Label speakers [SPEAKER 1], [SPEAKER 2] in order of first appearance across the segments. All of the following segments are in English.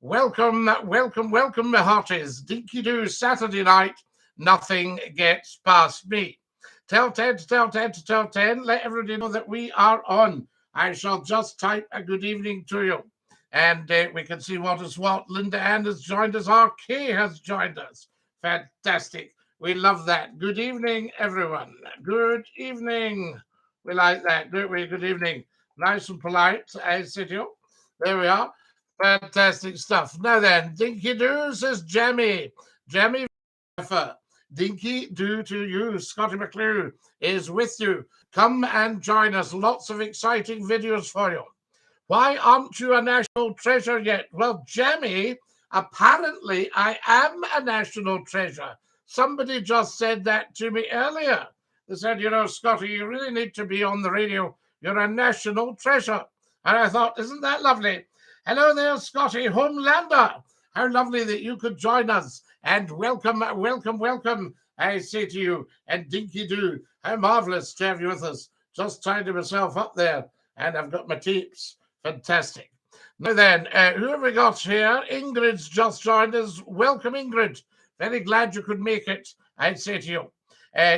[SPEAKER 1] Welcome, welcome, welcome, my hearties. Dinky-Doo Saturday night. Nothing gets past me. Tell 10 to tell 10 to tell 10. Let everybody know that we are on. I shall just type a good evening to you. And we can see what is what. Linda Ann has joined us. RK has joined us. Fantastic. We love that. Good evening, everyone. Good evening. We like that, don't we? Good evening. Nice and polite, I say to you. There we are. Fantastic stuff. Now then, Dinky-Doo says Jammy. Jammy, Dinky-Doo to you. Scottie McCLUE is with you. Come and join us. Lots of exciting videos for you. Why aren't you a national treasure yet? Well, Jammy, apparently I am a national treasure. Somebody just said that to me earlier. They said, you know, Scottie, you really need to be on the radio. You're a national treasure. And I thought, isn't that lovely? Hello there, Scottie, Homelander. How lovely that you could join us. And welcome, welcome, welcome, I say to you. And Dinky-Doo, how marvellous to have you with us. Just tidying myself up there. And I've got my teeps. Fantastic. Now then, who have we got here? Ingrid's just joined us. Welcome, Ingrid. Very glad you could make it, I'd say to you.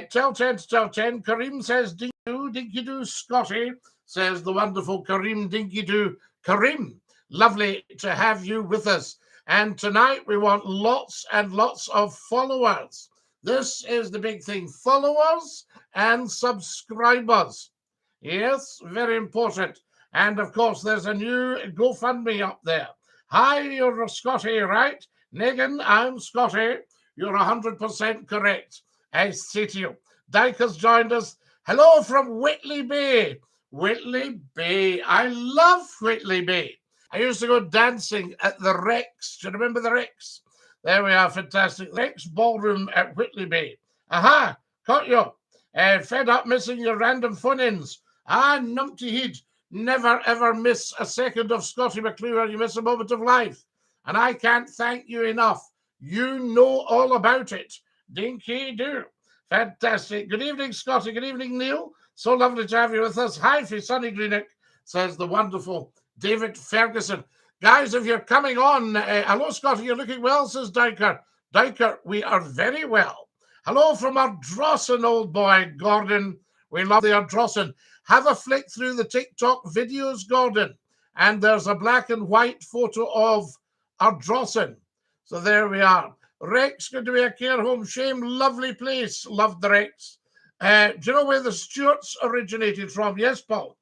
[SPEAKER 1] Tell 10 to tell 10. Kareem says, Dinky-Doo, Dinky-Doo, Scottie, says the wonderful Kareem, Dinky-Doo. Kareem, lovely to have you with us. And tonight we want lots and lots of followers. This is the big thing. Followers and subscribers. Yes, very important. And of course, there's a new GoFundMe up there. Hi, you're Scottie, right? Negan, I'm Scottie. You're 100% correct. I say to you. Dyke has joined us. Hello from Whitley Bay. Whitley Bay. I love Whitley Bay. I used to go dancing at the Rex. Do you remember the Rex? There we are, fantastic. Rex Ballroom at Whitley Bay. Aha, caught you. Fed up missing your random phone-ins. Numpty heed. Never, ever miss a second of Scottie McCLUE or you miss a moment of life. And I can't thank you enough. You know all about it. Dinky-Doo. Fantastic. Good evening, Scottie. Good evening, Neil. So lovely to have you with us. Hi, for Sonny Greenock, says the wonderful David Ferguson. Guys, if you're coming on, hello, Scottie, you're looking well, says Diker. Diker, we are very well. Hello from Ardrossan, old boy, Gordon. We love the Ardrossan. Have a flick through the TikTok videos, Gordon. And there's a black and white photo of Ardrossan. So there we are. Rex, going to be a care home. Shame, lovely place. Loved the Rex. Do you know where the Stuarts originated from? Yes, Paul.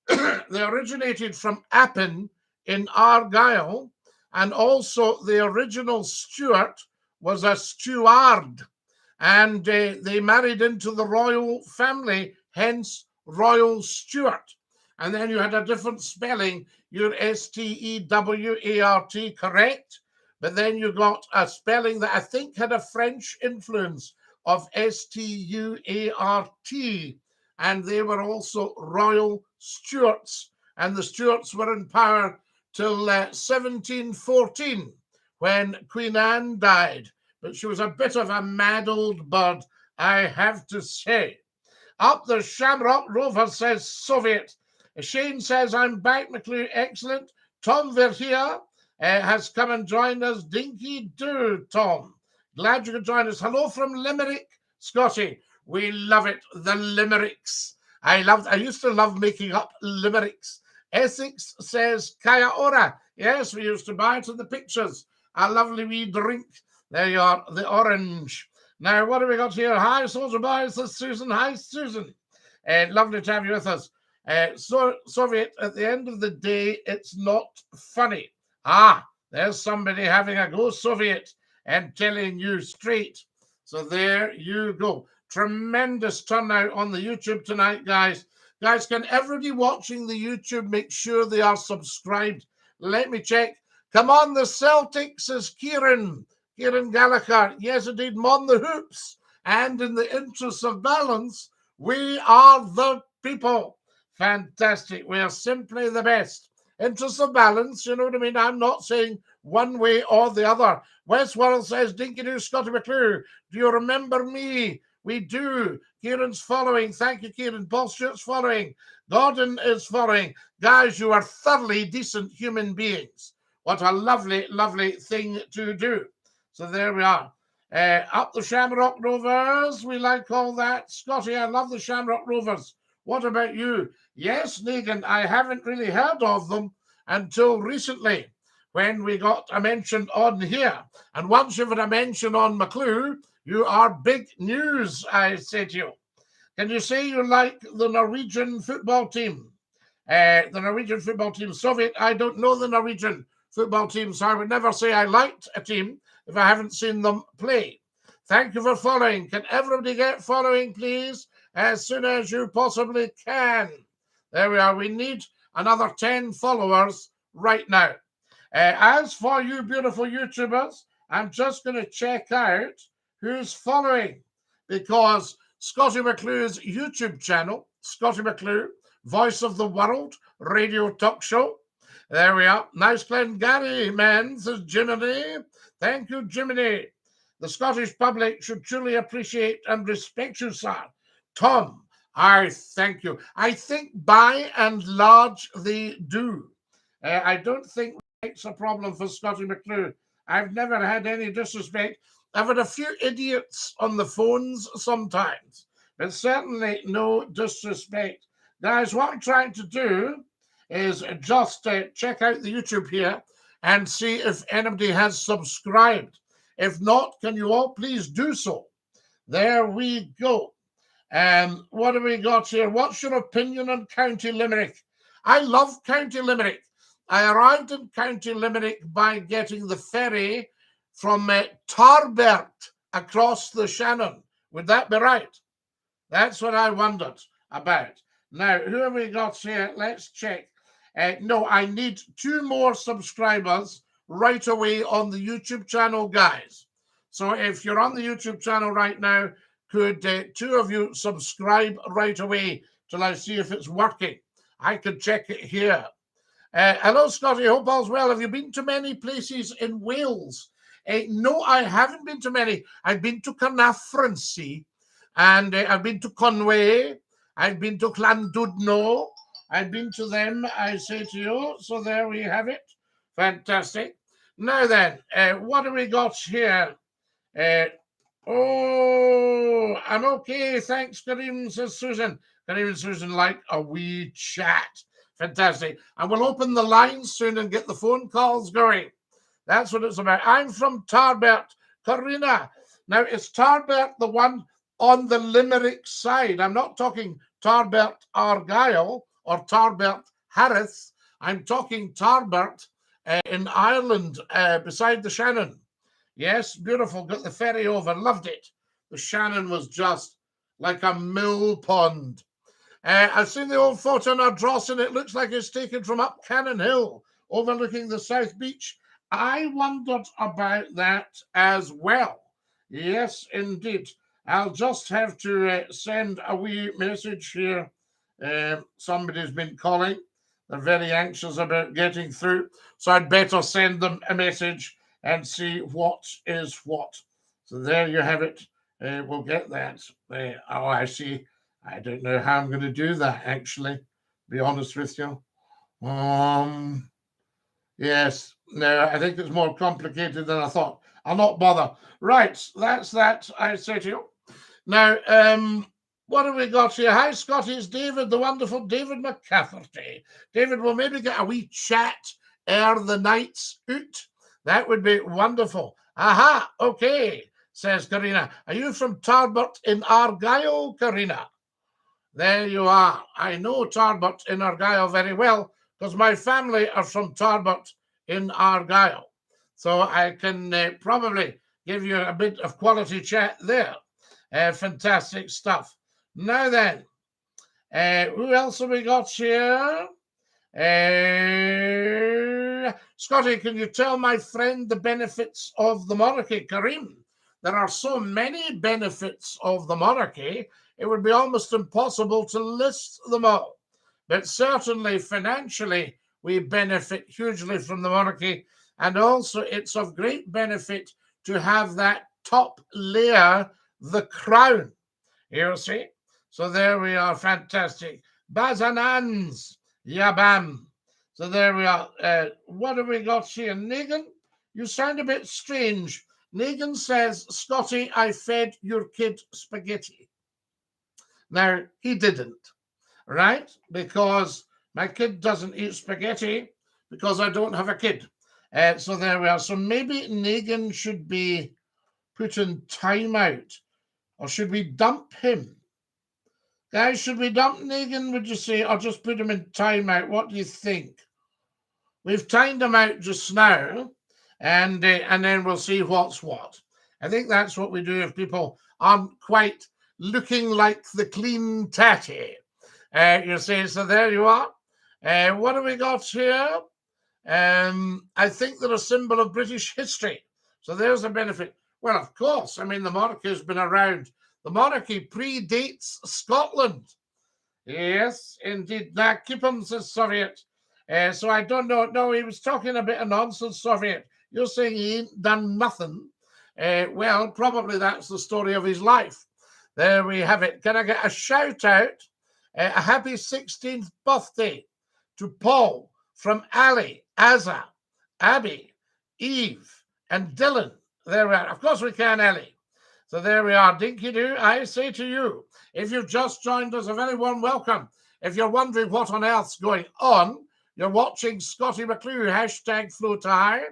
[SPEAKER 1] They originated from Appin in Argyll, and also the original Stuart was a steward, and they married into the royal family, hence Royal Stuart. And then you had a different spelling. You're Stewart, correct? But then you got a spelling that I think had a French influence of Stuart, and they were also Royal Stuarts, and the Stuarts were in power till 1714 when Queen Anne died. But she was a bit of a mad old bird, I have to say. Up the Shamrock Rover says Soviet. Shane says, I'm back, McCLUE, excellent. Tom Verhea has come and joined us. Dinky-Doo, Tom. Glad you could join us. Hello from Limerick, Scottie. We love it, the limericks. I used to love making up limericks. Essex says, Kaya Ora. Yes, we used to buy it in the pictures. A lovely wee drink. There you are, the orange. Now, what have we got here? Hi, Soldier Boys. This is Susan. Hi, Susan. Lovely to have you with us. Soviet, at the end of the day, it's not funny. There's somebody having a go, Soviet, and telling you straight. So there you go. Tremendous turnout on the YouTube tonight, guys. Guys, can everybody watching the YouTube make sure they are subscribed? Let me check. Come on, the Celtics, says Kieran. Kieran Gallagher. Yes, indeed, mon the hoops. And in the interest of balance, we are the people. Fantastic. We are simply the best. Interest of balance, you know what I mean? I'm not saying one way or the other. Westworld says, Dinky-Doo, Scottie McCLUE. Do you remember me? We do. Kieran's following. Thank you, Kieran. Paul Stewart's following. Gordon is following. Guys, you are thoroughly decent human beings. What a lovely, lovely thing to do. So there we are. Up the Shamrock Rovers. We like all that. Scotty, I love the Shamrock Rovers. What about you? Yes, Negan, I haven't really heard of them until recently when we got a mention on here. And once you've had a mention on McCLUE, you are big news, I say to you. Can you say you like the Norwegian football team? The Norwegian football team, Soviet, I don't know the Norwegian football team, so I would never say I liked a team if I haven't seen them play. Thank you for following. Can everybody get following, please, as soon as you possibly can? There we are. We need another 10 followers right now. As for you beautiful YouTubers, I'm just going to check out who's following, because Scottie McClue's YouTube channel, Scottie McClue, Voice of the World, radio talk show. There we are. Nice Glengarry, man, says Jiminy. Thank you, Jiminy. The Scottish public should truly appreciate and respect you, sir. Tom, I thank you. I think by and large they do. I don't think it's a problem for Scottie McClue. I've never had any disrespect. I've had a few idiots on the phones sometimes, but certainly no disrespect. Guys, what I'm trying to do is just check out the YouTube here and see if anybody has subscribed. If not, can you all please do so? There we go. What have we got here? What's your opinion on County Limerick? I love County Limerick. I arrived in County Limerick by getting the ferry from Tarbert across the Shannon. Would that be right? That's what I wondered about. Now, who have we got here? Let's check. No, I need 2 more subscribers right away on the YouTube channel, guys. So if you're on the YouTube channel right now, could 2 of you subscribe right away till I see if it's working? I could check it here. Hello, Scotty. Hope all's well. Have you been to many places in Wales? No, I haven't been to many. I've been to Carnarvon, and I've been to Conway. I've been to Llandudno. I've been to them, I say to you. So there we have it. Fantastic. Now then, what have we got here? Oh, I'm okay. Thanks, Kareem, says Susan. Kareem and Susan like a wee chat. Fantastic. And we'll open the lines soon and get the phone calls going. That's what it's about. I'm from Tarbert. Karina. Now, is Tarbert the one on the Limerick side? I'm not talking Tarbert Argyll or Tarbert Harris. I'm talking Tarbert in Ireland, beside the Shannon. Yes, beautiful. Got the ferry over. Loved it. The Shannon was just like a mill pond. I've seen the old photo in Ardrossan. It looks like it's taken from up Cannon Hill, overlooking the South Beach. I wondered about that as well. Yes, indeed. I'll just have to send a wee message here. Somebody's been calling. They're very anxious about getting through. So I'd better send them a message and see what is what. So there you have it. We'll get that. Oh, I see. I don't know how I'm going to do that, actually, to be honest with you. Yes. No, I think it's more complicated than I thought. I'll not bother. Right. That's that, I say to you. Now, what have we got here? Hi, Scotty. It's David, the wonderful David McCafferty. David, we'll maybe get a wee chat ere the night's out. That would be wonderful. Aha, okay, says Karina. Are you from Tarbert in Argyll, Karina? There you are. I know Tarbert in Argyll very well because my family are from Tarbert in Argyll. So I can probably give you a bit of quality chat there. Fantastic stuff. Now then, who else have we got here? Scotty, can you tell my friend the benefits of the monarchy? Kareem, there are so many benefits of the monarchy, it would be almost impossible to list them all. But certainly financially, we benefit hugely from the monarchy. And also it's of great benefit to have that top layer, the crown. You see? So there we are. Fantastic. Bazanans. Yabam. So there we are. What have we got here? Negan, you sound a bit strange. Negan says, Scotty, I fed your kid spaghetti. Now, he didn't, right? Because my kid doesn't eat spaghetti because I don't have a kid. So there we are. So maybe Negan should be put in timeout. Or should we dump him? Guys, should we dump Negan, would you say? Or just put him in timeout? What do you think? We've timed him out just now, and then we'll see what's what. I think that's what we do if people aren't quite looking like the clean tatty. You see, so there you are. What have we got here? I think they're a symbol of British history. So there's a benefit. Well, of course. I mean, the monarchy has been around. The monarchy predates Scotland. Yes, indeed. Now, keep him, says Soviet. So I don't know. No, he was talking a bit of nonsense, Soviet. You're saying he ain't done nothing. Well, probably that's the story of his life. There we have it. Can I get a shout out? A happy 16th birthday to Paul from Ali, Azza, Abby, Eve, and Dylan. There we are. Of course we can, Ellie. So there we are. Dinky-Doo, I say to you, if you've just joined us, a very warm welcome. If you're wondering what on earth's going on, you're watching Scottie McClue, hashtag Flow to High,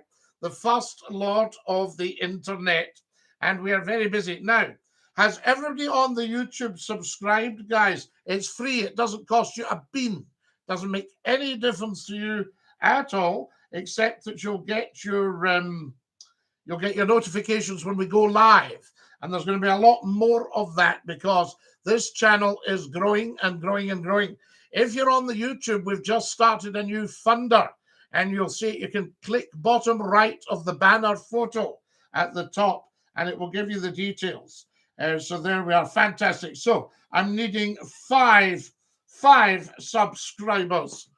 [SPEAKER 1] the first lord of the internet. And we are very busy. Now, has everybody on the YouTube subscribed, guys? It's free. It doesn't cost you a bean. Doesn't make any difference to you at all, except that you'll get your notifications when we go live. And there's going to be a lot more of that because this channel is growing and growing and growing. If you're on the YouTube, we've just started a new funder, and you'll see you can click bottom right of the banner photo at the top, and it will give you the details. So there we are. Fantastic. So I'm needing five subscribers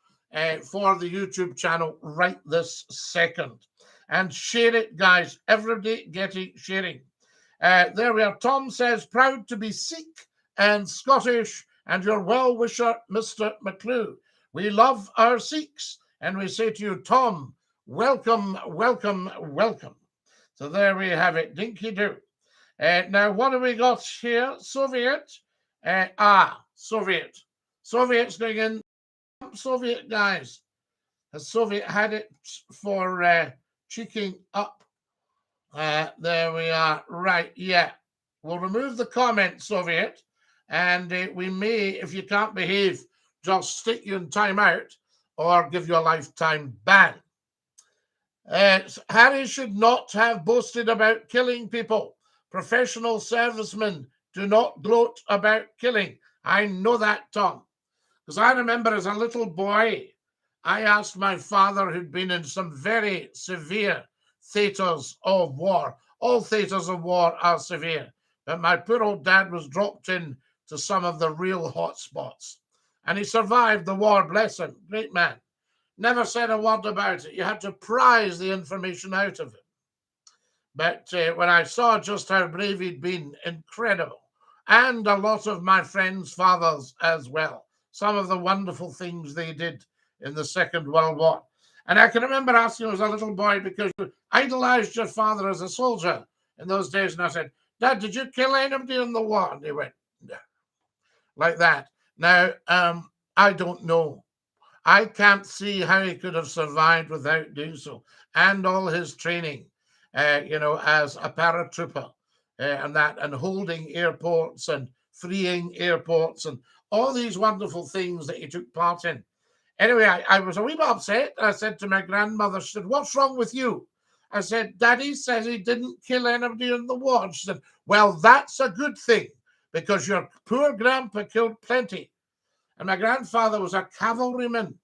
[SPEAKER 1] for the YouTube channel right this second. And share it, guys. Everybody getting sharing. There we are. Tom says, proud to be Sikh and Scottish and your well-wisher, Mr. McClue. We love our Sikhs. And we say to you, Tom, welcome, welcome, welcome. So there we have it. Dinky-Doo. Now, what have we got here? Soviet. Soviet. Soviet's going in. Soviet, guys. Has Soviet had it for cheeking up? There we are. Right, yeah. We'll remove the comment, Soviet. And we may, if you can't behave, just stick you in timeout or give you a lifetime ban. Harry should not have boasted about killing people. Professional servicemen do not gloat about killing. I know that, Tom. Because I remember as a little boy, I asked my father, who'd been in some very severe theatres of war. All theatres of war are severe. But my poor old dad was dropped in to some of the real hot spots. And he survived the war, bless him. Great man. Never said a word about it. You had to prize the information out of him. But when I saw just how brave he'd been, incredible. And a lot of my friends' fathers as well. Some of the wonderful things they did in the Second World War. And I can remember asking him as a little boy, because you idolized your father as a soldier in those days. And I said, Dad, did you kill anybody in the war? And he went, no. Like that. Now, I don't know. I can't see how he could have survived without doing so. And all his training, as a paratrooper and that, and holding airports and freeing airports and all these wonderful things that he took part in. Anyway, I was a wee bit upset. I said to my grandmother, she said, what's wrong with you? I said, Daddy says he didn't kill anybody in the war. She said, well, that's a good thing, because your poor grandpa killed plenty. And my grandfather was a cavalryman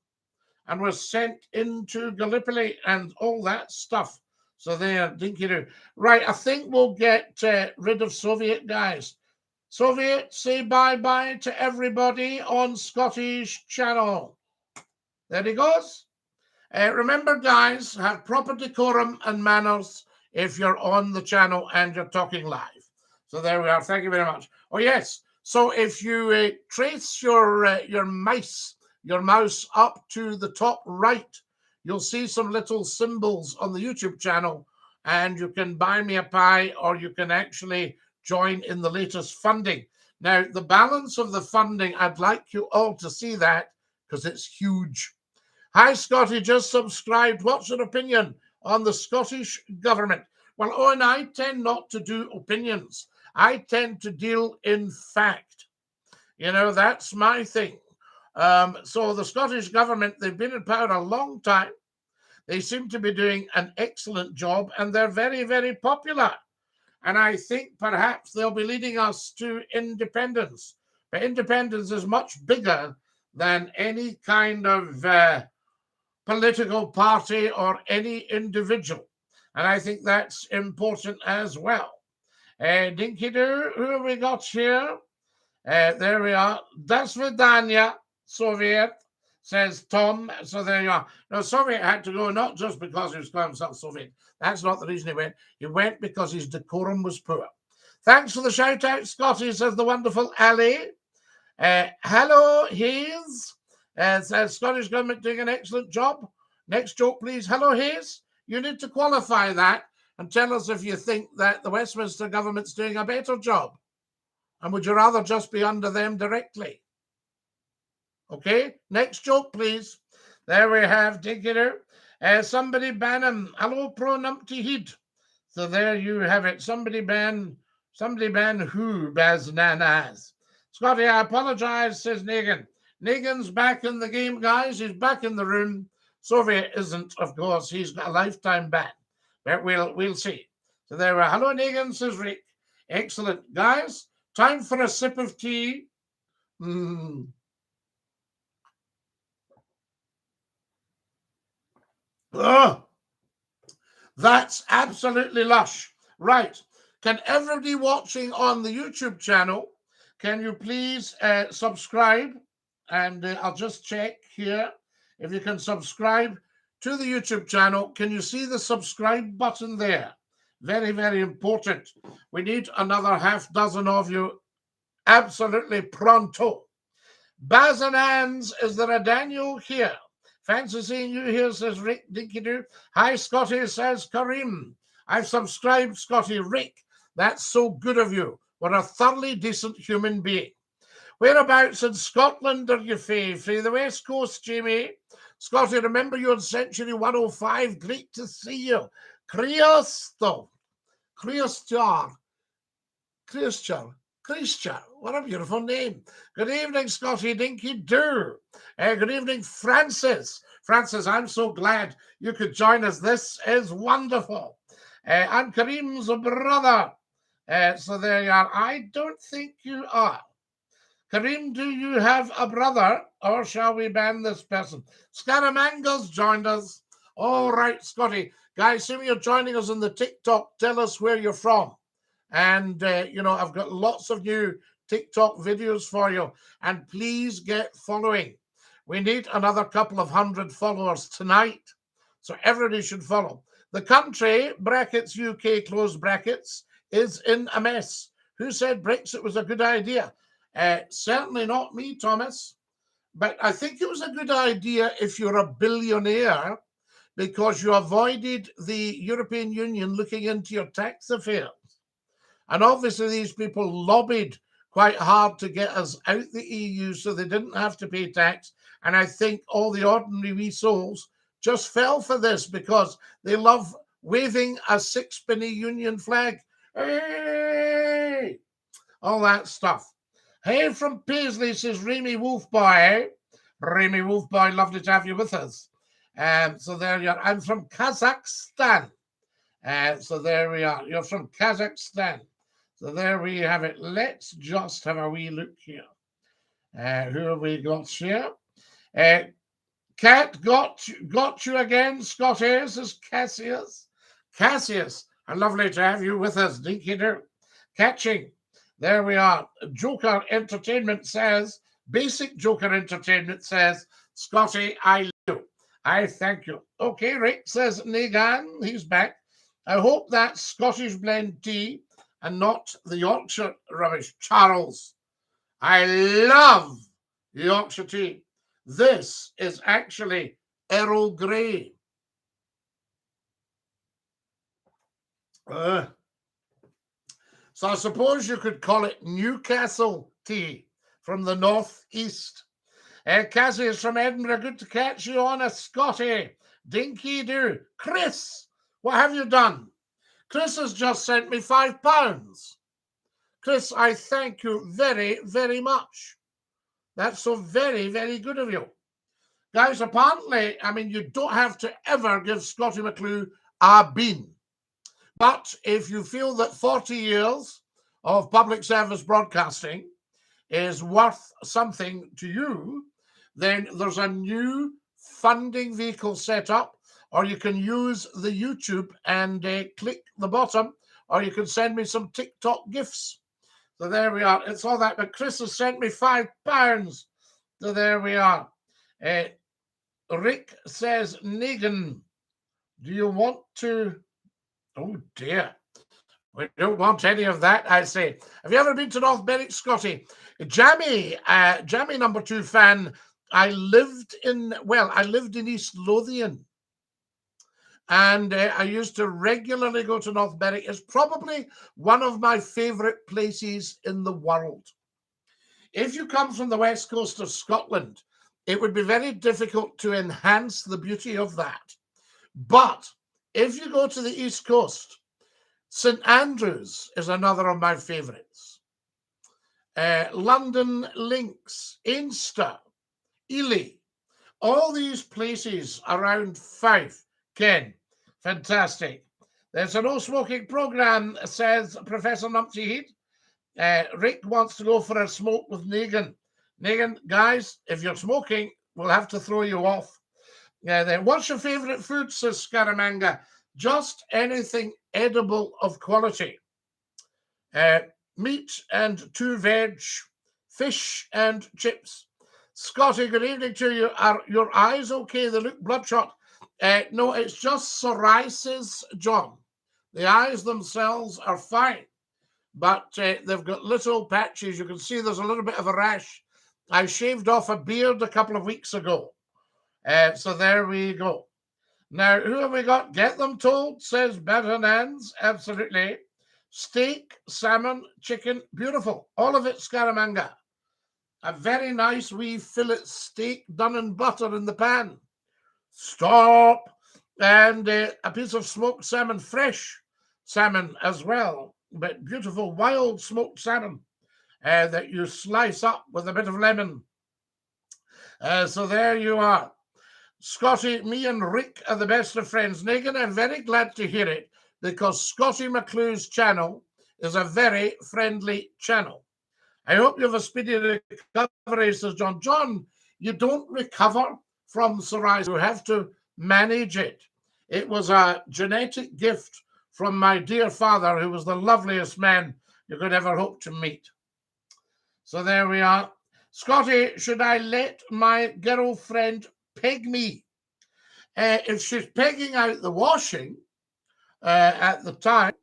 [SPEAKER 1] and was sent into Gallipoli and all that stuff. So there, Dinky-Doo. Right, I think we'll get rid of Soviet, guys. Soviet, say bye-bye to everybody on Scottish channel. There he goes. Remember, guys, have proper decorum and manners if you're on the channel and you're talking live. So there we are. Thank you very much. Oh, yes. So if you trace your mice your mouse up to the top right, you'll see some little symbols on the YouTube channel, and you can buy me a pie, or you can actually join in the latest funding. Now, the balance of the funding, I'd like you all to see that, because it's huge. Hi, Scotty, just subscribed. What's your opinion on the Scottish government? Well, Owen, I tend not to do opinions. I tend to deal in fact. You know, that's my thing. So the Scottish government, they've been in power a long time. They seem to be doing an excellent job, and they're very, very popular. And I think perhaps they'll be leading us to independence. But independence is much bigger than any kind of political party or any individual. And I think that's important as well. Dinky-Doo, who have we got here? There we are. Das Vidania, Soviet, says Tom. So there you are. Now, Soviet had to go not just because he was calling himself Soviet. That's not the reason he went. He went because his decorum was poor. Thanks for the shout out, Scotty, says the wonderful Ali. Hello, Hayes. Says Scottish government doing an excellent job. Next joke, please. Hello, Hayes. You need to qualify that and tell us if you think that the Westminster government's doing a better job. And would you rather just be under them directly? Okay, next joke, please. There we have Dinky-Doo. Somebody ban him. Hello, pro numpty heed. So there you have it. Somebody ban who? Baz nanas. Scotty, I apologize, says Negan. Negan's back in the game, guys. He's back in the room. Soviet isn't, of course. He's got a lifetime ban. But we'll see. So there we are. Hello, Negan, says Rick. Excellent. Guys, time for a sip of tea. Oh, that's absolutely lush. Right. Can everybody watching on the YouTube channel, can you please subscribe? And I'll just check here. If you can subscribe to the YouTube channel, can you see the subscribe button there? Very, very important. We need another half dozen of you absolutely pronto. Bazanans, is there a Daniel here? Fancy seeing you here, says Rick Dinky-Doo. Hi, Scotty, says Kareem. I've subscribed, Scotty. Rick, that's so good of you. What a thoroughly decent human being. Whereabouts in Scotland are you, Faye? Free the West Coast, Jamie. Scotty, remember you on Century 105. Great to see you. Christo. Christian. What a beautiful name. Good evening, Scotty Dinky-Doo. Good evening, Francis. Francis, I'm so glad you could join us. This is wonderful. I'm Kareem's brother. So there you are. I don't think you are. Kareem, do you have a brother, or shall we ban this person? Scaramanga's joined us. All right, Scotty. Guys, see when you're joining us on the TikTok, tell us where you're from. And, you know, I've got lots of new TikTok videos for you. And please get following. We need another couple of 100 followers tonight. So everybody should follow. The country, brackets UK, close brackets, is in a mess. Who said Brexit was a good idea? Certainly not me, Thomas. But I think it was a good idea if you're a billionaire, because you avoided the European Union looking into your tax affairs. And obviously these people lobbied quite hard to get us out the EU so they didn't have to pay tax. And I think all the ordinary wee souls just fell for this because they love waving a sixpenny union flag. Hey! All that stuff. Hey from Paisley, says Remy Wolfboy. Remy Wolfboy, lovely to have you with us. So there you are. I'm from Kazakhstan. So there we are. You're from Kazakhstan. So there we have it. Let's just have a wee look here. Who have we got here? Cat got you again, Scotty, says Cassius. Cassius, lovely to have you with us, Dinky-Doo. Catching. There we are. Joker Entertainment says, Basic Joker Entertainment says, Scotty, I love you. I thank you. Okay, Rick says, Negan, he's back. I hope that's Scottish blend tea and not the Yorkshire rubbish. Charles, I love Yorkshire tea. This is actually Earl Grey. So I suppose you could call it Newcastle tea from the northeast. Cassie is from Edinburgh. Good to catch you on a Scottie. Dinky-Doo. Chris, what have you done? Chris has just sent me £5. Chris, I thank you very, very much. That's so very, very good of you. Guys, apparently, I mean, you don't have to ever give Scottie McClue a bean. But if you feel that 40 years of public service broadcasting is worth something to you, then there's a new funding vehicle set up, or you can use the YouTube and click the bottom, or you can send me some TikTok gifts. So there we are. It's all that. But Chris has sent me £5. So there we are. Rick says, Negan, do you want to... Oh, dear. We don't want any of that, I say. Have you ever been to North Berwick, Scottie? Jamie number 2 fan. I lived in East Lothian. And I used to regularly go to North Berwick. It's probably one of my favourite places in the world. If you come from the west coast of Scotland, it would be very difficult to enhance the beauty of that. But if you go to the east coast, St Andrews is another of my favourites. London Links, Insta, Ely, all these places around Fife, Ken, fantastic. There's a no smoking programme, says Professor Numpty Heat. Rick wants to go for a smoke with Negan. Negan, guys, if you're smoking, we'll have to throw you off. Then what's your favourite food, says Scaramanga? Just anything edible of quality. Meat and 2 veg, fish and chips. Scottie, good evening to you. Are your eyes okay? They look bloodshot. No, it's just psoriasis, John. The eyes themselves are fine, but they've got little patches. You can see there's a little bit of a rash. I shaved off a beard a couple of weeks ago. So there we go. Now, who have we got? Get them told, says Better Nans. Absolutely. Steak, salmon, chicken, beautiful. All of it Scaramanga. A very nice wee fillet steak done in butter in the pan. Stop. And a piece of smoked salmon, fresh salmon as well, but beautiful wild smoked salmon that you slice up with a bit of lemon. So there you are. Scottie, me and Rick are the best of friends. Negan, I'm very glad to hear it, because Scottie McClue's channel is a very friendly channel. I hope you have a speedy recovery, says John. John, you don't recover from psoriasis. You have to manage it. It was a genetic gift from my dear father, who was the loveliest man you could ever hope to meet. So there we are. Scottie, should I let my girlfriend peg me? If she's pegging out the washing at the time,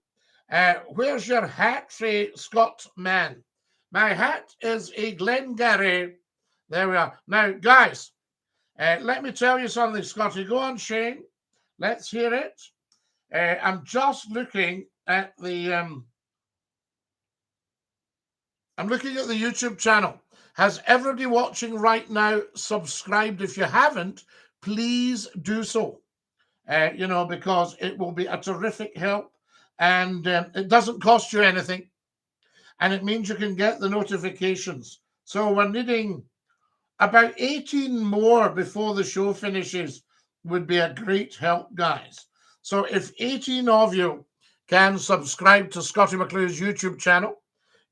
[SPEAKER 1] where's your hat, Scott man? My hat is a Glengarry. There we are. Now, guys, let me tell you something, Scottie. Go on, Shane. Let's hear it. I'm just looking at the YouTube channel. Has everybody watching right now subscribed? If you haven't, please do so. Because it will be a terrific help, and it doesn't cost you anything, and it means you can get the notifications. So we're needing about 18 more before the show finishes. Would be a great help, guys. So if 18 of you can subscribe to Scottie McClue's YouTube channel,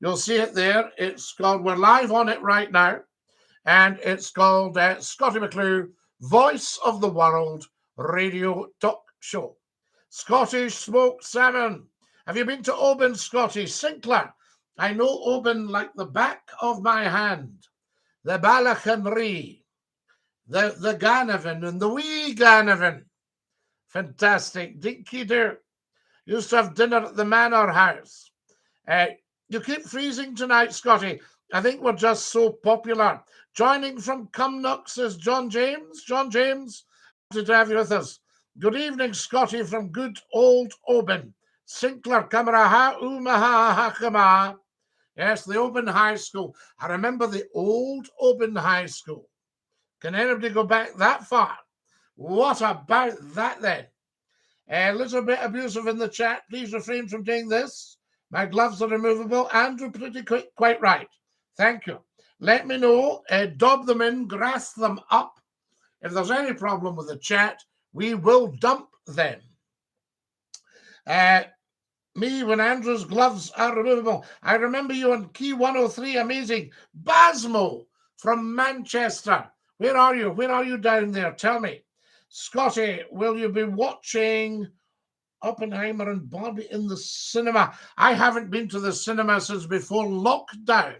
[SPEAKER 1] you'll see it there. It's called, we're live on it right now, and it's called Scottie McClue, Voice of the World Radio Talk Show. Scottish smoked salmon. Have you been to Oban, Scottie? Sinclair. I know Oban like the back of my hand. The Balachanree, the Ganavan, and the wee Ganavan. Fantastic. Dinky-Doo. Used to have dinner at the Manor House. You keep freezing tonight, Scottie. I think we're just so popular. Joining from Cumnock is John James. John James, good to have you with us. Good evening, Scotty, from good old Oban. Sinclair, Kamaraha, Umaha, Hakama. Yes, the Oban High School. I remember the old Oban High School. Can anybody go back that far? What about that then? A little bit abusive in the chat. Please refrain from doing this. My gloves are removable. Andrew, pretty quick, quite right. Thank you. Let me know. Dob them in, grass them up. If there's any problem with the chat, we will dump them. Me, when Andrew's gloves are removable. I remember you on Key 103. Amazing. Basmo from Manchester. Where are you? Where are you down there? Tell me. Scotty, will you be watching Oppenheimer and Barbie in the cinema? I haven't been to the cinema since before lockdown.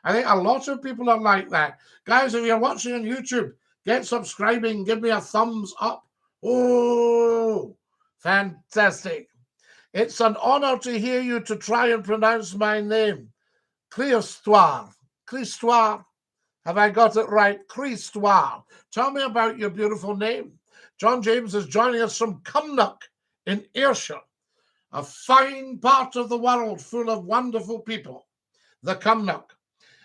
[SPEAKER 1] I think a lot of people are like that. Guys, if you're watching on YouTube, get subscribing. Give me a thumbs up. Oh, fantastic. It's an honor to hear you to try and pronounce my name. Christoire. Christoire. Have I got it right? Christoire. Tell me about your beautiful name. John James is joining us from Cumnock in Ayrshire, a fine part of the world full of wonderful people. The Cumnock.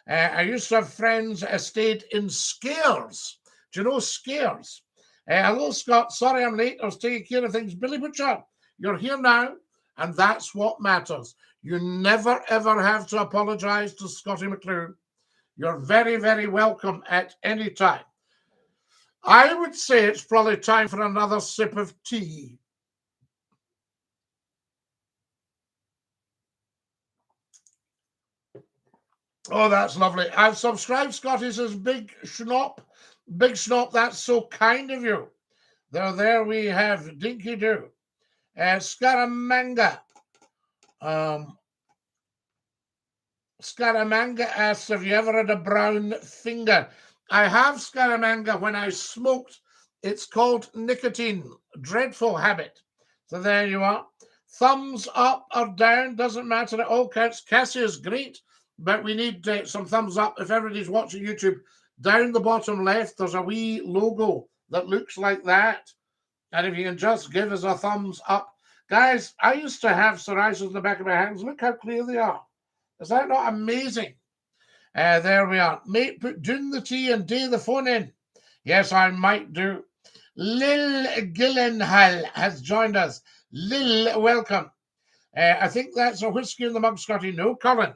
[SPEAKER 1] I used to have friends stayed in Scares. Do you know Scares? Hello, Scott. Sorry I'm late. I was taking care of things. Billy Butcher, you're here now. And that's what matters. You never, ever have to apologize to Scottie McClue. You're very, very welcome at any time. I would say it's probably time for another sip of tea. Oh, that's lovely. I've subscribed, Scotty says, Big Schnop. Big Schnop, that's so kind of you. There we have Dinky-Doo. Scaramanga. Scaramanga asks, have you ever had a brown finger? I have, Scaramanga, when I smoked. It's called nicotine. Dreadful habit. So there you are. Thumbs up or down, doesn't matter. It all counts. Cassie is great, but we need some thumbs up. If everybody's watching YouTube, down the bottom left, there's a wee logo that looks like that. And if you can just give us a thumbs up. Guys, I used to have psoriasis in the back of my hands. Look how clear they are. Is that not amazing? There we are. Mate, put down the tea and do the phone in. Yes, I might do. Lil Gillenhall has joined us. Lil, welcome. I think that's a whiskey in the mug, Scotty. No, Colin.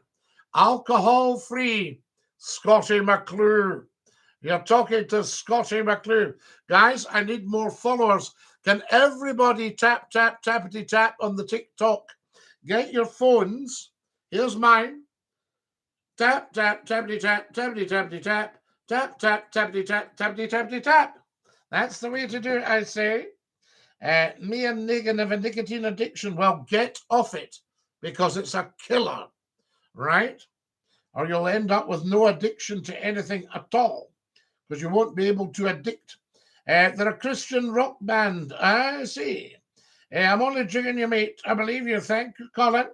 [SPEAKER 1] Alcohol-free Scottie McClue. You're talking to Scottie McClue. Guys, I need more followers. Can everybody tap, tap, tappity, tap on the TikTok? Get your phones. Here's mine. Tap, tap, tappity, tap, tappity, tappity, tap. Tap, tap, tappity, tap, tappity, tappity, tap. That's the way to do it, I say. Me and Negan have a nicotine addiction. Well, get off it because it's a killer, right? Or you'll end up with no addiction to anything at all because you won't be able to addict. They're a Christian rock band. I see. I'm only jigging you, mate. I believe you. Thank you, Colin.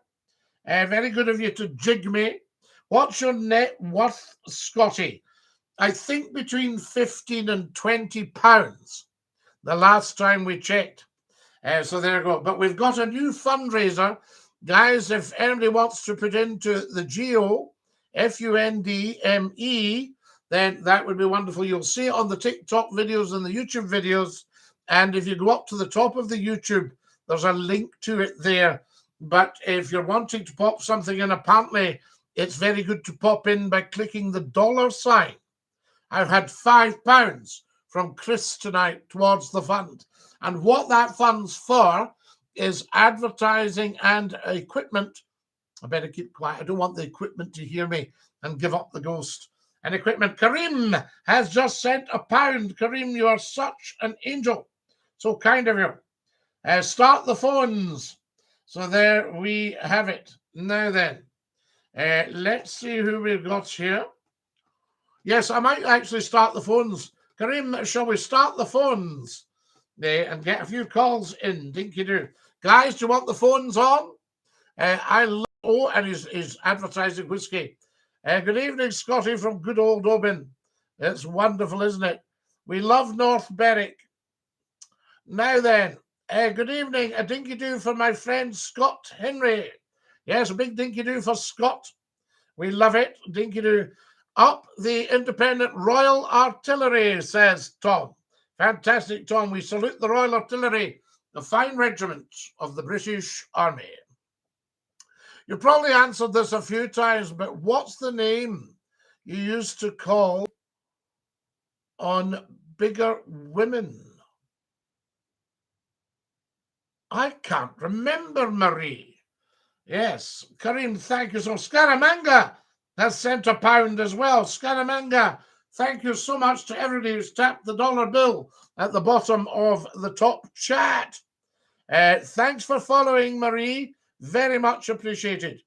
[SPEAKER 1] Very good of you to jig me. What's your net worth, Scotty? I think between 15 and 20 pounds the last time we checked. So there you go. But we've got a new fundraiser. Guys, if anybody wants to put into the GO, FUNDME, then that would be wonderful. You'll see it on the TikTok videos and the YouTube videos. And if you go up to the top of the YouTube, there's a link to it there. But if you're wanting to pop something in, apparently it's very good to pop in by clicking the dollar sign. I've had £5 from Chris tonight towards the fund. And what that fund's for is advertising and equipment. I better keep quiet. I don't want the equipment to hear me and give up the ghost. And equipment. Kareem has just sent £1. Kareem, you are such an angel. So kind of you. Start the phones. So there we have it. Now then, let's see who we've got here. Yes, I might actually start the phones. Kareem, shall we start the phones? And get a few calls in. Dinky-Doo. Guys, do you want the phones on? I love... Oh, and he's advertising whiskey. Good evening, Scotty from good old Oban. It's wonderful, isn't it? We love North Berwick. Now then, good evening. A dinky-doo for my friend Scott Henry. Yes, a big dinky-doo for Scott. We love it. Dinky-doo. Up the independent Royal Artillery, says Tom. Fantastic, Tom. We salute the Royal Artillery, the fine regiment of the British Army. You probably answered this a few times, but what's the name you used to call on bigger women? I can't remember, Marie. Yes, Kareem, thank you so much. Scaramanga has sent £1 as well. Scaramanga, thank you so much to everybody who's tapped the dollar bill at the bottom of the top chat. Thanks for following, Marie. Very much appreciated.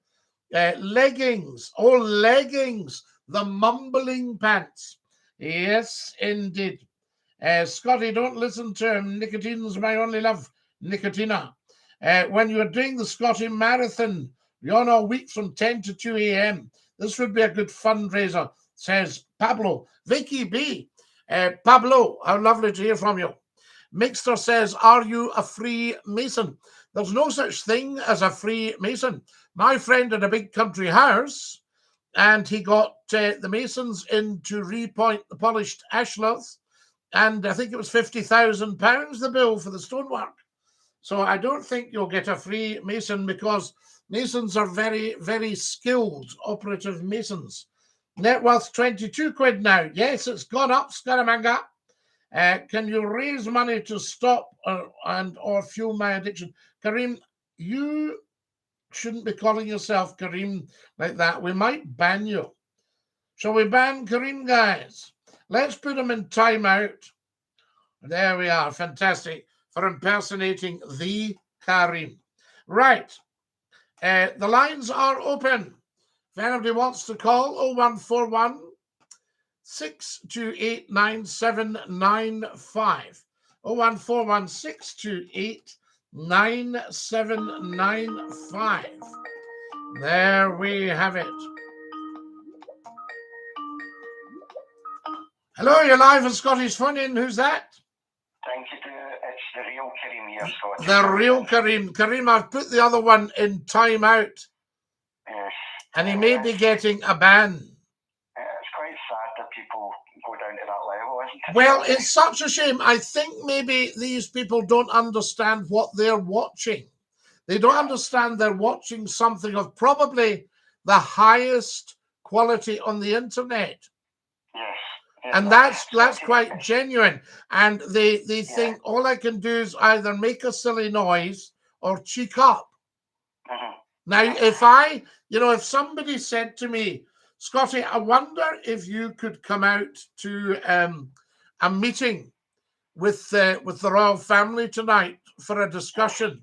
[SPEAKER 1] Leggings. Oh, leggings. The mumbling pants. Yes, indeed. Scotty, don't listen to him. Nicotine's my only love. Nicotina. When you're doing the Scotty Marathon, you're on a week from 10 to 2 a.m. This would be a good fundraiser, says Pablo. Vicky B. Pablo, how lovely to hear from you. Mixter says, are you a free Mason? There's no such thing as a free Mason. My friend had a big country house, and he got the Masons in to repoint the polished ashlars, and I think it was £50,000 the bill for the stonework. So I don't think you'll get a free Mason, because Masons are very, very skilled operative Masons. Net worth 22 quid now. Yes, it's gone up, Scaramanga. Can you raise money to stop or fuel my addiction? Kareem, you shouldn't be calling yourself Kareem like that. We might ban you. Shall we ban Kareem, guys? Let's put him in timeout. There we are. Fantastic. For impersonating the Kareem. Right. The lines are open. If anybody wants to call, 0141 628 9795. 0141 628 9795. There we have it. Hello, you're live on Scotty's Phone In. Who's that?
[SPEAKER 2] DINKY-DOO. It's the real Kareem here, Scotty.
[SPEAKER 1] The real Kareem. Kareem, I've put the other one in timeout.
[SPEAKER 2] Yes.
[SPEAKER 1] And he may be getting a ban.
[SPEAKER 2] It's quite sad that people go down to that level, isn't it?
[SPEAKER 1] Well, it's such a shame. I think maybe these people don't understand what they're watching. They don't understand they're watching something of probably the highest quality on the internet.
[SPEAKER 2] Yes.
[SPEAKER 1] And that's quite genuine. And they think all I can do is either make a silly noise or cheek up. Now, if somebody said to me, Scotty, I wonder if you could come out to a meeting with the royal family tonight for a discussion,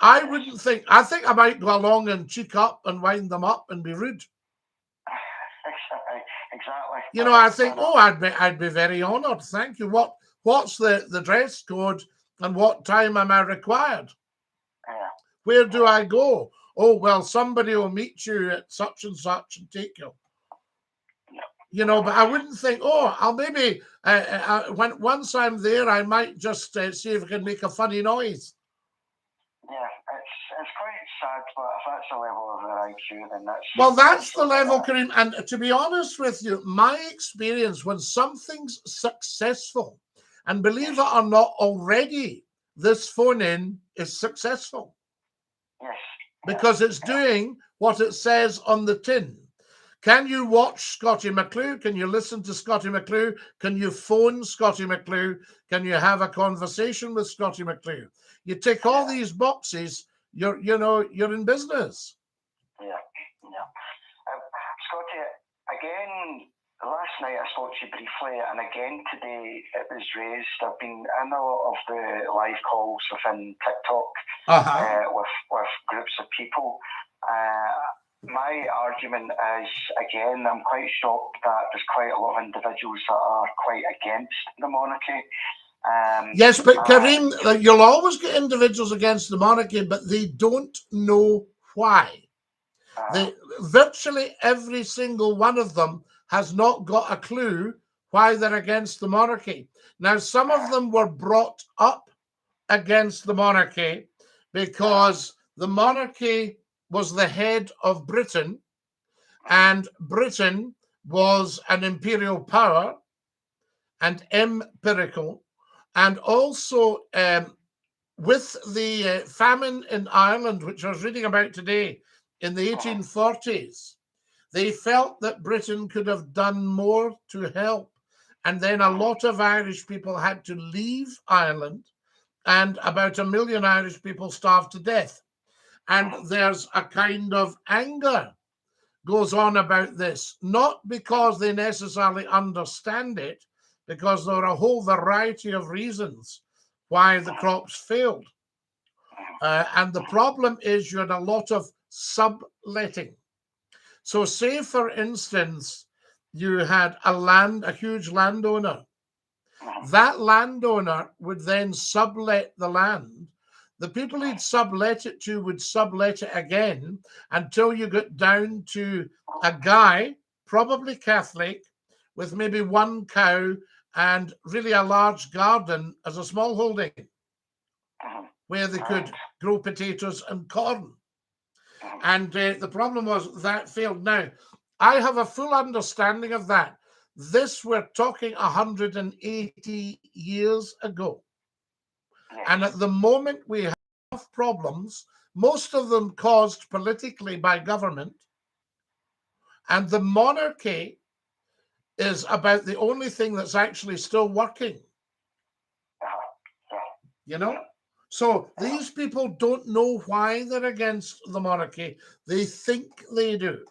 [SPEAKER 1] I wouldn't think. I think I might go along and cheek up and wind them up and be rude.
[SPEAKER 2] Exactly.
[SPEAKER 1] You know, I think, I'd be very honoured. Thank you. What's the dress code and what time am I required?
[SPEAKER 2] Yeah.
[SPEAKER 1] Where do I go? Oh, well, somebody will meet you at such and such and take you.
[SPEAKER 2] Yeah.
[SPEAKER 1] You know, but I wouldn't think, I'll maybe, once I'm there, I might just see if I can make a funny noise.
[SPEAKER 2] Yeah, it's quite sad, but if that's the level of their IQ, then that's...
[SPEAKER 1] Well, that's the level, Kareem. And to be honest with you, my experience when something's successful, and believe it or not, already this phone-in is successful.
[SPEAKER 2] Yes.
[SPEAKER 1] Because it's doing what it says on the tin. Can you watch Scottie McClue? Can you listen to Scottie McClue? Can you phone Scottie McClue? Can you have a conversation with Scottie McClue? You tick all these boxes, you're in business.
[SPEAKER 2] Yeah. Scotty, again, last night I spoke to you briefly, and again today it was raised. I've been in a lot of the live calls within TikTok with groups of people. My argument is, again, I'm quite shocked that there's quite a lot of individuals that are quite against the monarchy.
[SPEAKER 1] Yes, but Kareem, you'll always get individuals against the monarchy, but they don't know why. Virtually every single one of them has not got a clue why they're against the monarchy. Now, some of them were brought up against the monarchy because the monarchy was the head of Britain, and Britain was an imperial power and empirical, and also with the famine in Ireland, which I was reading about today, in the 1840s, they felt that Britain could have done more to help. And then a lot of Irish people had to leave Ireland, and about 1 million Irish people starved to death. And there's a kind of anger goes on about this, not because they necessarily understand it, because there are a whole variety of reasons why the crops failed. And the problem is you had a lot of subletting. So say, for instance, you had a huge landowner. That landowner would then sublet the land. The people he'd sublet it to would sublet it again until you got down to a guy, probably Catholic, with maybe one cow and really a large garden as a small holding, where they could grow potatoes and corn. And the problem was that failed. Now, I have a full understanding of that. This, we're talking 180 years ago. And at the moment we have problems, most of them caused politically by government. And the monarchy is about the only thing that's actually still working. You know? So these people don't know why they're against the monarchy. They think they do.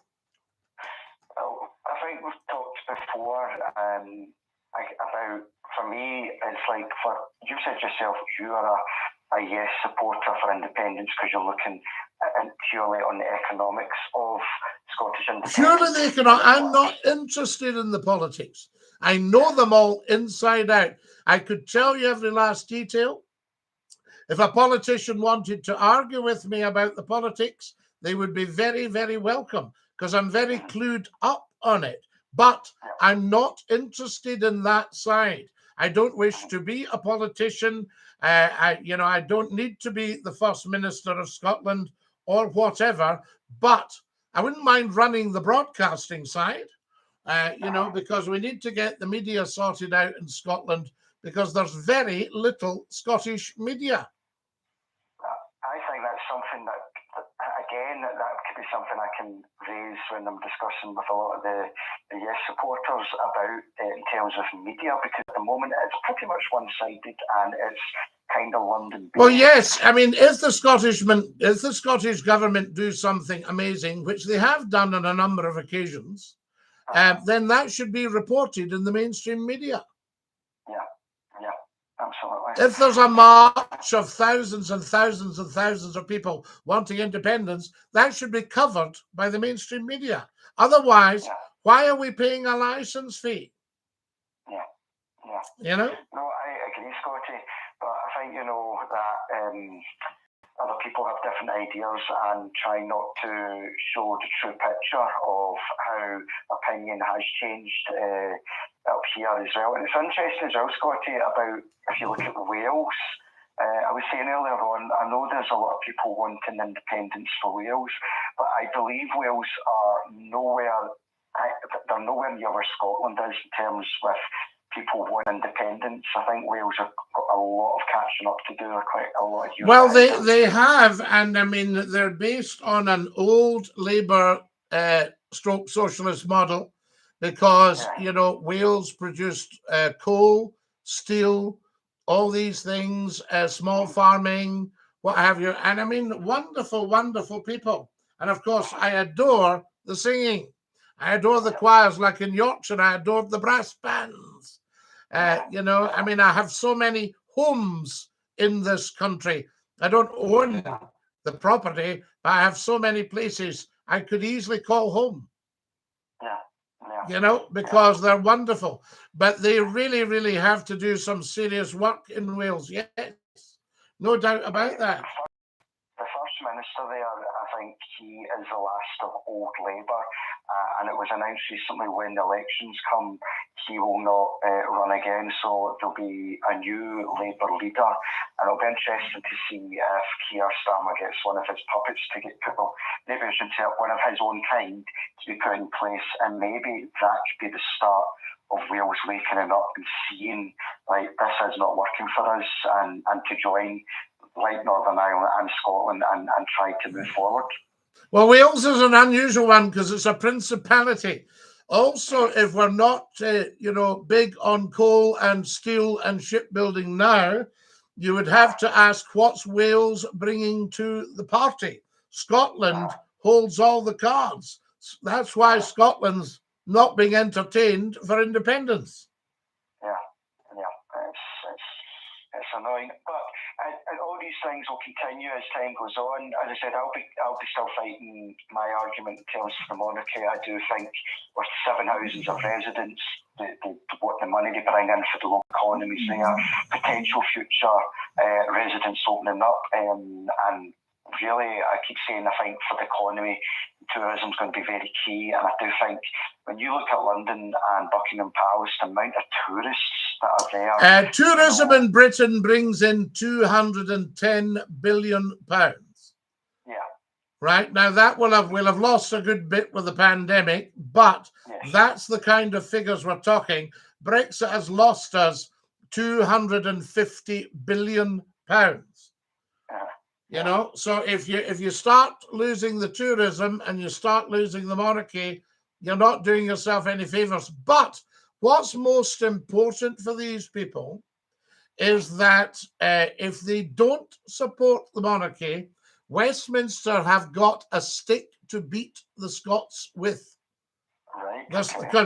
[SPEAKER 2] Well, I think we've talked before about, for me, it's like, you said yourself, you are a yes supporter for independence because you're looking purely on the economics of Scottish independence.
[SPEAKER 1] Purely the economics. I'm not interested in the politics. I know them all inside out. I could tell you every last detail. If a politician wanted to argue with me about the politics, they would be very, very welcome, because I'm very clued up on it. But I'm not interested in that side. I don't wish to be a politician. I don't need to be the First Minister of Scotland or whatever, but I wouldn't mind running the broadcasting side, because we need to get the media sorted out in Scotland, because there's very little Scottish media.
[SPEAKER 2] I think that's something that, again, that could be something I can raise when I'm discussing with a lot of the yes supporters about in terms of media, because at the moment it's pretty much one-sided and it's kind of London-based.
[SPEAKER 1] Well, yes, I mean, if the Scottish government do something amazing, which they have done on a number of occasions, then that should be reported in the mainstream media.
[SPEAKER 2] Yeah, absolutely.
[SPEAKER 1] If there's a march of thousands and thousands and thousands of people wanting independence, that should be covered by the mainstream media. Otherwise, why are we paying a license fee?
[SPEAKER 2] Yeah.
[SPEAKER 1] You know?
[SPEAKER 2] No, I agree, Scotty. But I think, that other people have different ideas and try not to show the true picture of how opinion has changed up here as well. And it's interesting as well, Scotty, about if you look at Wales. I was saying earlier on, I know there's a lot of people wanting independence for Wales, but I believe Wales are they're nowhere near where Scotland is in terms with people want independence. I think Wales have got a lot of catching up to do. Quite a lot of youth.
[SPEAKER 1] Well, they have, and I mean, they're based on an old Labour stroke socialist model, because Wales produced coal, steel, all these things, small farming, what have you. And I mean, wonderful, wonderful people. And of course, I adore the singing. I adore the choirs, like in Yorkshire. I adored the brass bands. I mean, I have so many homes in this country. I don't own the property, but I have so many places I could easily call home. Because they're wonderful. But they really, really have to do some serious work in Wales. Yes, no doubt about that.
[SPEAKER 2] The first Minister there, I think he is the last of old Labour, and it was announced recently when the elections come, he will not run again, so there'll be a new Labour leader, and it'll be interesting to see if Keir Starmer gets one of his puppets to get put, well, maybe I should say one of his own kind to be put in place, and maybe that could be the start of Wales waking up and seeing, like, this is not working for us, and to join like Northern Ireland and Scotland and try to move forward.
[SPEAKER 1] Well, Wales is an unusual one because it's a principality. Also, if we're not, big on coal and steel and shipbuilding now, you would have to ask, what's Wales bringing to the party? Scotland holds all the cards. That's why Scotland's not being entertained for independence.
[SPEAKER 2] Yeah, it's annoying, but all these things will continue as time goes on. As I said, I'll be still fighting my argument in terms of the monarchy. I do think with 7 houses of residence, what the money they bring in for the local economies there, potential future residents opening up, and really, I keep saying, I think for the economy, tourism is going to be very key. And I do think when you look at London and Buckingham Palace, the amount of tourists that are there.
[SPEAKER 1] Tourism in Britain brings in £210 billion.
[SPEAKER 2] Yeah.
[SPEAKER 1] Right now, that we'll have lost a good bit with the pandemic, but that's the kind of figures we're talking. Brexit has lost us £250 billion. You know, so if you start losing the tourism and you start losing the monarchy, you're not doing yourself any favors. But what's most important for these people is that if they don't support the monarchy, Westminster have got a stick to beat the Scots with.
[SPEAKER 2] Right.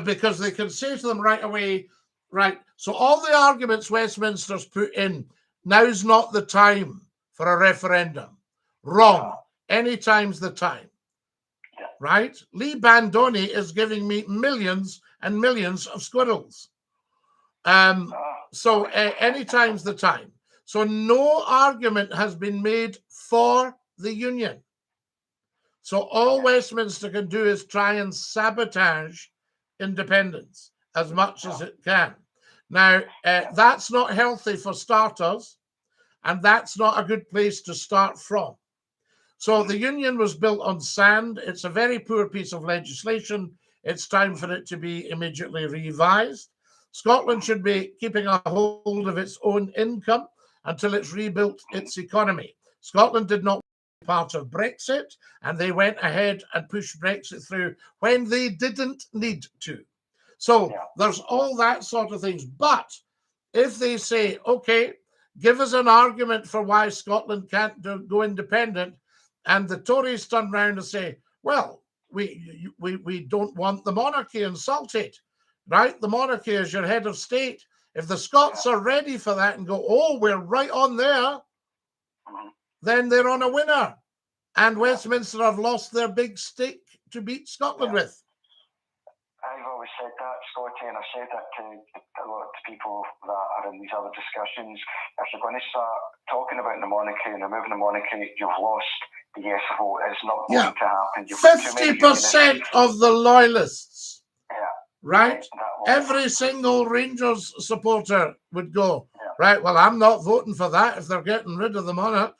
[SPEAKER 1] Because they can say to them right away, right, so all the arguments Westminster's put in, now's not the time for a referendum. Wrong. Any time's the time.
[SPEAKER 2] Yeah.
[SPEAKER 1] Right? Lee Bandoni is giving me millions and millions of squirrels. So any time's the time. So no argument has been made for the union. So all Westminster can do is try and sabotage independence as much as it can. Now, that's not healthy for starters, and that's not a good place to start from. So the union was built on sand. It's a very poor piece of legislation. It's time for it to be immediately revised. Scotland should be keeping a hold of its own income until it's rebuilt its economy. Scotland did not be part of Brexit, and they went ahead and pushed Brexit through when they didn't need to. So there's all that sort of things. But if they say, okay, give us an argument for why Scotland can't go independent, and the Tories turn around and say, well, we don't want the monarchy insulted, right? The monarchy is your head of state. If the Scots are ready for that and go, oh, we're right on there, then they're on a winner. And Westminster have lost their big stick to beat Scotland with.
[SPEAKER 2] I've always said that, Scotty, and I've said that to a lot of people that are in these other discussions. If you're going to start talking about the monarchy and removing the monarchy, you've lost the yes vote. It's not going to happen.
[SPEAKER 1] 50% of the loyalists, right? Every single Rangers supporter would go, right, well, I'm not voting for that if they're getting rid of the monarch.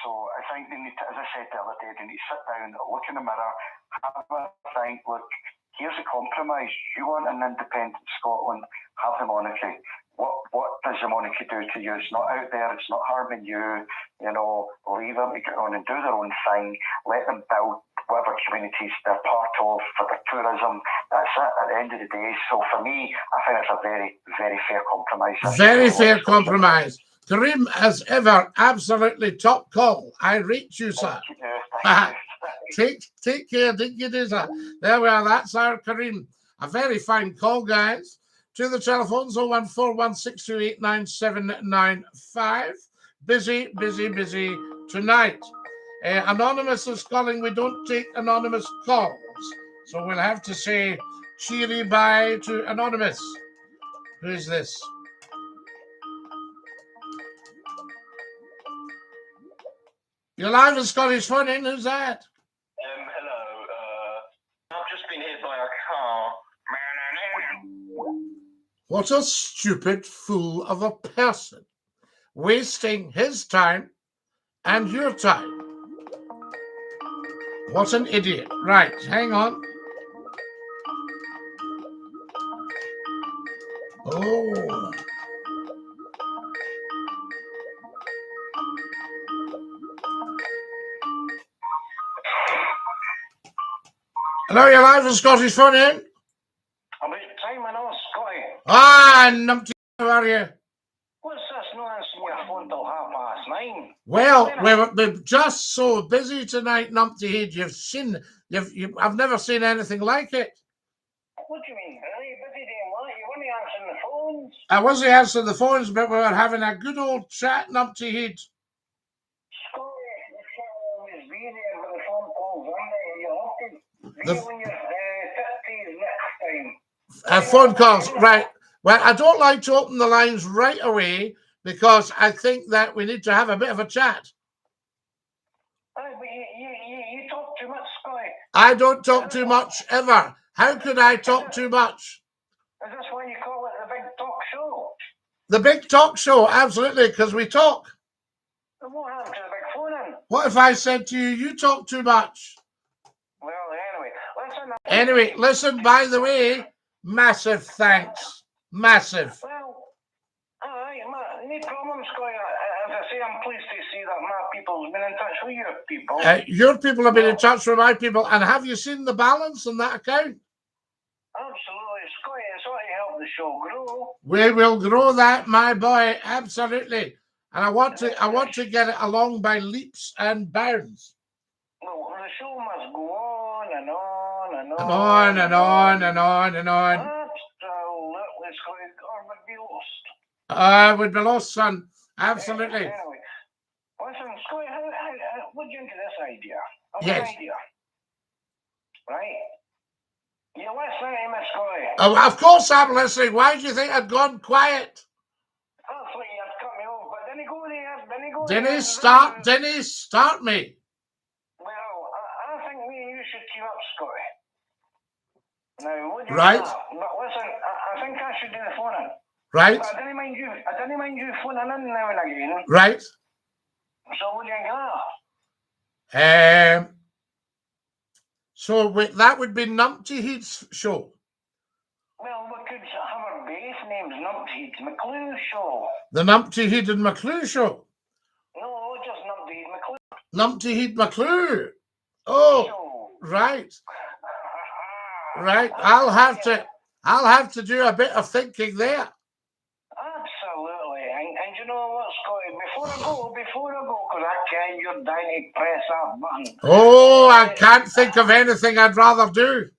[SPEAKER 2] So I think they need to, as I said the other day, they need to sit down, look in the mirror, have a think, look, here's a compromise. You want an independent Scotland, have the monarchy. What does the monarchy do to you? It's not out there, it's not harming you, leave them to get on and do their own thing, let them build whatever communities they're part of for their tourism. That's it at the end of the day. So for me, I think it's a very, very fair compromise.
[SPEAKER 1] Very fair compromise. Karim, as ever, absolutely top call. I rate you, sir. Take care, Dinky-Doo, sir. There we are. That's our Karim. A very fine call, guys. To the telephones, 01416289795. Busy tonight. Anonymous is calling. We don't take anonymous calls. So we'll have to say cheery bye to Anonymous. Who is this? You're live in Scottish Funny. Who's that?
[SPEAKER 3] Hello. I've just been hit by a car.
[SPEAKER 1] What a stupid fool of a person. Wasting his time and your time. What an idiot. Right, hang on. Oh. Hello, you're live in Scottish Funny.
[SPEAKER 2] About time I know, Scotty.
[SPEAKER 1] Ah, numpty, how are you?
[SPEAKER 2] What's this? No answering your phone till 9:30.
[SPEAKER 1] Well, we're just so busy tonight, numpty head. I've never seen anything like it.
[SPEAKER 2] What do you mean? Are you busy doing what? You weren't answering the phones?
[SPEAKER 1] I wasn't answering the phones, but we were having a good old chat, numpty head.
[SPEAKER 2] Scotty, you can't always be there with the phone calls, aren't you? You're often. When you're 50s next time.
[SPEAKER 1] Phone calls, right. Well, I don't like to open the lines right away because I think that we need to have a bit of a chat.
[SPEAKER 2] Aye, but you talk too much, Scotty.
[SPEAKER 1] I don't talk too much, ever. How could I talk too much?
[SPEAKER 2] Is this why you call it the big talk show?
[SPEAKER 1] The big talk show, absolutely, because we talk.
[SPEAKER 2] And what happened to the big phone in?
[SPEAKER 1] What if I said to you, you talk too much?
[SPEAKER 2] Well, anyway, listen.
[SPEAKER 1] Anyway, listen, by the way, massive thanks. Massive.
[SPEAKER 2] Well, aye, no problem, Scotty. As I say, I'm pleased to see that my people's been in touch with your people.
[SPEAKER 1] Your people have been in touch with my people, and have you seen the balance on that account?
[SPEAKER 2] Absolutely, Scotty. It's ought to help the show grow.
[SPEAKER 1] We will grow that, my boy, absolutely. And I want to get it along by leaps and bounds.
[SPEAKER 2] Well, the show must go on and on and on.
[SPEAKER 1] And on and on and on and on.
[SPEAKER 2] Absolutely, Scotty. Or would be lost.
[SPEAKER 1] Would be lost, son. Absolutely.
[SPEAKER 2] Anyway, listen, Scotty, what do you think of this idea?
[SPEAKER 1] Yes.
[SPEAKER 2] Idea. Right? You're listening to me, Scotty.
[SPEAKER 1] Oh, of course I'm listening. Why do you think I'd gone quiet?
[SPEAKER 2] I thought you had cut me off, but then he go there.
[SPEAKER 1] Didn't start me.
[SPEAKER 2] Well, I think me and you should team up, Scotty. Now, what do you
[SPEAKER 1] right?
[SPEAKER 2] But listen, I think I should do the phoning.
[SPEAKER 1] Right.
[SPEAKER 2] But I didn't mind you phoning in now and again.
[SPEAKER 1] Right.
[SPEAKER 2] So what do you think of
[SPEAKER 1] that? So that would be Numpty Head's show.
[SPEAKER 2] Well, we could have our base names, Numpty Head's McCLUE show.
[SPEAKER 1] The Numpty Head and McCLUE show.
[SPEAKER 2] No, just Numpty Head McCLUE.
[SPEAKER 1] Numpty Head McCLUE. Oh, show. Right. Right. I'll have to do a bit of thinking there.
[SPEAKER 2] Absolutely. And you know what, Scotty? Before I go, because I can't, you're dying to press that button.
[SPEAKER 1] Oh, I can't think of anything I'd rather do.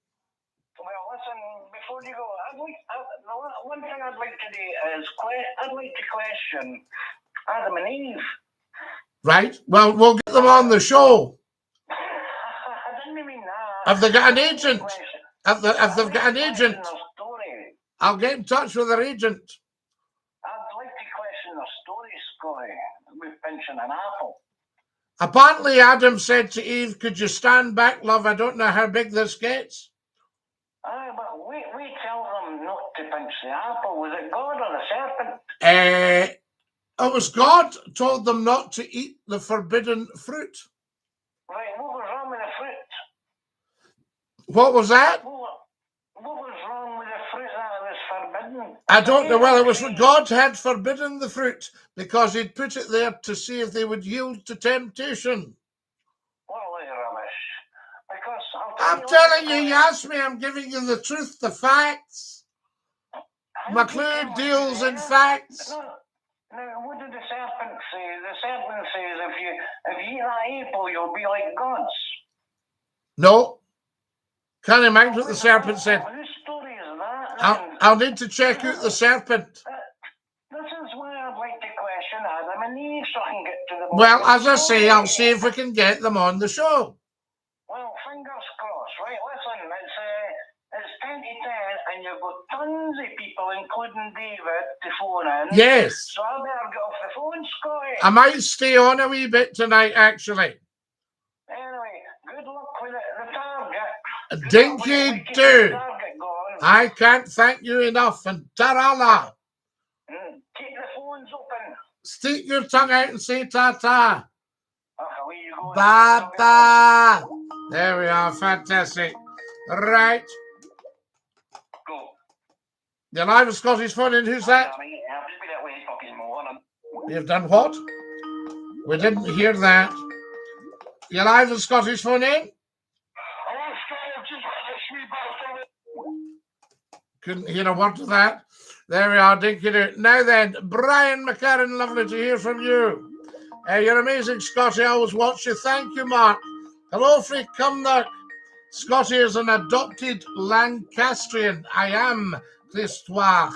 [SPEAKER 2] Well, listen, before you go, one thing I'd like to do is I'd like to question Adam and Eve.
[SPEAKER 1] Right. Well, we'll get them on the show.
[SPEAKER 2] I didn't mean that.
[SPEAKER 1] Have they got an agent? If they've got an agent, I'll get in touch with their agent.
[SPEAKER 2] I'd like to question their story, Scotty, with pinching an apple.
[SPEAKER 1] Apparently, Adam said to Eve, "Could you stand back, love? I don't know how big this gets."
[SPEAKER 2] Aye, but we tell them not to pinch the apple. Was it God or the serpent?
[SPEAKER 1] It was God told them not to eat the forbidden fruit.
[SPEAKER 2] Right, what was wrong with the fruit?
[SPEAKER 1] What was that?
[SPEAKER 2] What was wrong with the fruit that was forbidden?
[SPEAKER 1] I don't know. Well, it was God had forbidden the fruit because he'd put it there to see if they would yield to temptation.
[SPEAKER 2] What a rubbish. Because
[SPEAKER 1] I'm telling you, you asked me, I'm giving you the truth, the facts. McCLUE deals in facts.
[SPEAKER 2] Now, what did the serpent say? The serpent says if you eat that apple, you'll be like gods.
[SPEAKER 1] No. Can't imagine what the serpent said.
[SPEAKER 2] Whose story is that?
[SPEAKER 1] I'll need to check out the serpent.
[SPEAKER 2] This is why I'd like to question Adam and Eve so I can get to the bottom.
[SPEAKER 1] Well, as I say, I'll see if we can get them on the show.
[SPEAKER 2] Well, fingers crossed, right? Listen, it's 10 to 10 and you've got tons of people, including David, to phone in.
[SPEAKER 1] Yes.
[SPEAKER 2] So I better get off the phone, Scotty.
[SPEAKER 1] I might stay on a wee bit tonight, actually.
[SPEAKER 2] Anyway, good luck with the target.
[SPEAKER 1] Dinky-Doo. I can't thank you enough. And tarala.
[SPEAKER 2] Keep the phones open.
[SPEAKER 1] Stick your tongue out and say ta-ta.
[SPEAKER 2] Away you go.
[SPEAKER 1] Bye-bye. There we are. Fantastic. Right.
[SPEAKER 2] Go.
[SPEAKER 1] The live of Scotty's phone in. Who's that? You've done what? We didn't hear that. You're live with Scottish phone in? Couldn't hear a word of that. There we are, Dinky-Doo. Now then, Brian McCarran, lovely to hear from you. You're amazing, Scotty. I always watch you. Thank you, Mark. Hello, Free Cumnock. Scotty is an adopted Lancastrian. I am Christoire.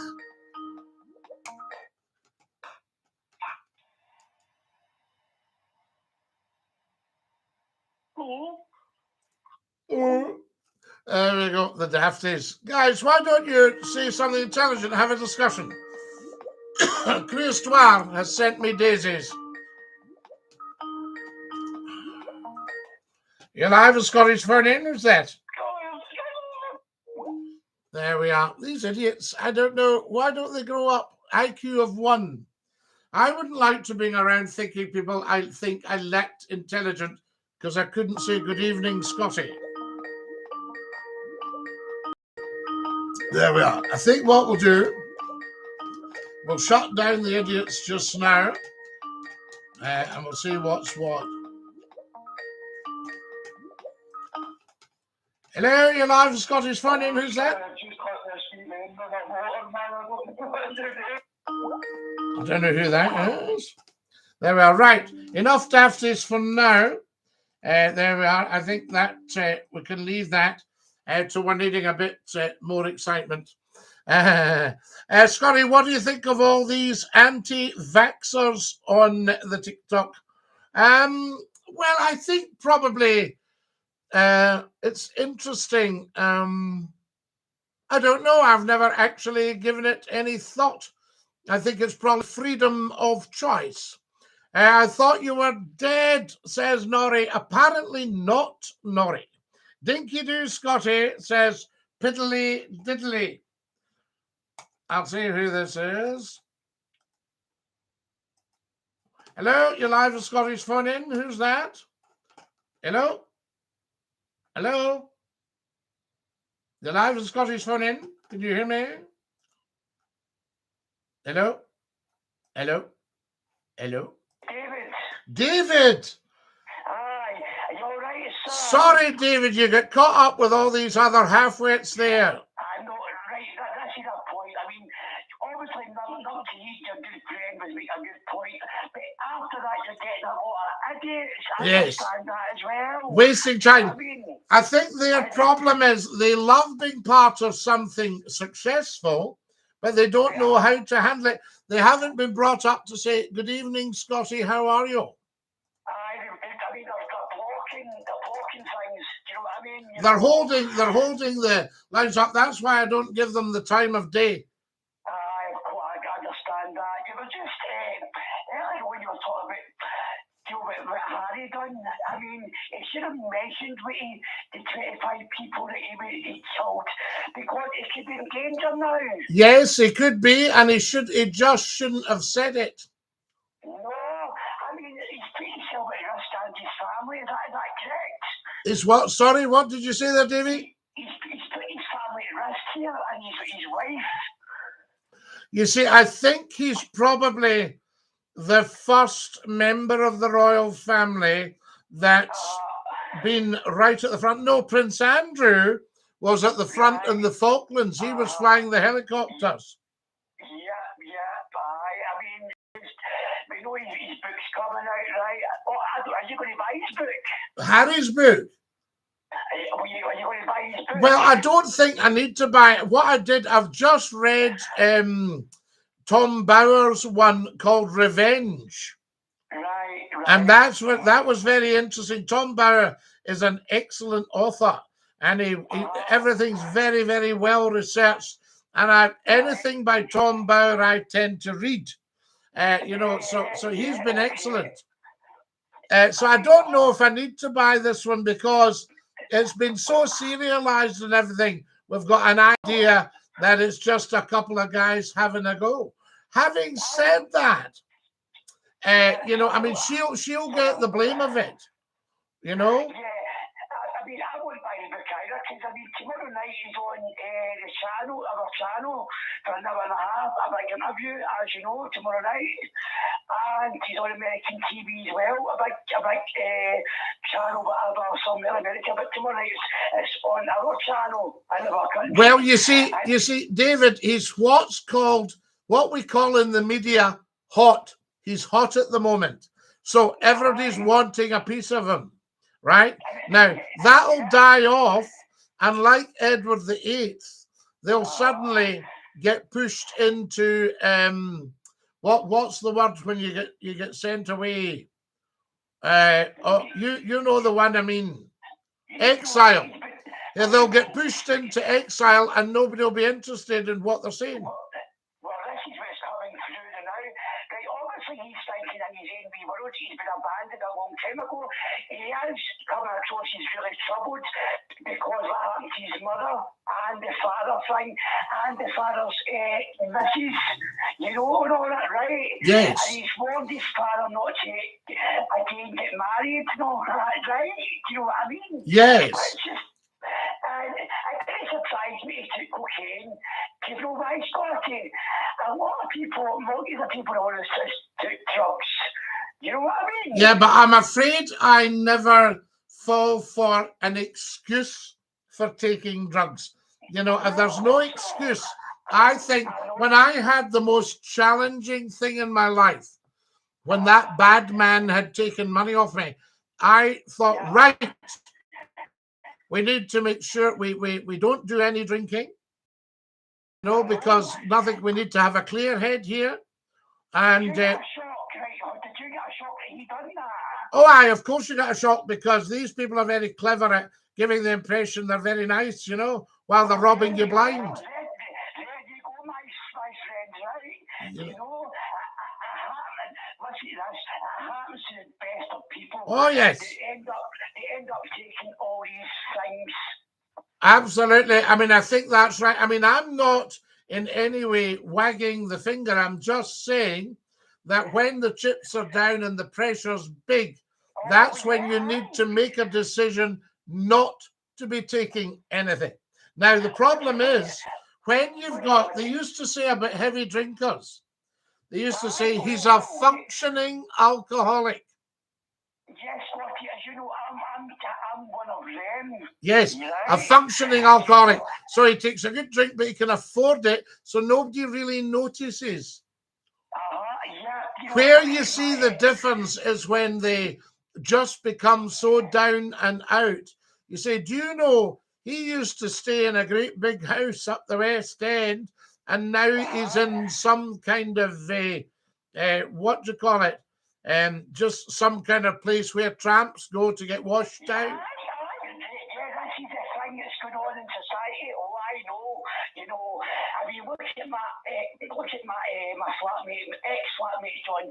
[SPEAKER 1] There we go, the Dafties. Guys, why don't you say something intelligent and have a discussion? Christoire has sent me daisies. You're live with Scottish phone in, who's that? There we are. These idiots, I don't know, why don't they grow up? IQ of 1. I wouldn't like to be around thinking people I think I lacked intelligent because I couldn't say good evening, Scotty. There we are. I think what we'll do, we'll shut down the idiots just now and we'll see what's what. Hello, you're live with Scottish phone in. Who's that? I don't know who that is. There we are. Right. Enough Dafties for now. There we are. I think that we can leave that to we're needing a bit more excitement. Scotty, what do you think of all these anti-vaxxers on the TikTok? Well, I think probably it's interesting. I don't know. I've never actually given it any thought. I think it's probably freedom of choice. I thought you were dead, says Norrie. Apparently not, Norrie. Dinky-Doo Scotty says piddly diddly. I'll see who this is. Hello, you're live with Scottish phone in. Who's that? Hello? Hello? You're live with Scottish phone in. Can you hear me? Hello? Hello? Hello? David!
[SPEAKER 2] Aye, are you all right, sir?
[SPEAKER 1] Sorry, David, you get caught up with all these other half-wits there.
[SPEAKER 2] I know, right, that's a point. I mean, obviously, not to use your good friend was a good point, but after that, you're getting a lot of idiots. I understand that as well.
[SPEAKER 1] Wasting time. I think their problem is they love being part of something successful, but they don't know how to handle it. They haven't been brought up to say, good evening, Scotty, how are you?
[SPEAKER 2] I mean, they're blocking things, do you know what I mean?
[SPEAKER 1] They're holding the lines up. That's why I don't give them the time of day.
[SPEAKER 2] I understand that. You were just, earlier when you were talking about what Harry done, I mean, he should have mentioned what the 25 people that he killed, because it could be in danger now. Yes, it could be, and he just shouldn't have said it. No, I mean, he's put himself at risk and his family. Is that correct?
[SPEAKER 1] Is what? Sorry, what did you say there, Davey?
[SPEAKER 2] He's put his family at risk here, and his wife.
[SPEAKER 1] You see, I think he's probably the first member of the royal family that's been right at the front. No, Prince Andrew was at the front in the Falklands. He was flying the helicopters.
[SPEAKER 2] I mean, we know his book's coming out, right? Are you going to buy his book?
[SPEAKER 1] Harry's book?
[SPEAKER 2] Are you going to buy his book?
[SPEAKER 1] Well, I don't think I need to buy it. What I did, I've just read Tom Bauer's one called Revenge.
[SPEAKER 2] Right.
[SPEAKER 1] And that was very interesting. Tom Bauer is an excellent author, and he everything's very, very well researched. and anything by Tom Bauer I tend to read. You know, so he's been excellent. So I don't know if I need to buy this one because it's been so serialized and everything. We've got an idea that it's just a couple of guys having a go. Having said that, you know, I mean, she'll get the blame of it, you know.
[SPEAKER 2] I mean, I won't buy the book either because I mean, tomorrow night he's on the channel, our channel, for an hour and a half. A big interview, as you know, tomorrow night, and he's on American TV as well. A big channel, whatever, somewhere in America. But tomorrow night it's on our channel in our country.
[SPEAKER 1] Well, you see, David, he's what we call in the media hot. He's hot at the moment, so everybody's wanting a piece of him. Right? Now, that'll die off, and like Edward VIII, they'll suddenly get pushed into what's the word when you get sent away? You know the one I mean, exile. Yeah, they'll get pushed into exile, and nobody will be interested in what they're saying.
[SPEAKER 2] Well, this is what's coming through the now. Right, obviously, he's thinking in his own wee world. He's been abandoned a long time ago. He is coming across, he's really troubled because what happened to his mother and the father thing and the father's missus, you know, and all that, right?
[SPEAKER 1] Yes.
[SPEAKER 2] And he's warned his father not to again get married and all that, right? Do you know what I mean?
[SPEAKER 1] Yes.
[SPEAKER 2] And it didn't surprise me he took cocaine. You know why, Scotty? A lot of people, most of the people who want to took drugs. You know what I mean?
[SPEAKER 1] Yeah, but I'm afraid I never fall for an excuse for taking drugs. You know, if there's no excuse, I think when I had the most challenging thing in my life, when that bad man had taken money off me, I thought, right, we need to make sure we don't do any drinking. No, because nothing. We need to have a clear head here. And
[SPEAKER 2] did you get a shock that he done that?
[SPEAKER 1] Oh, aye, of course you got a shock because these people are very clever at giving the impression they're very nice, you know, while they're robbing you blind.
[SPEAKER 2] There you go, my friends, right?
[SPEAKER 1] Yeah.
[SPEAKER 2] You know, listen to this. It happens to the best of people.
[SPEAKER 1] Oh, yes.
[SPEAKER 2] They end up taking all these things.
[SPEAKER 1] Absolutely. I mean, I think that's right. I mean, I'm not in any way wagging the finger. I'm just saying that when the chips are down and the pressure's big, that's when you need to make a decision not to be taking anything. Now, the problem is when you've got, they used to say about heavy drinkers, they used to say he's a functioning alcoholic.
[SPEAKER 2] Yes, Scotty, as you know, I'm one of them.
[SPEAKER 1] Yes,
[SPEAKER 2] right?
[SPEAKER 1] A functioning alcoholic. So he takes a good drink, but he can afford it, so nobody really notices.
[SPEAKER 2] Yeah,
[SPEAKER 1] Where you see the difference is when they just become so down and out. You say, do you know, he used to stay in a great big house up the West End, and now he's in some kind of, what do you call it? Just some kind of place where tramps go to get washed out.
[SPEAKER 2] Yeah, this is the thing that's going on in society. Oh, I know. You know, I mean, look at my flatmate, ex-flatmate John.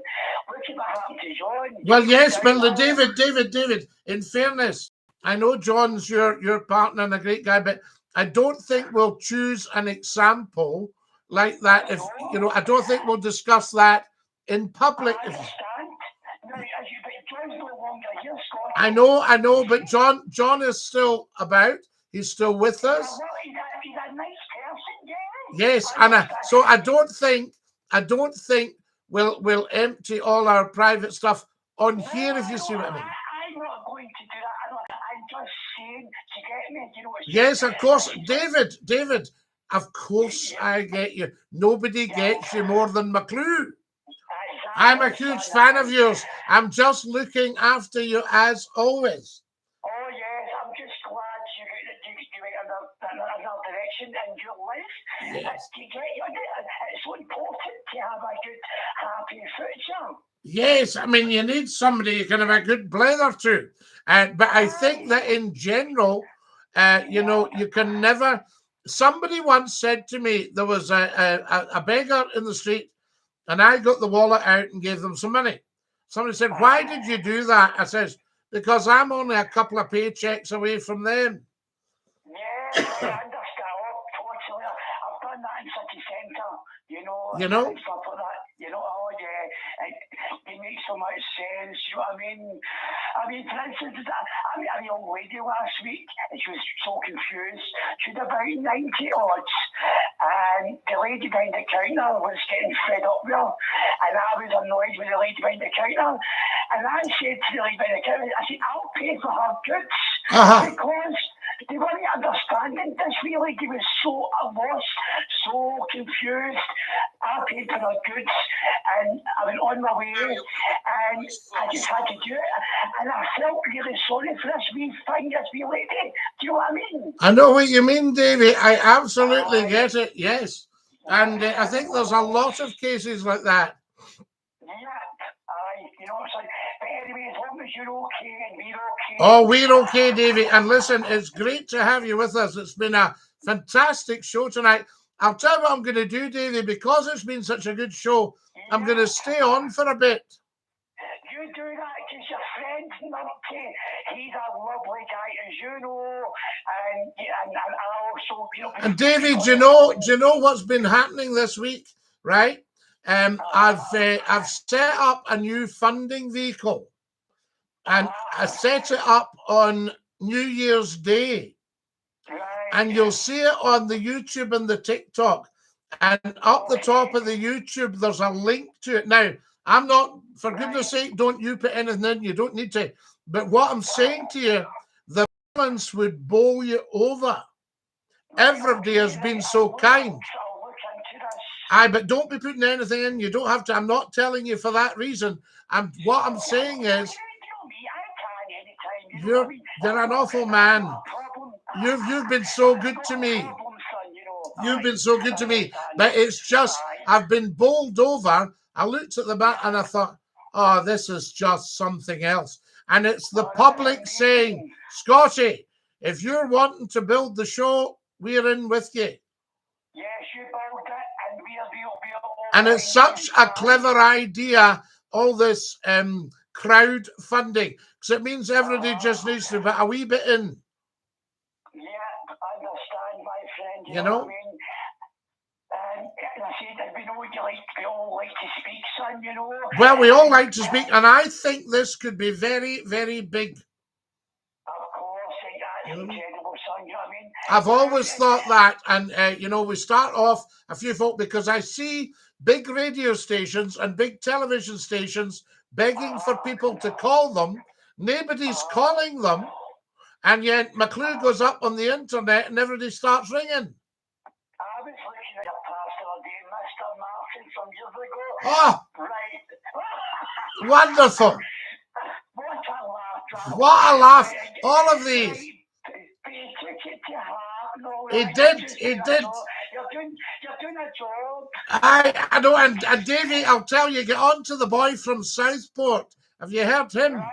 [SPEAKER 2] Look at what happened to John.
[SPEAKER 1] Well, yes, but David. In fairness, I know John's your partner and a great guy, but I don't think we'll choose an example like that. If you know, I don't think we'll discuss that in public. I know, but John is still about. He's still with us.
[SPEAKER 2] He's a nice person, yeah.
[SPEAKER 1] Yes, and so I don't think we'll empty all our private stuff on here, if you see what I mean.
[SPEAKER 2] I'm not going to do that. I'm just saying to get me. You know,
[SPEAKER 1] yes, of course, David. Of course, I get you. Nobody gets you more than McCLUE. I'm a huge fan of yours. I'm just looking after you as always.
[SPEAKER 2] Oh, yes. I'm just glad you went in another direction in your life.
[SPEAKER 1] Yes.
[SPEAKER 2] It's so important to have a good, happy future.
[SPEAKER 1] Yes. I mean, you need somebody you can have a good blather to. But I think that in general, you know, you can never somebody once said to me, there was a beggar in the street, and I got the wallet out and gave them some money. Somebody said, why did you do that? I says, because I'm only a couple of paychecks away from them.
[SPEAKER 2] Yeah, I understand. Unfortunately, I've done that in city centre,
[SPEAKER 1] you
[SPEAKER 2] know, and stuff like that. Oh yeah, it makes so much sense. You know what I mean? For instance, I met a young lady last week, and she was so confused. She had about 90 odds, and the lady behind the counter was getting fed up with her, and I was annoyed with the lady behind the counter. And I said to the lady behind the counter, I said, I'll pay for her goods because they weren't understanding this. Really, they were so lost, so confused. I paid for their goods, and I went on my way, and I just had to do it. And I felt really sorry for this wee thing, this wee lady. Do you know what I mean?
[SPEAKER 1] I know what you mean, Davey. I absolutely get it. Yes, and I think there's a lot of cases like that.
[SPEAKER 2] It's like, but anyway, as long as you're okay and we're okay.
[SPEAKER 1] Oh, we're okay, Davey. And listen, it's great to have you with us. It's been a fantastic show tonight. I'll tell you what I'm going to do, Davey, because it's been such a good show. I'm going to stay on for a bit.
[SPEAKER 2] You do that because your friend Murphy, he's a lovely guy, as you know, and I also,
[SPEAKER 1] And Davey, do you know what's been happening this week, right? I've set up a new funding vehicle, and I set it up on New Year's Day, and you'll see it on the YouTube and the TikTok, and up the top of the YouTube there's a link to it. Now, I'm not, for goodness sake, don't you put anything in, you don't need to, but what I'm saying to you, the balance would bowl you over. Everybody has been so kind. But don't be putting anything in. You don't have to. I'm not telling you for that reason. What I'm saying is, you're an awful man. You've been so good to me. You've been so good to me. But it's just, I've been bowled over. I looked at the back and I thought, oh, this is just something else. And it's the public saying, Scotty, if you're wanting to build the show, we're in with you.
[SPEAKER 2] Yes, you build it, and
[SPEAKER 1] and it's such a clever idea, all this crowdfunding, because it means everybody just needs to put a wee bit in.
[SPEAKER 2] Yeah, I understand, my friend.
[SPEAKER 1] You know?
[SPEAKER 2] What I mean? And I said, we all like to speak, son, you know.
[SPEAKER 1] Well, we all like to speak, and I think this could be very, very big.
[SPEAKER 2] Of course, that's incredible, son, you know what I mean?
[SPEAKER 1] I've always thought that, and, we start off a few folk, because I see big radio stations and big television stations begging for people to call them. Nobody's calling them, and yet McCLUE goes up on the internet and everybody starts ringing.
[SPEAKER 2] I was looking at a pastor day, Mr. Martin, some years ago.
[SPEAKER 1] Oh,
[SPEAKER 2] right.
[SPEAKER 1] Wonderful.
[SPEAKER 2] What a laugh.
[SPEAKER 1] What a laugh. All of these. He did.
[SPEAKER 2] You're doing a job.
[SPEAKER 1] I know, and Davey, I'll tell you, get on to the boy from Southport. Have you heard him?
[SPEAKER 2] Right.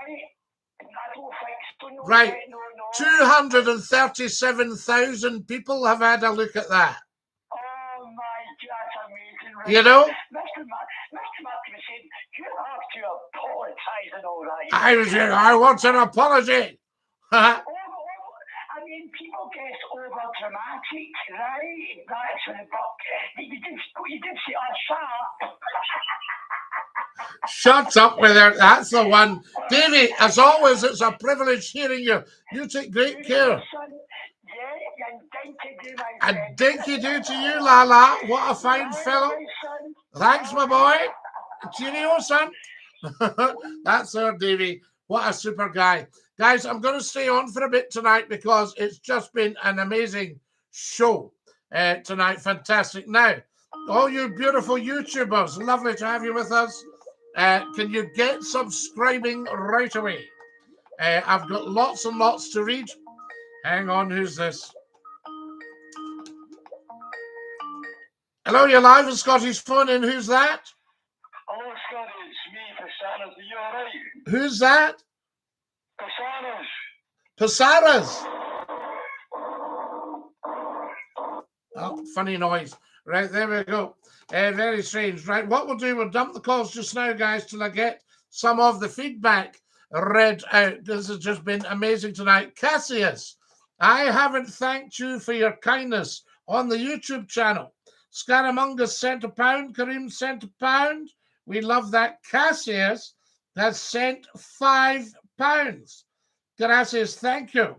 [SPEAKER 2] I don't think so. No,
[SPEAKER 1] right.
[SPEAKER 2] No.
[SPEAKER 1] 237,000 people have had a look at that.
[SPEAKER 2] Oh my God, that's amazing. Right?
[SPEAKER 1] You know?
[SPEAKER 2] Mr. Martin said, you have to apologise and all that.
[SPEAKER 1] I want an apology.
[SPEAKER 2] I mean, people get over dramatic, right? That's when the buck. You did say, shut up.
[SPEAKER 1] Shut up with it. That's the one. Davey, as always, it's a privilege hearing you. You take great care. And dinky-doo to you, Lala. What a fine fellow. Thanks, my boy. Cheerio, son. That's our Davey. What a super guy. Guys, I'm going to stay on for a bit tonight because it's just been an amazing show tonight. Fantastic. Now, all you beautiful YouTubers, lovely to have you with us. Can you get subscribing right away? I've got lots and lots to read. Hang on, who's this? Hello, you're live on Scotty's phone, and who's that?
[SPEAKER 3] Hello, Scotty, it's me, Pasaras. Are you all right?
[SPEAKER 1] Who's that?
[SPEAKER 3] Pasaras.
[SPEAKER 1] Pasaras. funny noise. Right, there we go. Very strange. Right, what we'll do, we'll dump the calls just now, guys, till I get some of the feedback read out. This has just been amazing tonight. Cassius, I haven't thanked you for your kindness on the YouTube channel. Scaramungus sent £1. Kareem sent £1. We love that. Cassius has sent £5. Gracias, thank you.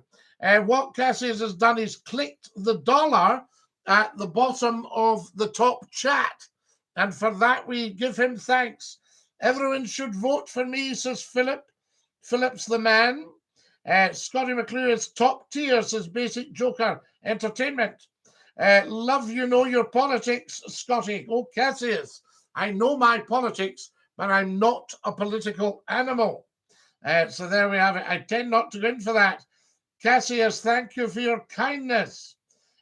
[SPEAKER 1] What Cassius has done is clicked the dollar at the bottom of the top chat. And for that, we give him thanks. Everyone should vote for me, says Philip. Philip's the man. Scottie McClue is top tier, says Basic Joker Entertainment. Love you know your politics, Scottie. Oh, Cassius, I know my politics, but I'm not a political animal. So there we have it. I tend not to go in for that. Cassius, thank you for your kindness.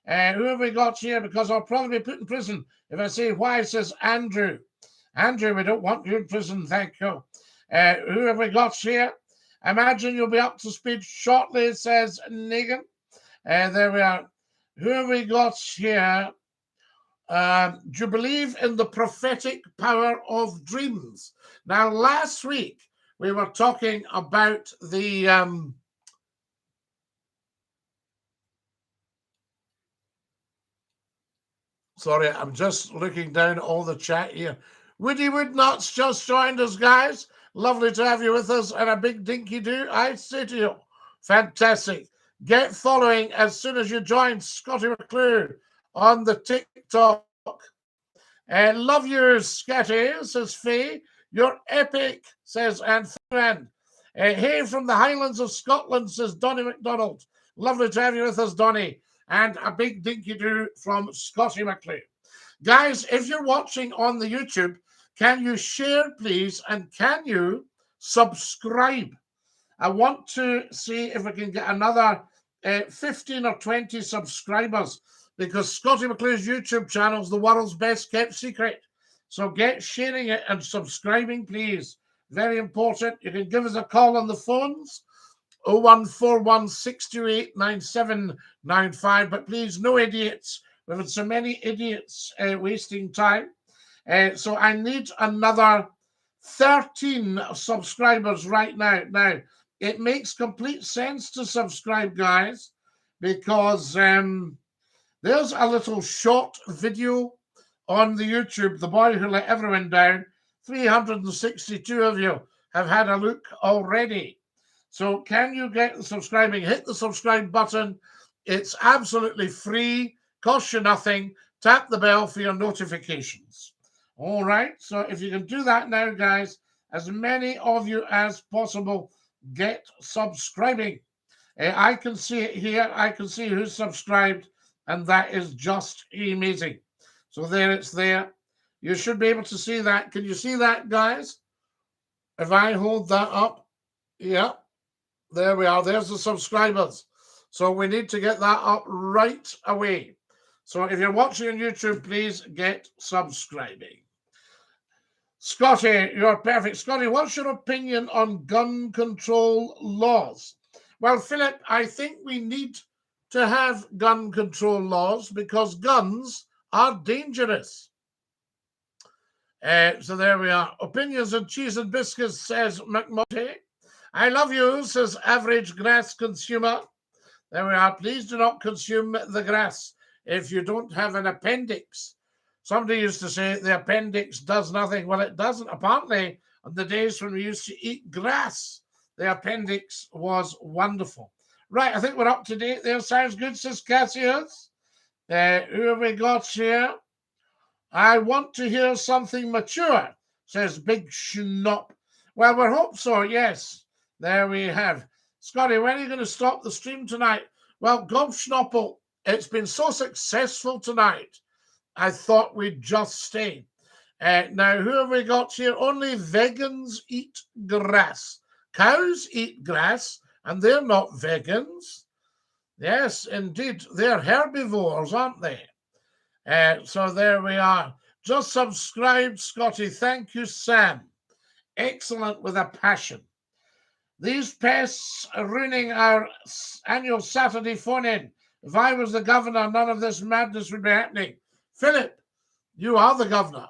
[SPEAKER 1] Who have we got here? Because I'll probably be put in prison if I say why, says Andrew. Andrew, we don't want you in prison, thank you. Who have we got here? Imagine you'll be up to speed shortly, says Negan. There we are. Who have we got here? Do you believe in the prophetic power of dreams? Now, last week, we were talking about the... Sorry, I'm just looking down all the chat here. Woody Woodnuts just joined us, guys. Lovely to have you with us, and a big dinky-do, I say to you. Fantastic. Get following as soon as you join Scottie McClue on the TikTok. Love you, Scotty, says Faye. You're epic, says Anthony. Hey, from the Highlands of Scotland, says Donnie McDonald. Lovely to have you with us, Donnie. And a big dinky-do from Scottie McClue. Guys, if you're watching on the YouTube, can you share, please, and can you subscribe? I want to see if we can get another 15 or 20 subscribers, because Scottie McClue's YouTube channel is the world's best kept secret. So get sharing it and subscribing, please. Very important. You can give us a call on the phones, 0141 628 9795. But please, no idiots. We've had so many idiots wasting time. So I need another 13 subscribers right now. Now, it makes complete sense to subscribe, guys, because there's a little short video on the YouTube, The Boy Who Let Everyone Down. 362 of you have had a look already. So can you get subscribing? Hit the subscribe button. It's absolutely free, costs you nothing. Tap the bell for your notifications. All right, so if you can do that now, guys, as many of you as possible, get subscribing. I can see it here. I can see who's subscribed, and that is just amazing. So there, it's there. You should be able to see that. Can you see that, guys? If I hold that up, yeah, there we are. There's the subscribers. So we need to get that up right away. So if you're watching on YouTube, please get subscribing. Scottie, you're perfect. Scottie, what's your opinion on gun control laws? Well, Philip, I think we need to have gun control laws because guns are dangerous. So there we are. Opinions on cheese and biscuits, says McMurray. I love you, says average grass consumer. There we are. Please do not consume the grass if you don't have an appendix. Somebody used to say the appendix does nothing. Well, it doesn't. Apparently, on the days when we used to eat grass, the appendix was wonderful. Right, I think we're up to date there. Sounds good, says Cassius. Who have we got here? I want to hear something mature, says Big Schnop. Well, we hope so, yes. There we have. Scottie, when are you going to stop the stream tonight? Well, Gobschnoppel, it's been so successful tonight, I thought we'd just stay. Now, who have we got here? Only vegans eat grass. Cows eat grass, and they're not vegans. Yes, indeed. They're herbivores, aren't they? So there we are. Just subscribe, Scottie. Thank you, Sam. Excellent with a passion. These pests are ruining our annual Saturday phone-in. If I was the governor, none of this madness would be happening. Philip, you are the governor.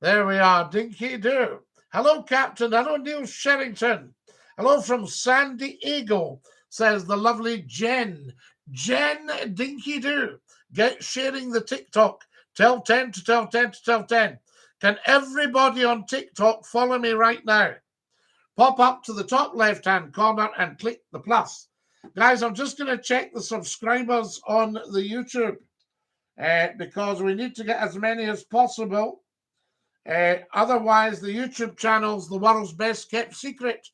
[SPEAKER 1] There we are, Dinky-Doo. Hello, Captain. Hello, Neil Sherrington. Hello from San Diego, says the lovely Jen. Jen Dinky-Doo. Get sharing the TikTok. Tell 10 to tell 10 to tell 10. Can everybody on TikTok follow me right now? Pop up to the top left-hand corner and click the plus. Guys, I'm just going to check the subscribers on the YouTube because we need to get as many as possible. Otherwise, the YouTube channel's the world's best kept secret.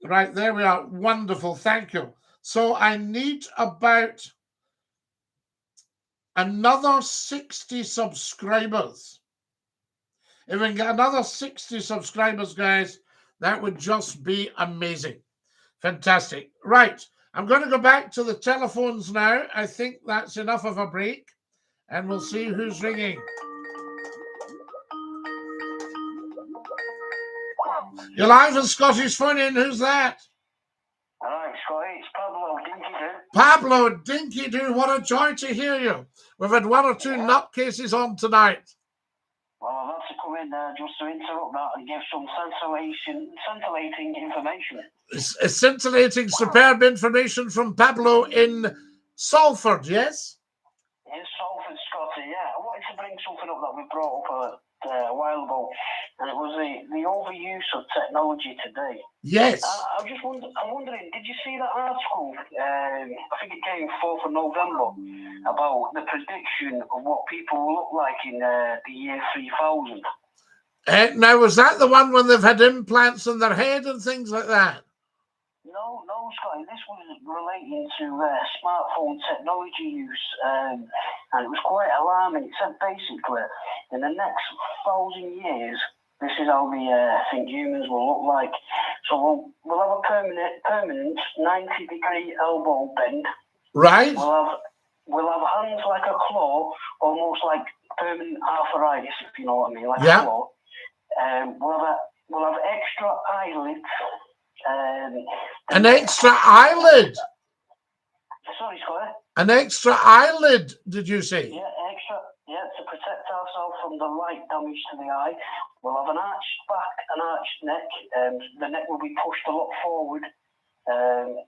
[SPEAKER 1] Right, there we are. Wonderful. Thank you. So I need about another 60 subscribers. If we can get another 60 subscribers, guys, that would just be amazing. Fantastic. Right. I'm going to go back to the telephones now. I think that's enough of a break. And we'll see who's ringing. You're live on Scotty's phone in. Who's that?
[SPEAKER 2] Hi, Scotty. It's Pablo Dinky-Doo.
[SPEAKER 1] Pablo Dinky-Doo. What a joy to hear you. We've had one or two nutcases on tonight.
[SPEAKER 2] Well, I've had to come in there just to interrupt that and give some scintillating information.
[SPEAKER 1] It's scintillating, superb information from Pablo in Salford, yes?
[SPEAKER 2] In Salford, Scotty, yeah. I wanted to bring something up that we brought up a while ago, and it was the overuse of technology today.
[SPEAKER 1] Yes.
[SPEAKER 2] I'm wondering, did you see that article? I think it came 4th of November about the prediction of what people will look like in the year 3000.
[SPEAKER 1] Now, was that the one when they've had implants in their head and things like that?
[SPEAKER 2] No, Scotty. This was relating to smartphone technology use, and it was quite alarming. It said basically, in the next 1,000 years, this is how we think humans will look like. So we'll have a permanent 90-degree elbow bend.
[SPEAKER 1] Right.
[SPEAKER 2] We'll have hands like a claw, almost like permanent arthritis, if you know what I mean, like a claw. We'll have extra eyelids.
[SPEAKER 1] An extra eyelid.
[SPEAKER 2] Sorry, Scotty.
[SPEAKER 1] An extra eyelid, did you say?
[SPEAKER 2] Yeah, extra. Yeah, to protect ourselves from the light damage to the eye. We'll have an arched back, an arched neck. The neck will be pushed a lot forward. And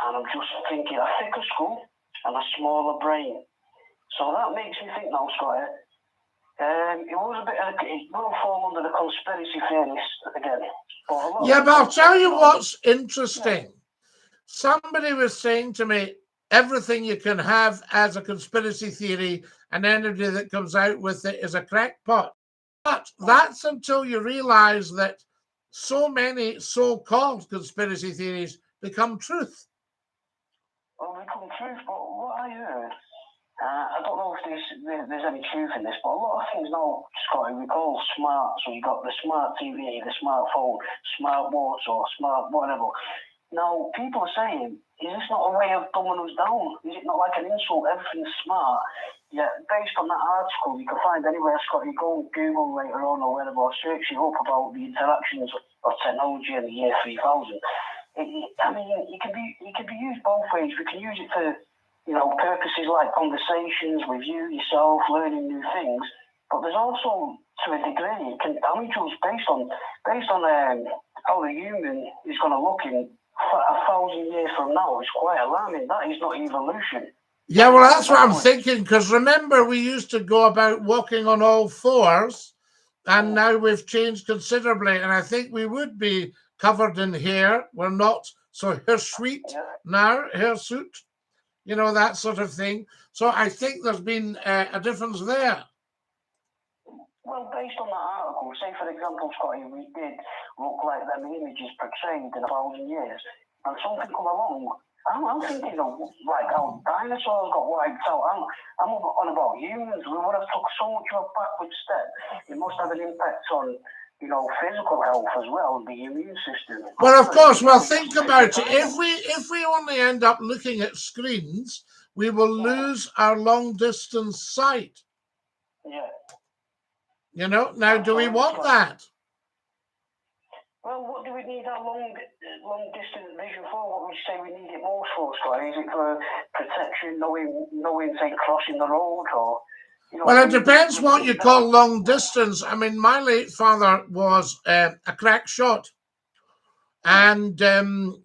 [SPEAKER 2] I'm just thinking a thicker skull and a smaller brain. So that makes me think now, Scotty. It was a bit. It will fall under the conspiracy theorist again. But
[SPEAKER 1] I'll tell you what's interesting. Yeah. Somebody was saying to me, everything you can have as a conspiracy theory and energy that comes out with it is a crackpot. But that's until you realize that so many so-called conspiracy theories become truth.
[SPEAKER 2] Well, become truth, but what I heard, I don't know if there's any truth in this, but a lot of things now, Scotty, we call smart. So you got the smart TV, the smartphone, smart watch, or smart whatever. Now, people are saying, is this not a way of dumbing us down? Is it not like an insult? Everything's smart. Yeah, based on that article, you can find anywhere, Scotty, go on Google later on or wherever, or search it up about the interactions of technology in the year 3000. I mean, it can be used both ways. We can use it for, purposes like conversations with you, yourself, learning new things. But there's also, to a degree, it can damage us based on how the human is going to look in 1,000 years from now. It's quite alarming. That is not evolution.
[SPEAKER 1] Yeah, well, that's what I'm thinking, because remember, we used to go about walking on all fours, and now we've changed considerably, and I think we would be covered in hair. We're not so hirsute now, hirsute, that sort of thing. So I think there's been a difference there.
[SPEAKER 2] Well, based on that article, say, for example, Scotty, we did look like them images portrayed in 1,000 years, and something come along. I'm thinking of like how dinosaurs got wiped out. I'm on about humans. We would have took so much of a backward step. It must have an impact on, physical health as well, the immune system.
[SPEAKER 1] Well, of course. Well, think about it. If we only end up looking at screens, we will lose our long distance sight.
[SPEAKER 2] Yeah.
[SPEAKER 1] Now, do we want that?
[SPEAKER 2] Well, what do we need that long distance vision for? What would you say we need it most for, Scott? Is it for protection, knowing, say, crossing the road, or? You know,
[SPEAKER 1] well, it depends what you call long distance. I mean, my late father was a crack shot, and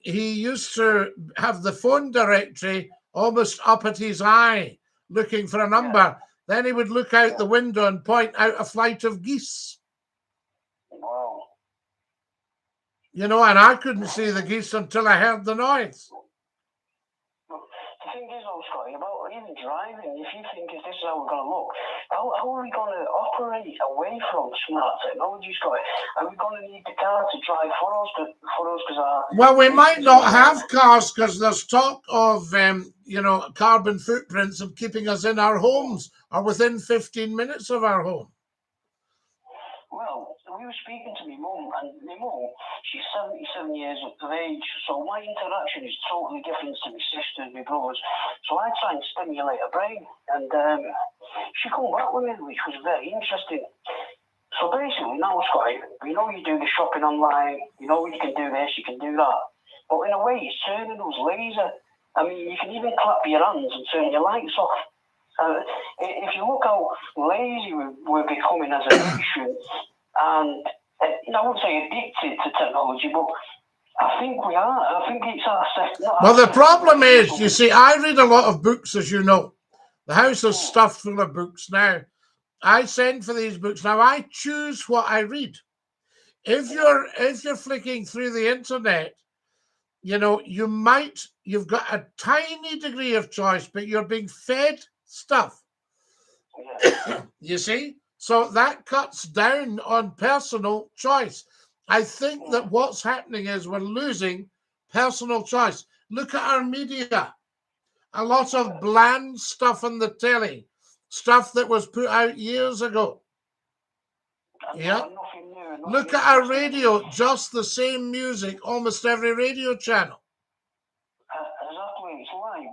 [SPEAKER 1] he used to have the phone directory almost up at his eye, looking for a number. Yeah. Then he would look out the window and point out a flight of geese.
[SPEAKER 2] Wow.
[SPEAKER 1] You know, and I couldn't see the geese until I heard the noise.
[SPEAKER 2] The thing is, though, Scotty, about even driving, if you think if this is how we're going to look, how are we going to operate away from smart technology, Scotty? Are we going to need the car to drive for us?
[SPEAKER 1] Well, we might not have cars because there's talk of, you know, carbon footprints of keeping us in our homes or within 15 minutes of our home.
[SPEAKER 2] Well, we were speaking to my mum, and my mum, she's 77 years of age, so my interaction is totally different to my sisters, my brothers. So I try and stimulate her brain, and she come back with me, which was very interesting. So basically, now, Scotty, you know you do the shopping online, you know you can do this, you can do that, but in a way, it's turning us lazy. I mean, you can even clap your hands and turn your lights off. If you look how lazy we're becoming as a nation, and I wouldn't say addicted to technology, but I think we are. I think it's our second.
[SPEAKER 1] Well, the problem is, you see, I read a lot of books, as you know. The house is stuffed full of books now. I send for these books. Now, I choose what I read. If you're flicking through the internet, you know, you've got a tiny degree of choice, but you're being fed stuff. You see? So that cuts down on personal choice. I think that what's happening is we're losing personal choice. Look at our media. A lot of bland stuff on the telly, stuff that was put out years ago. Yeah. Look at our radio, just the same music, almost every radio channel.
[SPEAKER 2] Exactly. It's like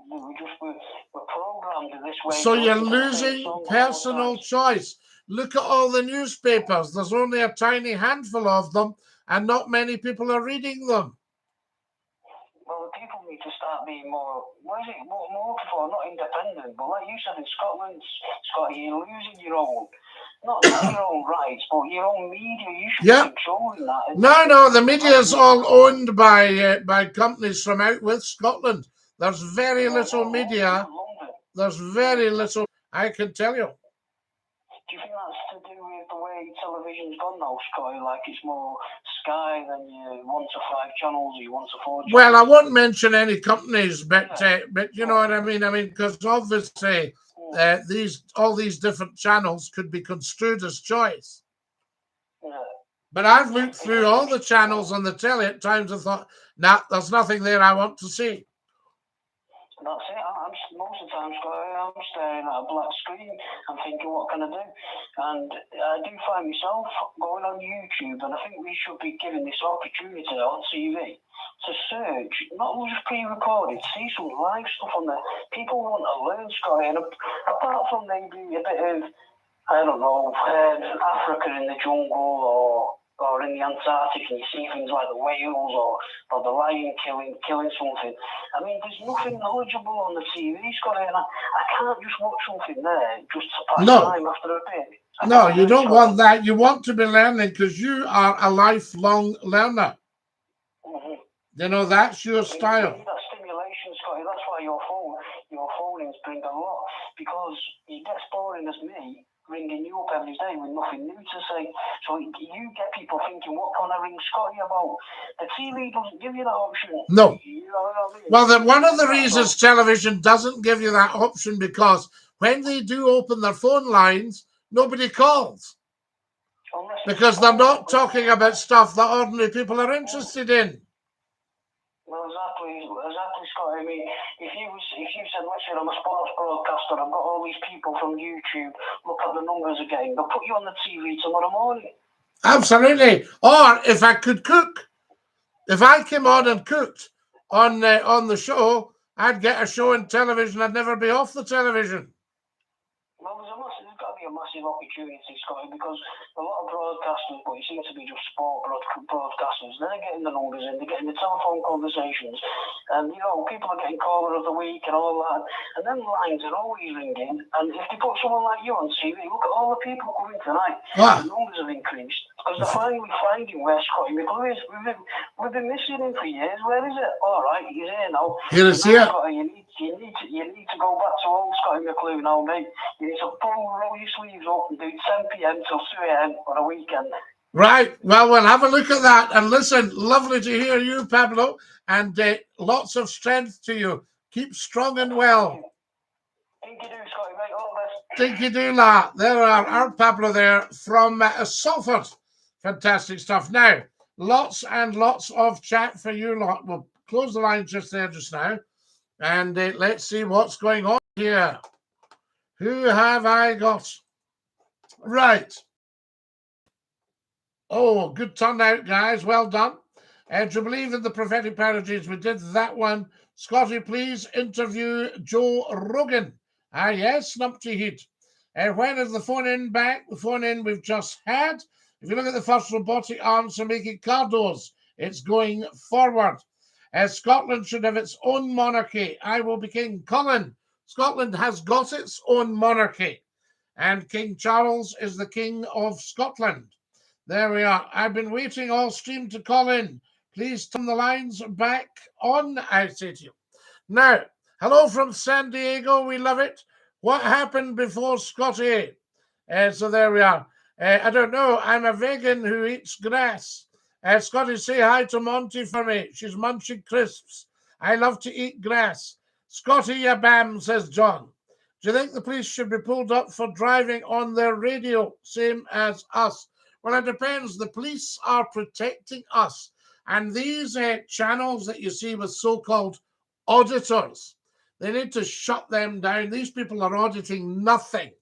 [SPEAKER 2] we're programmed in this way.
[SPEAKER 1] So you're losing personal choice. Look at all the newspapers. There's only a tiny handful of them, and not many people are reading them.
[SPEAKER 2] Well, people need to start being more for, not independent, but like you said in Scotland, Scotty, you're losing your own, not your own rights, but your own media. You should be controlling that.
[SPEAKER 1] No, the media is all owned by companies from out with Scotland. There's very little media. There's very little, I can tell you.
[SPEAKER 2] Do you think that's to do with the way television's gone now, Scotty? Like it's more Sky than your 1 to 5 channels, or your 1 to 4 channels?
[SPEAKER 1] Well, I won't mention any companies, but you know what I mean. I mean, because obviously all these different channels could be construed as choice. Yeah. But I've looked through all the channels on the telly at times and thought, nah, there's nothing there I want to see.
[SPEAKER 2] That's it. Most of the time, Scotty, I'm staring at a black screen and thinking, what can I do? And I do find myself going on YouTube, and I think we should be given this opportunity on TV to search, not just pre-recorded, see some live stuff on there. People want to learn, Scotty, and apart from maybe a bit of, I don't know, Africa in the jungle or in the Antarctic, and you see things like the whales or the lion killing something. I mean, there's nothing knowledgeable on the TV, Scotty, and I can't just watch something there just to pass time after a bit.
[SPEAKER 1] No, you don't want that. You want to be learning because you are a lifelong learner. Mm-hmm. You know, that's your style.
[SPEAKER 2] That stimulation, Scotty, that's why your phone-ins bring a lot, because you get as boring as me, ringing you up every day with nothing new to say. So you get people thinking, what can I ring Scotty about? The TV doesn't give you that option.
[SPEAKER 1] No.
[SPEAKER 2] You know what I mean?
[SPEAKER 1] Well, one of the reasons television doesn't give you that option, because when they do open their phone lines, nobody calls. Because they're not talking about stuff that ordinary people are interested in.
[SPEAKER 2] Well, exactly, Scott. I mean, if you said, listen, I'm a sports broadcaster, I've got all these people from YouTube, look at the numbers again, they'll put you on the TV tomorrow morning.
[SPEAKER 1] Absolutely. Or if I could cook, if I came on and cooked on the show, I'd get a show on television. I'd never be off the television.
[SPEAKER 2] Well, there's got to be a massive opportunity, Scotty, because a lot of broadcasters, but it seems to be just sport broadcasters, they're getting the numbers in, they're getting the telephone conversations, and, you know, people are getting caller of the week and all that, and then lines are always ringing, and if they put someone like you on TV, look at all the people coming tonight, the numbers have increased, because they're finally finding where Scotty McCLUE is. We've been missing him for years. Where is it? All right, he's here now.
[SPEAKER 1] Here is here.
[SPEAKER 2] Scotty, you need to go back to old Scotty McCLUE now, mate. You need to roll your sleeves up and do 10 p.m. till 2 a.m. on a weekend. Right.
[SPEAKER 1] Well, we'll have a look at that. And listen, lovely to hear you, Pablo, and lots of strength to you. Keep strong and well.
[SPEAKER 2] Dinky-Doo, Scotty, mate. All the best.
[SPEAKER 1] Dinky-Doo, la. There are our Pablo there from Salford. Fantastic stuff. Now, lots and lots of chat for you lot. We'll close the line just now. And let's see what's going on here. Who have I got? Right. Oh, good turnout, guys. Well done. Do you believe in the prophetic parodies? We did that one. Scotty, please interview Joe Rogan. Ah, yes, Numpty Heat. When is the phone-in back? The phone-in we've just had. If you look at the first robotic arms for making car doors, it's going forward. Scotland should have its own monarchy. I will be King. Colin, Scotland has got its own monarchy. And King Charles is the King of Scotland. There we are. I've been waiting all stream to call in. Please turn the lines back on, I say to you. Now, hello from San Diego. We love it. What happened before Scotty? So there we are. I don't know. I'm a vegan who eats grass. Scotty, say hi to Monty for me. She's munching crisps. I love to eat grass. Scotty, ya bam, says John. Do you think the police should be pulled up for driving on their radio, same as us? Well, it depends. The police are protecting us. And these channels that you see with so-called auditors, they need to shut them down. These people are auditing nothing,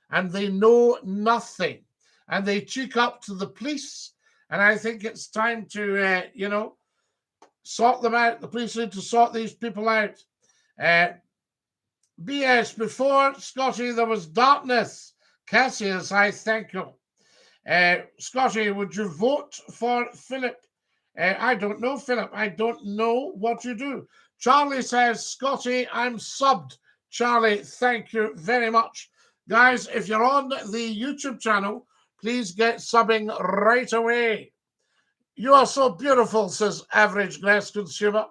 [SPEAKER 1] and they know nothing. And they cheek up to the police, and I think it's time to, sort them out. The police need to sort these people out. BS, before Scotty, there was darkness. Cassius, I thank you. Scotty, would you vote for Philip? I don't know, Philip. I don't know what you do. Charlie says, Scotty, I'm subbed. Charlie, thank you very much. Guys, if you're on the YouTube channel, please get subbing right away. You are so beautiful, says Average Glass Consumer.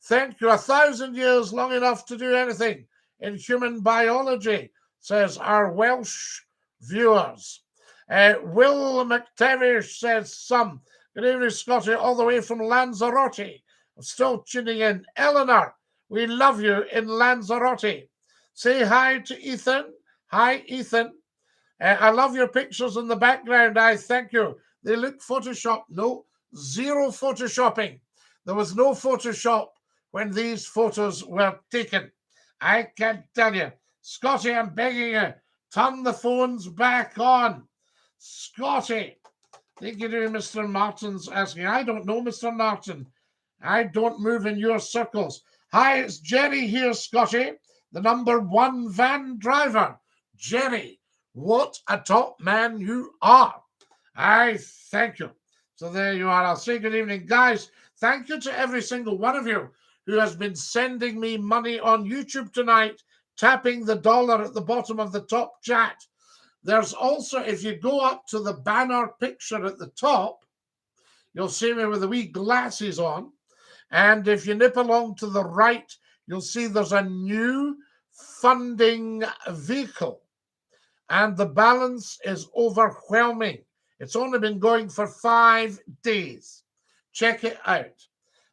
[SPEAKER 1] Thank you. 1,000 years, long enough to do anything in human biology, says our Welsh viewers. Will McTavish says some. Good evening, Scotty, all the way from Lanzarote. I'm still tuning in. Eleanor, we love you in Lanzarote. Say hi to Ethan. Hi, Ethan. I love your pictures in the background. I thank you. They look Photoshop. No, zero Photoshopping. There was no Photoshop when these photos were taken. I can tell you. Scotty, I'm begging you, turn the phones back on. Scotty. Dinky-Doo, Mr. Martin's asking. I don't know, Mr. Martin. I don't move in your circles. Hi, it's Jerry here, Scotty, the #1 van driver. Jerry, what a top man you are. I thank you. So there you are. I'll say good evening. Guys, thank you to every single one of you who has been sending me money on YouTube tonight, tapping the dollar at the bottom of the top chat. There's also, if you go up to the banner picture at the top, you'll see me with the wee glasses on. And if you nip along to the right, you'll see there's a new funding vehicle. And the balance is overwhelming. It's only been going for 5 days. Check it out.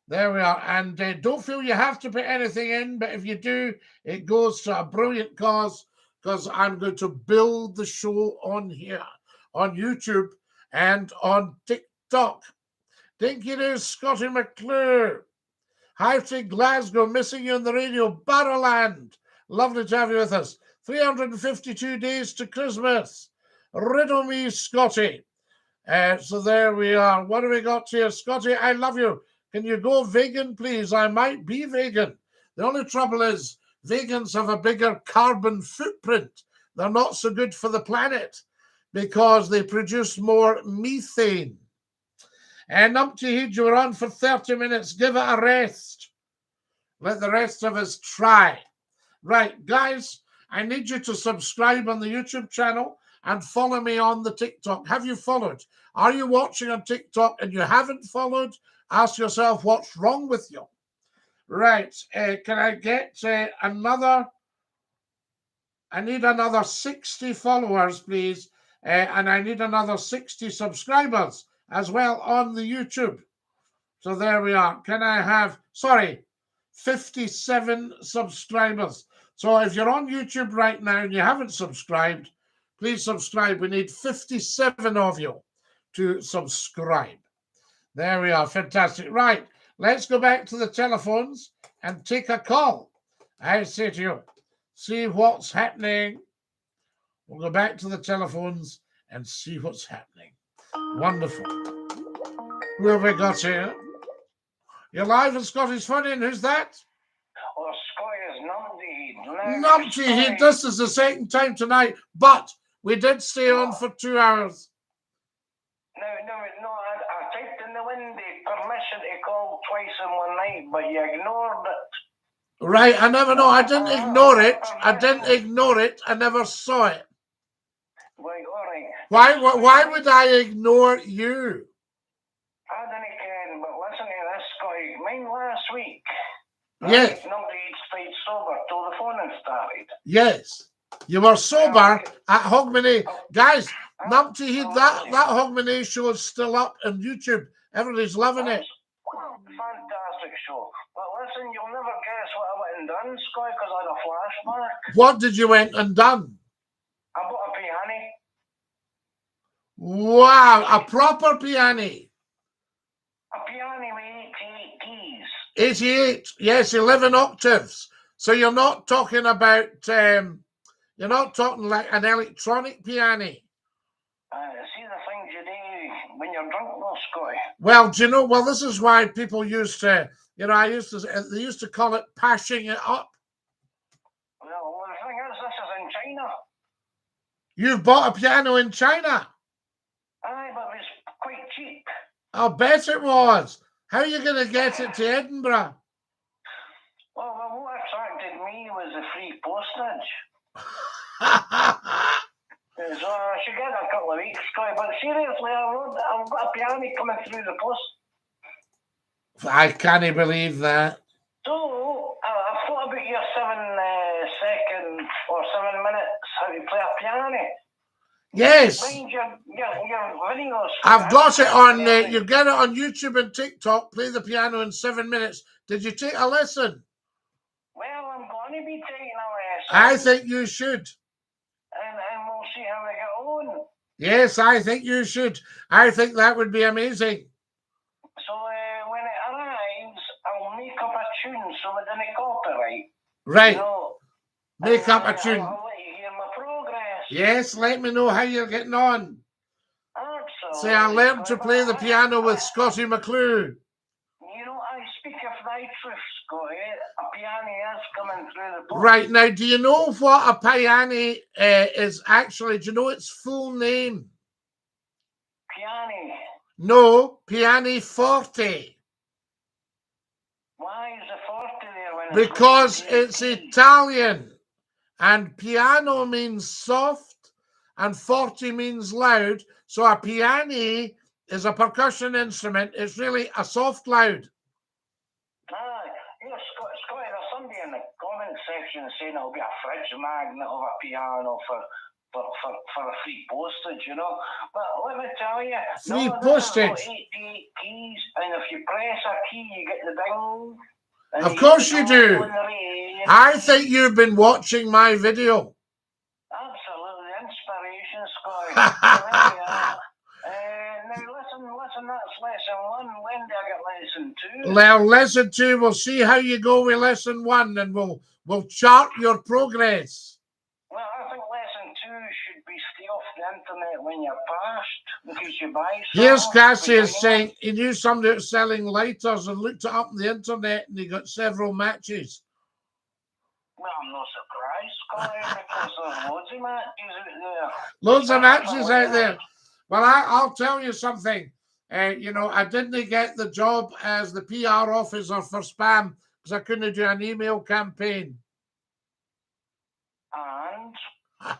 [SPEAKER 1] There we are. And don't feel you have to put anything in, but if you do, it goes to a brilliant cause, because I'm going to build the show on here, on YouTube and on TikTok. Dinky-Doo, Scotty McClure. Hi to Glasgow, missing you on the radio. Barrowland, lovely to have you with us. 352 days to Christmas. Riddle me, Scotty. So there we are. What do we got here? Scotty, I love you. Can you go vegan, please? I might be vegan. The only trouble is vegans have a bigger carbon footprint they're not so good for the planet because they produce more methane. And Numpty, you were on for 30 minutes. Give it a rest. Let the rest of us try. Right, guys, I need you to subscribe on the YouTube channel and follow me on the TikTok. Have you followed? Are you watching on TikTok and you haven't followed? Ask yourself what's wrong with you. Right, can I get another? I need another 60 followers, please. And I need another 60 subscribers as well on the YouTube. So there we are. Can I have, 57 subscribers. So if you're on YouTube right now and you haven't subscribed, please subscribe. We need 57 of you to subscribe. There we are. Fantastic. Right. Let's go back to the telephones and take a call. I say to you, see what's happening. We'll go back to the telephones and see what's happening. Wonderful. Who have we got here? You're live at Scotty's Funny, and who's that?
[SPEAKER 2] Oh, Scotty's Numpty.
[SPEAKER 1] Numpty, this is the second time tonight, but we did stay on for 2 hours.
[SPEAKER 2] No, I typed in the window permission to call twice in one night, but you ignored it.
[SPEAKER 1] Right, I never know. I didn't ignore it. I never saw it.
[SPEAKER 2] Right, all right.
[SPEAKER 1] Why would I ignore you?
[SPEAKER 2] I don't care, but listen to this, Scotty. Mine last week.
[SPEAKER 1] Yes.
[SPEAKER 2] Nobody stayed sober till the phone had started.
[SPEAKER 1] Yes. You were sober at Hogmanay. Guys, Numpty, that Hogmanay show is still up on YouTube. Everybody's loving it.
[SPEAKER 2] Fantastic show. But listen, you'll never guess what I went and done, Scotty, because I had a flashback.
[SPEAKER 1] What did you went and done?
[SPEAKER 2] I bought a piano.
[SPEAKER 1] Wow, a proper piano.
[SPEAKER 2] A piano with 88 keys.
[SPEAKER 1] 88, yes, 11 octaves. So you're not talking about, you're not talking like an electronic piano.
[SPEAKER 2] See the things you do when you're drunk, though, Scotty.
[SPEAKER 1] Well, do you know, well, this is why people used to, you know, they used to call it pashing it up.
[SPEAKER 2] Well, the thing is, this is in China.
[SPEAKER 1] You've bought a piano in China?
[SPEAKER 2] Aye, but it was quite cheap.
[SPEAKER 1] I'll bet it was. How are you going to get it to Edinburgh?
[SPEAKER 2] Well, what attracted me was the free postage. So I should get a couple of weeks, Scotty. But seriously, I've got a piano coming through the post.
[SPEAKER 1] I can't believe that.
[SPEAKER 2] So, I thought about your 7 second or 7 minutes how to play a piano.
[SPEAKER 1] Yes.
[SPEAKER 2] Your videos.
[SPEAKER 1] I've got it on, you get it on YouTube and TikTok, play the piano in 7 minutes. Did you take a lesson?
[SPEAKER 2] Well, I'm going to be taking a lesson.
[SPEAKER 1] I think you should.
[SPEAKER 2] And we'll see how we get on.
[SPEAKER 1] Yes, I think you should. I think that would be amazing.
[SPEAKER 2] So when it arrives, I'll make up a tune so we don't copyright.
[SPEAKER 1] Right.
[SPEAKER 2] You know,
[SPEAKER 1] make up a tune.
[SPEAKER 2] I'll let you hear my progress.
[SPEAKER 1] Yes, let me know how you're getting on.
[SPEAKER 2] Absolutely.
[SPEAKER 1] Say, I learned to play the piano with Scotty McClue.
[SPEAKER 2] You know, I speak of thy truth, Scotty. A piano is coming through the book.
[SPEAKER 1] Right, now, do you know what a piano is actually? Do you know its full name?
[SPEAKER 2] Piano.
[SPEAKER 1] No, pianoforte.
[SPEAKER 2] Why is the 40 there when it's
[SPEAKER 1] Because it's Italian. And piano means soft and forte means loud. So a piano is a percussion instrument. It's really a soft loud.
[SPEAKER 2] You know, Scotty, there's somebody in the comment section saying it'll be a fridge magnet of a piano for a free postage, you know. But let me tell you,
[SPEAKER 1] free postage.
[SPEAKER 2] 88 keys, and if you press a key, you get the ding.
[SPEAKER 1] Of course you do. I think you've been watching my video.
[SPEAKER 2] Absolutely, inspiration, Scotty. Now listen, that's lesson 1. When do I get lesson 2?
[SPEAKER 1] Well, lesson 2, we'll see how you go with lesson 1, and we'll chart your progress.
[SPEAKER 2] Well, I think lesson 2 should be stay off the internet when you're past, in case you buy stuff.
[SPEAKER 1] Here's Cassius saying he knew somebody that was selling lighters and looked it up on the internet and he got several matches.
[SPEAKER 2] Well, I'm not surprised, Scotty, because there's loads of matches out there.
[SPEAKER 1] Loads of matches out there. Well, I'll tell you something. You know, I didn't get the job as the PR officer for spam because I couldn't do an email campaign.
[SPEAKER 2] And? Was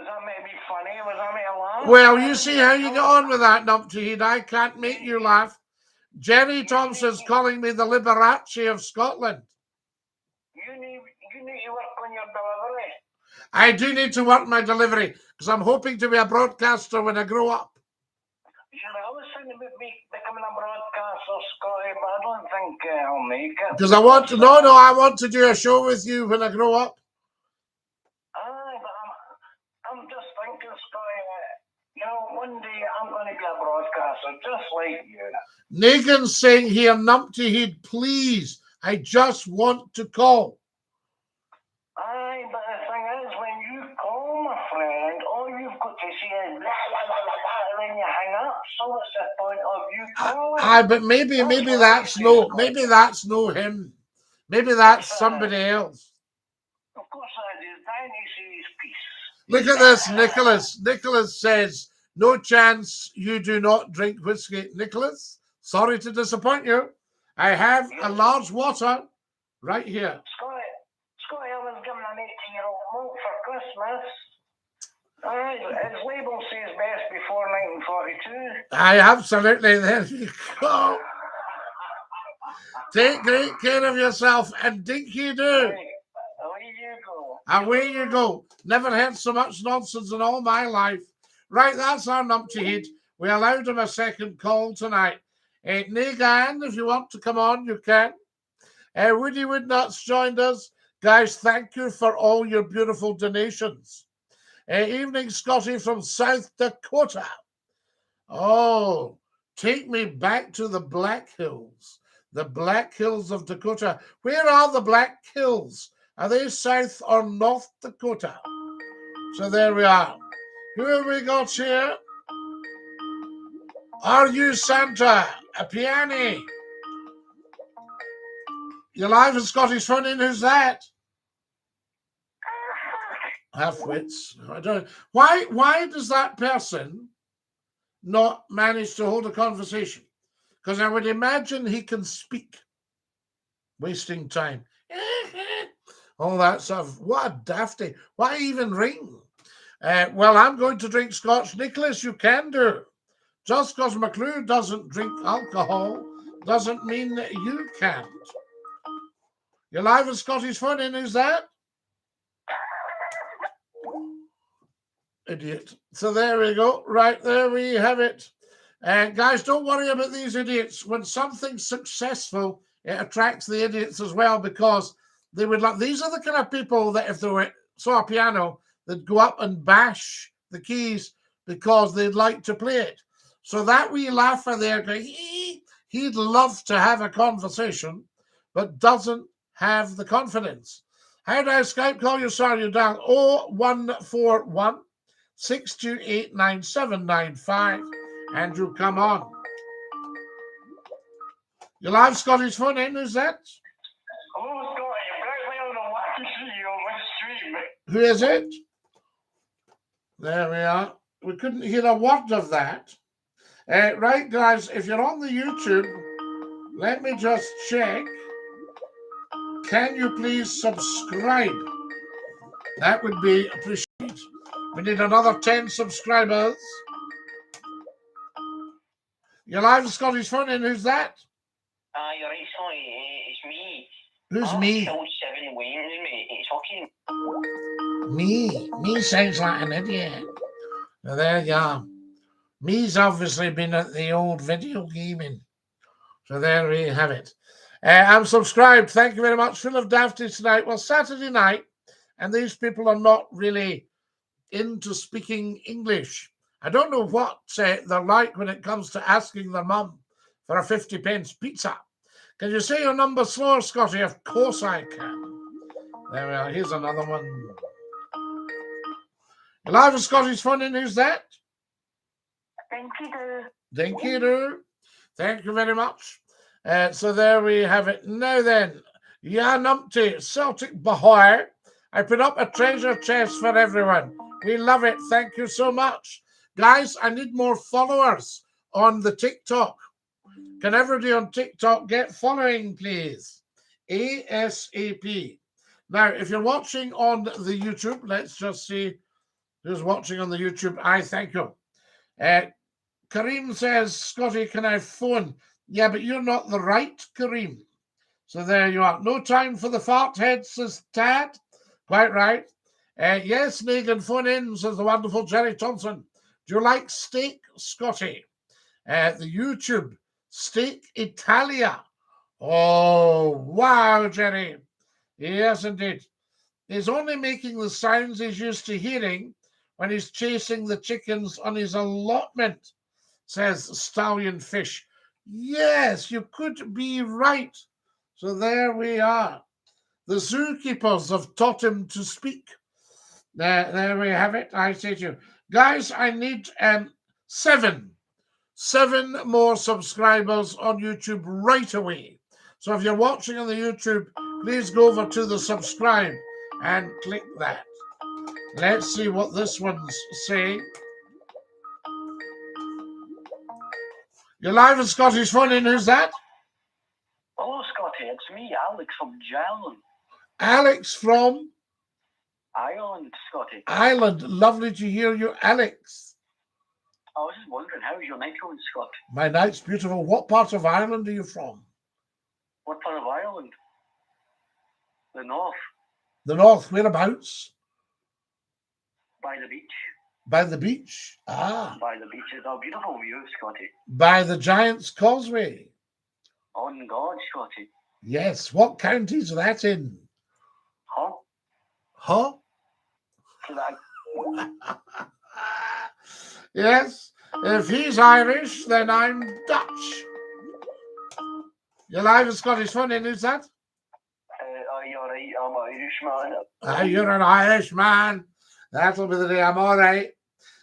[SPEAKER 2] that maybe funny? Was that maybe a laugh?
[SPEAKER 1] Well, you see how you get on with that, Numpty. I can't make you laugh. Jerry Thompson's calling me the Liberace of Scotland.
[SPEAKER 2] You need to work on your delivery.
[SPEAKER 1] I do need to work my delivery because I'm hoping to be a broadcaster when I grow up.
[SPEAKER 2] I was thinking about becoming a broadcaster, Scotty, but I don't think I'll make it.
[SPEAKER 1] Because I want to, I want to do a show with you when I grow up.
[SPEAKER 2] Aye, but I'm just thinking, Scotty, you know, one day I'm going to be a broadcaster just like you.
[SPEAKER 1] Negan's saying here, Numpty Heed, please, I just want to call.
[SPEAKER 2] Aye, but the thing is, when you call, my friend, all you've got to say is blah, blah, blah, blah, blah, and then you hang up. So what's the point of you calling?
[SPEAKER 1] Aye, but maybe that's no him. Maybe that's somebody else.
[SPEAKER 2] Of course that is. Danny says peace.
[SPEAKER 1] Look at this, Nicholas. Nicholas says, no chance you do not drink whiskey. Nicholas, sorry to disappoint you. I have a large water right here.
[SPEAKER 2] Scotty, I was given an 18-year-old milk for Christmas. All right, his label says best before 1942.
[SPEAKER 1] Aye, absolutely. There you go. Take great care of yourself and Dinky-Doo.
[SPEAKER 2] Away you go.
[SPEAKER 1] Away you go. Never heard so much nonsense in all my life. Right, that's our Numpty Head. We allowed him a second call tonight. Negan, if you want to come on, you can. Woody Woodnuts joined us. Guys, thank you for all your beautiful donations. Evening, Scotty from South Dakota. Oh, take me back to the Black Hills. The Black Hills of Dakota. Where are the Black Hills? Are they South or North Dakota? So there we are. Who have we got here? Are you Santa? A piano. You're live in Scottish Funny. Who's that? Half-wits. I don't. Why does that person not manage to hold a conversation? Because I would imagine he can speak. Wasting time. All that stuff. What a dafty. Why even ring? Well, I'm going to drink Scotch. Nicholas, you can do. Just because McCLUE doesn't drink alcohol doesn't mean that you can't. You're live at Scottish Funny. Who's that? Idiot. So there we go. Right, there we have it. Guys, don't worry about these idiots. When something's successful, it attracts the idiots as well because they would like. These are the kind of people that if they saw a piano, they'd go up and bash the keys because they'd like to play it. So that wee laugher there going, he'd love to have a conversation, but doesn't have the confidence. How do I Skype call you? Sorry, you dial 0141 628 9795 and you come on. You're live Scottish Funny, who's that?
[SPEAKER 2] Oh, Scotty, you're on the live stream.
[SPEAKER 1] Who is it? There we are. We couldn't hear a word of that. Right, guys, if you're on the YouTube, let me just check. Can you please subscribe? That would be appreciated. We need another 10 subscribers. You're live Scottish Funny, and who's that?
[SPEAKER 3] You're right, Scotty. It's me.
[SPEAKER 1] Who's me?
[SPEAKER 3] Killed 7 Waynes, mate. It's fucking...
[SPEAKER 1] Me sounds like an idiot. Now, there you are. Me's obviously been at the old video gaming. So there we have it. I'm subscribed. Thank you very much. Full of dafties tonight. Well, Saturday night, and these people are not really into speaking English. I don't know what they're like when it comes to asking their mum for a 50p pizza. Can you say your number slower, Scotty? Of course I can. There we are. Here's another one. You're live with Scottish Funny. Who's that?
[SPEAKER 2] Dinky-Doo.
[SPEAKER 1] Dinky-Doo. Thank you very much. So there we have it. Now then, Yeah, numpty. Celtic Bahoy. I put up a treasure chest for everyone. We love it. Thank you so much. Guys, I need more followers on the TikTok. Can everybody on TikTok get following, please? ASAP. Now, if you're watching on the YouTube, let's just see who's watching on the YouTube. I thank you. Kareem says, Scotty, can I phone? Yeah, but you're not the right Kareem. So there you are. No time for the fart head, says Tad. Quite right. Yes, Megan, phone in, says the wonderful Jerry Thompson. Do you like steak, Scotty? The YouTube, Steak Italia. Oh, wow, Jerry. Yes, indeed. He's only making the sounds he's used to hearing when he's chasing the chickens on his allotment, says Stallion Fish. Yes, you could be right. So there we are. The zookeepers have taught him to speak. There we have it. I say to you, guys, I need seven more subscribers on YouTube right away. So if you're watching on the YouTube, please go over to the subscribe and click that. Let's see what this one's saying. You're live in Scottish Funny. Who's that?
[SPEAKER 4] Hello, Scotty. It's me, Alex from Ireland.
[SPEAKER 1] Alex from
[SPEAKER 4] Ireland, Scotty.
[SPEAKER 1] Ireland. Lovely to hear you, Alex.
[SPEAKER 4] I was just wondering, how's your night going, Scott?
[SPEAKER 1] My night's beautiful. What part of Ireland are you from?
[SPEAKER 4] What part of Ireland? The north.
[SPEAKER 1] The north. Whereabouts?
[SPEAKER 4] By the beach.
[SPEAKER 1] By the beach? Ah.
[SPEAKER 4] By the beach. It's a beautiful view, Scotty.
[SPEAKER 1] By the Giant's Causeway?
[SPEAKER 4] On God, Scotty.
[SPEAKER 1] Yes. What county's that in?
[SPEAKER 4] Huh?
[SPEAKER 1] Huh?
[SPEAKER 4] That...
[SPEAKER 1] Yes. If he's Irish, then I'm Dutch. You're live in Scottish Funny. Who's that?
[SPEAKER 4] You're right. I'm Irish, man.
[SPEAKER 1] You're an Irishman. That'll be the day. I'm all right.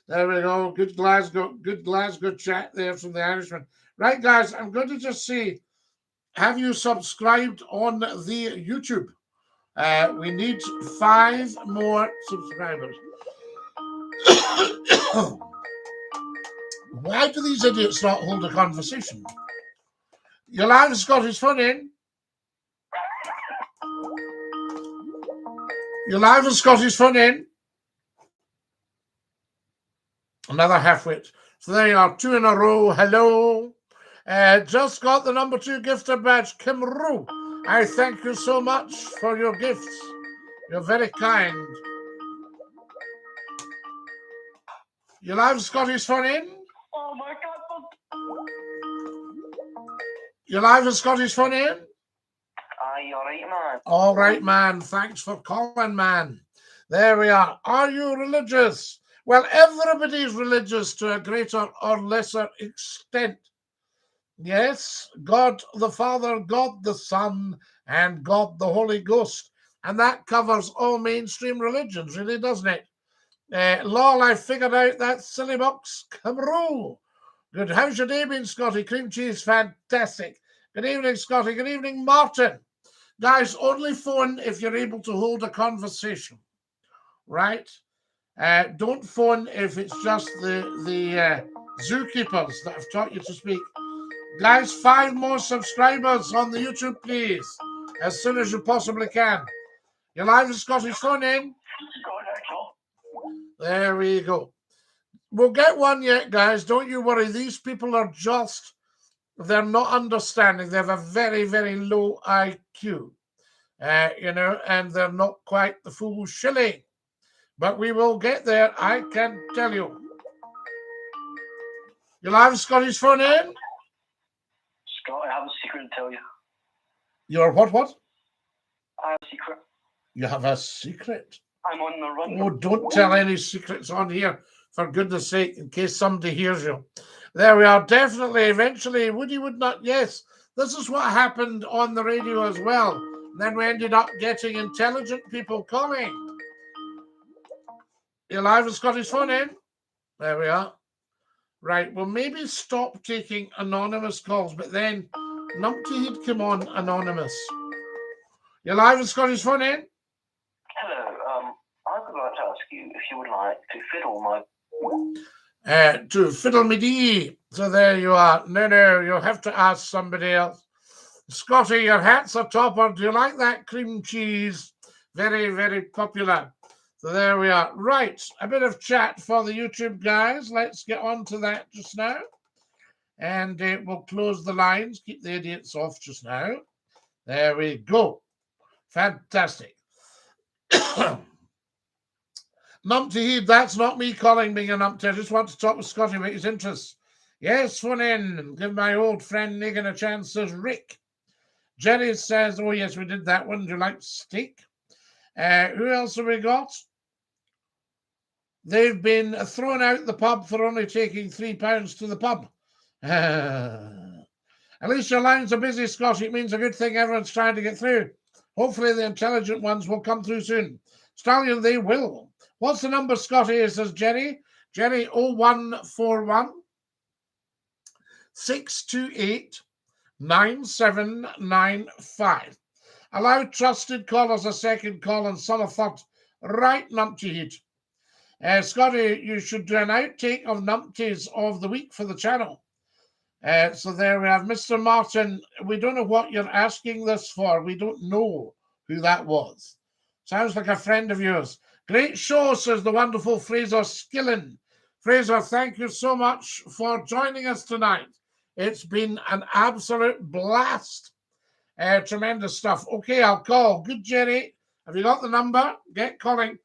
[SPEAKER 1] There we go. Good Glasgow chat there from the Irishman. Right, guys, I'm going to just see, have you subscribed on the YouTube? We need 5 more subscribers. Why do these idiots not hold a conversation? You're live in Scottish Funny. You're live in Scottish Funny. Another half-wit. So there you are, 2 in a row. Hello. Just got the number 2 gifter badge. Kim Roo. I thank you so much for your gifts. You're very kind. You live Scottish Funny?
[SPEAKER 4] Oh my God.
[SPEAKER 1] You live in Scottish Funny?
[SPEAKER 4] Aye, you're right, man.
[SPEAKER 1] All right, man. Thanks for calling, man. There we are. Are you religious? Well, everybody's religious to a greater or lesser extent. Yes, God the Father, God the Son, and God the Holy Ghost. And that covers all mainstream religions, really, doesn't it? Lol, I figured out that silly box. Cameroon. Good. How's your day been, Scotty? Cream cheese, fantastic. Good evening, Scotty. Good evening, Martin. Guys, only phone if you're able to hold a conversation, right? Don't phone if it's just the zookeepers that have taught you to speak. Guys, 5 more subscribers on the YouTube, please, as soon as you possibly can. You're live in Scottish Phone in. There we go. We'll get one yet, guys. Don't you worry. These people are just, they're not understanding. They have a very, very low IQ, and they're not quite the full shilling. But we will get there, I can tell you. You live Scottish Phone in?
[SPEAKER 4] Scott, I have a secret to tell you.
[SPEAKER 1] You're what?
[SPEAKER 4] I have a secret. You
[SPEAKER 1] have a secret?
[SPEAKER 4] I'm on the run.
[SPEAKER 1] Oh, don't tell any secrets on here, for goodness sake, in case somebody hears you. There we are. Definitely, eventually, Woody would not. Yes, this is what happened on the radio as well. And then we ended up getting intelligent people calling. You're live with Scottish Phone in? There we are. Right, well, maybe stop taking anonymous calls, but then Numpty had come on anonymous. You're live with Scotty's Phone In.
[SPEAKER 4] Hello. I would like to ask you if you would like to fiddle my...
[SPEAKER 1] To fiddle me dee. So there you are. No, you'll have to ask somebody else. Scotty, your hat's a topper. Do you like that cream cheese? Very, very popular. So there we are. Right, a bit of chat for the YouTube guys. Let's get on to that just now. And we'll close the lines. Keep the idiots off just now. There we go. Fantastic. Numpty Heed, that's not me calling being a numpty. I just want to talk with Scotty about his interests. Yes, phone in. Give my old friend Nigan a chance, says Rick. Jerry says, oh, yes, we did that one. Do you like steak? Who else have we got? They've been thrown out the pub for only taking £3 to the pub. At least your lines are busy, Scotty. It means a good thing everyone's trying to get through. Hopefully the intelligent ones will come through soon. Stallion, they will. What's the number, Scotty? Says Jenny. Jenny, 0141 628 9795. Allow trusted callers a second call and some have thought, right, Numpty Heat. Scotty, you should do an outtake of Numpties of the week for the channel. So there we have Mr. Martin. We don't know what you're asking this for. We don't know who that was. Sounds like a friend of yours. Great show, says the wonderful Fraser Skillen. Fraser, thank you so much for joining us tonight. It's been an absolute blast. Tremendous stuff. Okay, I'll call. Good, Jerry. Have you got the number? Get calling.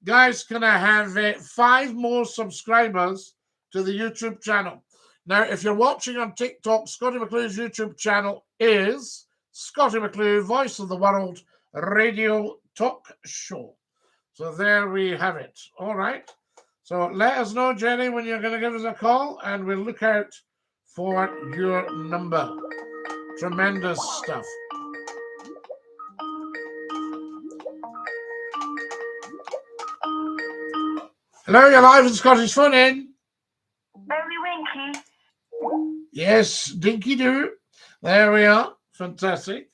[SPEAKER 1] Guys, can I have 5 more subscribers to the YouTube channel? Now, if you're watching on TikTok, Scottie McClue's YouTube channel is Scottie McClue, Voice of the World Radio Talk Show. So there we have it. All right. So let us know, Jenny, when you're going to give us a call, and we'll look out for your number. Tremendous stuff. Hello, you're live in Scottish Phone In.
[SPEAKER 5] Very winky.
[SPEAKER 1] Yes, Dinky-Doo. There we are. Fantastic.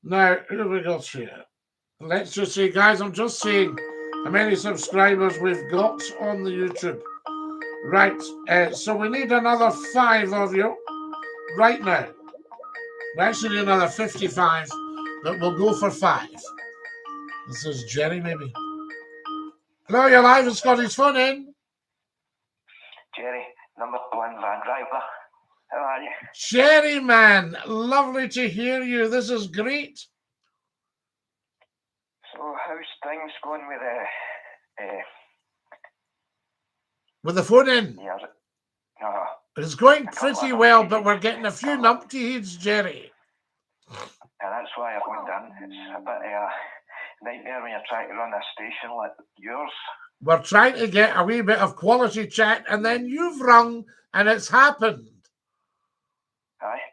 [SPEAKER 1] Now, who have we got here? Let's just see, guys. I'm just seeing how many subscribers we've got on the YouTube. Right. So we need another 5 of you right now. We actually need another 55, but we'll go for 5. This is Jerry, maybe. Hello, you're live in Scottish Phone In.
[SPEAKER 4] Jerry, number 1 van driver. How are you?
[SPEAKER 1] Jerry, man. Lovely to hear you. This is great.
[SPEAKER 4] So, how's things going with
[SPEAKER 1] the phone in?
[SPEAKER 4] Yeah.
[SPEAKER 1] It's going pretty well, but we're getting a few numpty heads, Jerry.
[SPEAKER 4] And that's why I phoned in. It's a bit of a nightmare when you're trying to run a station like yours.
[SPEAKER 1] We're trying to get a wee bit of quality chat, and then you've rung, and it's happened.
[SPEAKER 4] Aye.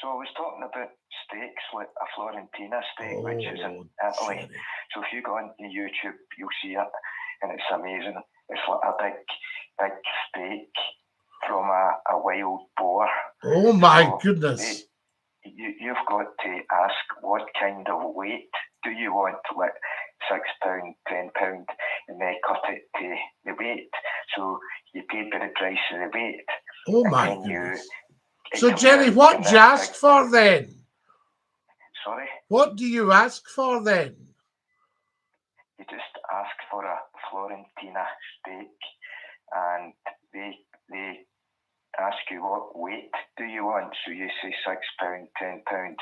[SPEAKER 4] So I was talking about steaks, like a Florentina steak, which is in Italy.
[SPEAKER 1] Jerry.
[SPEAKER 4] So if you go onto YouTube, you'll see it, and it's amazing. It's like a big steak from a wild boar.
[SPEAKER 1] Oh my goodness.
[SPEAKER 4] You've got to ask what kind of weight do you want, like £6, £10, and they cut it to the weight. So you pay by the price of the weight.
[SPEAKER 1] Oh my goodness. So Jerry, what do you ask for then?
[SPEAKER 4] Sorry?
[SPEAKER 1] What do you ask for then?
[SPEAKER 4] You just ask for a Florentina steak, and they ask you what weight do you want. So you say £6, £10.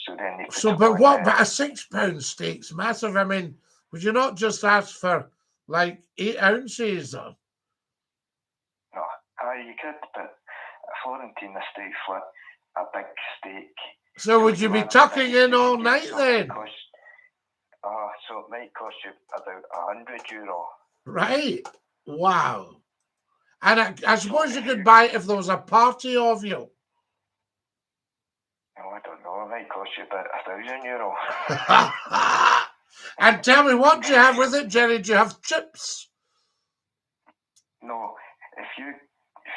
[SPEAKER 4] So then they put
[SPEAKER 1] but what? But a £6 steak's massive. I mean, would you not just ask for like 8 ounces? Or?
[SPEAKER 4] No, you could, but a Florentina steak's like a big steak.
[SPEAKER 1] So would you be tucking in all night then?
[SPEAKER 4] So it might cost you about €100.
[SPEAKER 1] Right. Wow. And I suppose you could buy it if there was a party of you.
[SPEAKER 4] No, I don't know. It might cost you about €1,000.
[SPEAKER 1] And tell me, what do you have with it, Jerry? Do you have chips?
[SPEAKER 4] No. If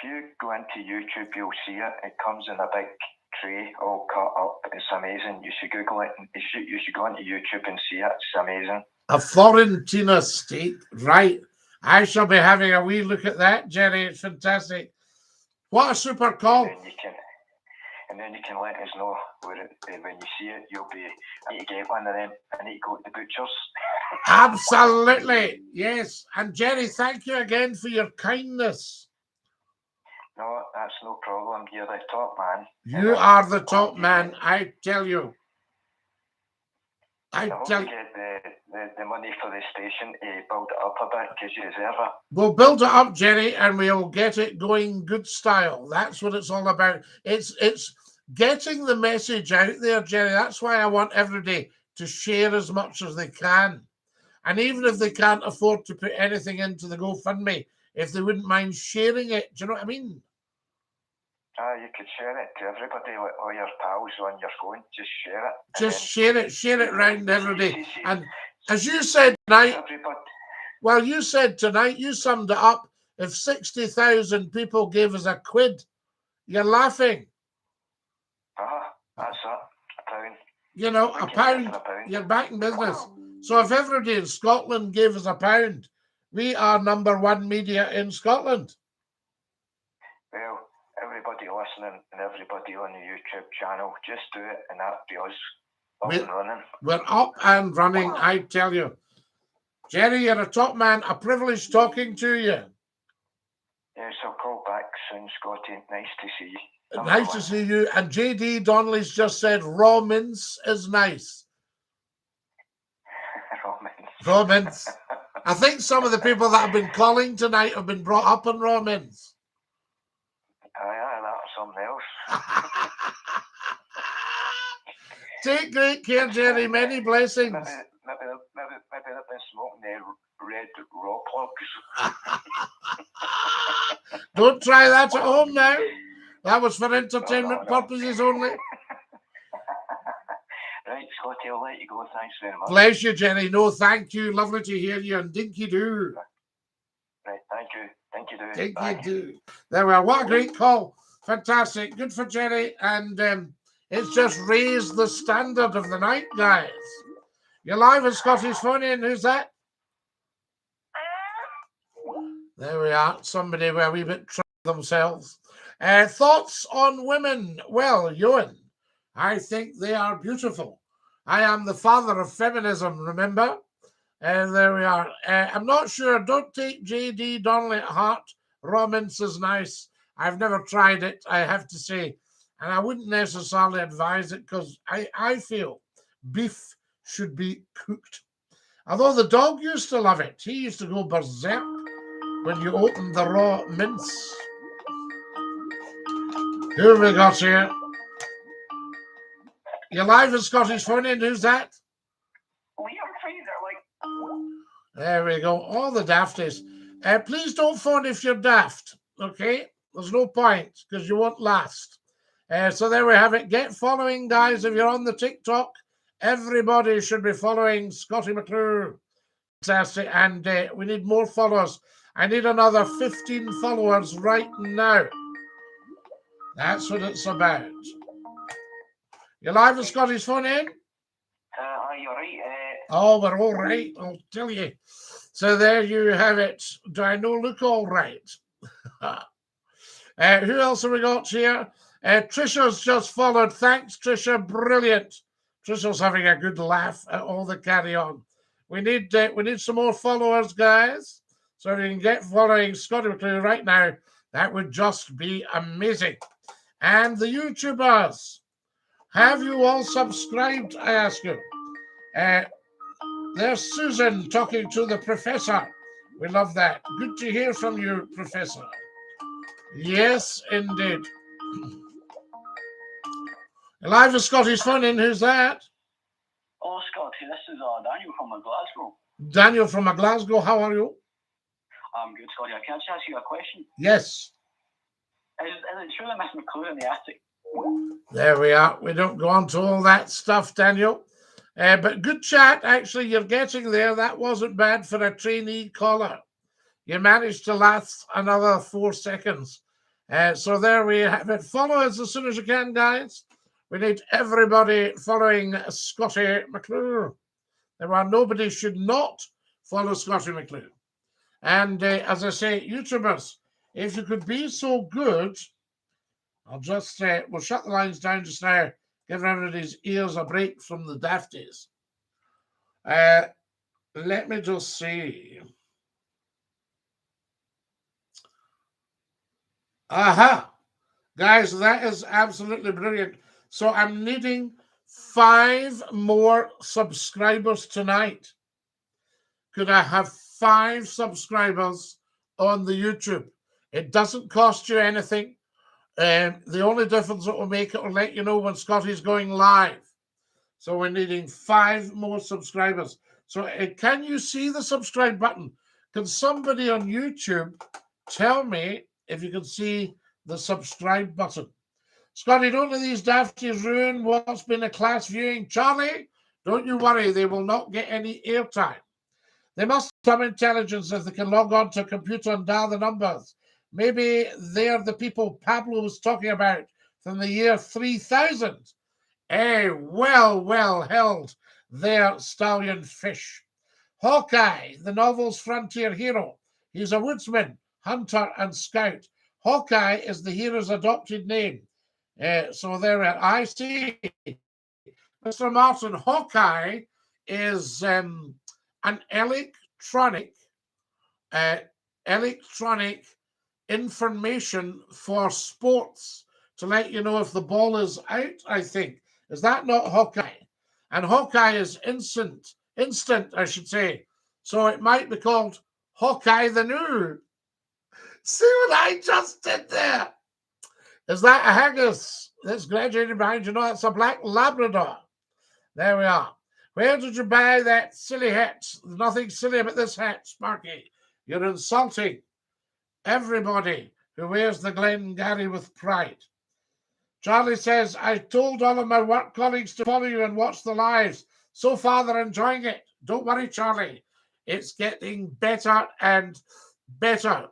[SPEAKER 4] you go into YouTube, you'll see it. It comes in a big tray all cut up. It's amazing. You should Google it. You should go onto YouTube and see it. It's amazing.
[SPEAKER 1] A Florentina steak, right? I shall be having a wee look at that, Jerry. It's fantastic. What a super call.
[SPEAKER 4] And then you can let us know when you see it. I need to get one of them. I need to go to the butcher's.
[SPEAKER 1] Absolutely. Yes. And Jerry, thank you again for your kindness.
[SPEAKER 4] No, that's no problem. You're the top man.
[SPEAKER 1] You are the top man, I tell you.
[SPEAKER 4] I hope you get the money for the station to build it up a bit because you deserve it.
[SPEAKER 1] We'll build it up, Jerry, and we'll get it going good style. That's what it's all about. It's getting the message out there, Jerry. That's why I want everybody to share as much as they can. And even if they can't afford to put anything into the GoFundMe, if they wouldn't mind sharing it, do you know what I mean?
[SPEAKER 4] You could share it to everybody, all your pals on your phone. Just share it.
[SPEAKER 1] Just share it round everybody. And as you said tonight, well, you said tonight, you summed it up. If 60,000 people gave us a quid, you're laughing.
[SPEAKER 4] That's it. A pound.
[SPEAKER 1] You know, a pound. You're back in business. So if everybody in Scotland gave us a pound, we are #1 media in Scotland.
[SPEAKER 4] Well, everybody listening and everybody on the YouTube channel, just do it and that'll be us up and running. We're
[SPEAKER 1] up and running, I tell you. Jerry, you're a top man. A privilege talking to you.
[SPEAKER 4] Yes, I'll call back soon, Scotty. Nice to see you.
[SPEAKER 1] Nice to see you. And JD Donnelly's just said raw mince is nice. Raw mince. I think some of the people that have been calling tonight have been brought up on raw mince.
[SPEAKER 4] Aye, that's something else.
[SPEAKER 1] Take great care, Jerry. Many blessings.
[SPEAKER 4] Maybe they've been smoking the red raw plugs.
[SPEAKER 1] Don't try that at home now. That was for entertainment purposes only.
[SPEAKER 4] Right, Scotty, I'll let you go. Thanks very much.
[SPEAKER 1] Bless you, Jenny. No, thank you. Lovely to hear you. And Dinky-Doo.
[SPEAKER 4] Right, thank you. Dinky-Doo.
[SPEAKER 1] Dinky-Doo. There we are. What a great call. Fantastic. Good for Jenny. And it's just raised the standard of the night, guys. You're live at Scotty's Phone In. Who's that? There we are. Somebody where a wee bit tried themselves. Thoughts on women? Well, Ewan, I think they are beautiful. I am the father of feminism, remember? And there we are. I'm not sure. Don't take J.D. Donnelly at heart. Raw mince is nice. I've never tried it, I have to say. And I wouldn't necessarily advise it because I feel beef should be cooked. Although the dog used to love it. He used to go berserk when you open the raw mince. Who have we got here? You're live at Scottish Phone In. Who's that? There we go. All the dafties. Please don't phone if you're daft, okay? There's no point because you won't last. So there we have it. Get following, guys. If you're on the TikTok, everybody should be following Scotty McClue. Fantastic. And we need more followers. I need another 15 followers right now. That's what it's about. You're live at Scotty's Phone In?
[SPEAKER 4] You're right.
[SPEAKER 1] Oh, we're all right, I'll tell you. So there you have it. Do I know look all right? Who else have we got here? Trisha's just followed. Thanks, Trisha. Brilliant. Trisha's having a good laugh at all the carry on. We need some more followers, guys. So if you can get following Scotty McClue right now, that would just be amazing. And the YouTubers, have you all subscribed, I ask you? There's Susan talking to the professor. We love that. Good to hear from you, Professor. Yes, indeed. Live at Scotty's Phone In. Who's that?
[SPEAKER 6] Oh, Scotty, this is Daniel from Glasgow.
[SPEAKER 1] Daniel from Glasgow. How are you?
[SPEAKER 6] I'm good, Scotty. Can I just ask you a question?
[SPEAKER 1] Yes.
[SPEAKER 6] Is it true that Miss McClue in the attic?
[SPEAKER 1] There we are. We don't go on to all that stuff, Daniel. But good chat. Actually, you're getting there. That wasn't bad for a trainee caller. You managed to last another 4 seconds. So there we have it. Follow us as soon as you can, guys. We need everybody following Scottie McClue. Nobody should not follow Scottie McClue. And as I say, YouTubers, if you could be so good, I'll just we'll shut the lines down just now, give everybody's ears a break from the dafties. Let me just see. Aha! Guys, that is absolutely brilliant. So I'm needing 5 more subscribers tonight. Could I have 5 subscribers on the YouTube? It doesn't cost you anything. The only difference it will make, it will let you know when Scottie's going live. So we're needing 5 more subscribers. So can you see the subscribe button? Can somebody on YouTube tell me if you can see the subscribe button? Scottie, don't let these dafties ruin what's been a class viewing. Charlie, don't you worry, they will not get any airtime. They must have some intelligence if they can log on to a computer and dial the numbers. Maybe they're the people Pablo was talking about from the year 3000. Well held there, stallion fish. Hawkeye, the novel's frontier hero. He's a woodsman, hunter, and scout. Hawkeye is the hero's adopted name. So there I see. Mr. Martin, Hawkeye is an electronic information for sports to let you know if the ball is out, I think. Is that not Hawkeye? And Hawkeye is instant, I should say. So it might be called Hawkeye the New. See what I just did there? Is that a haggis that's graduated behind you? No, that's a black Labrador. There we are. Where did you buy that silly hat? There's nothing silly about this hat, Sparky. You're insulting everybody who wears the Glengarry with pride. Charlie says, I told all of my work colleagues to follow you and watch the lives. So far, they're enjoying it. Don't worry, Charlie. It's getting better and better.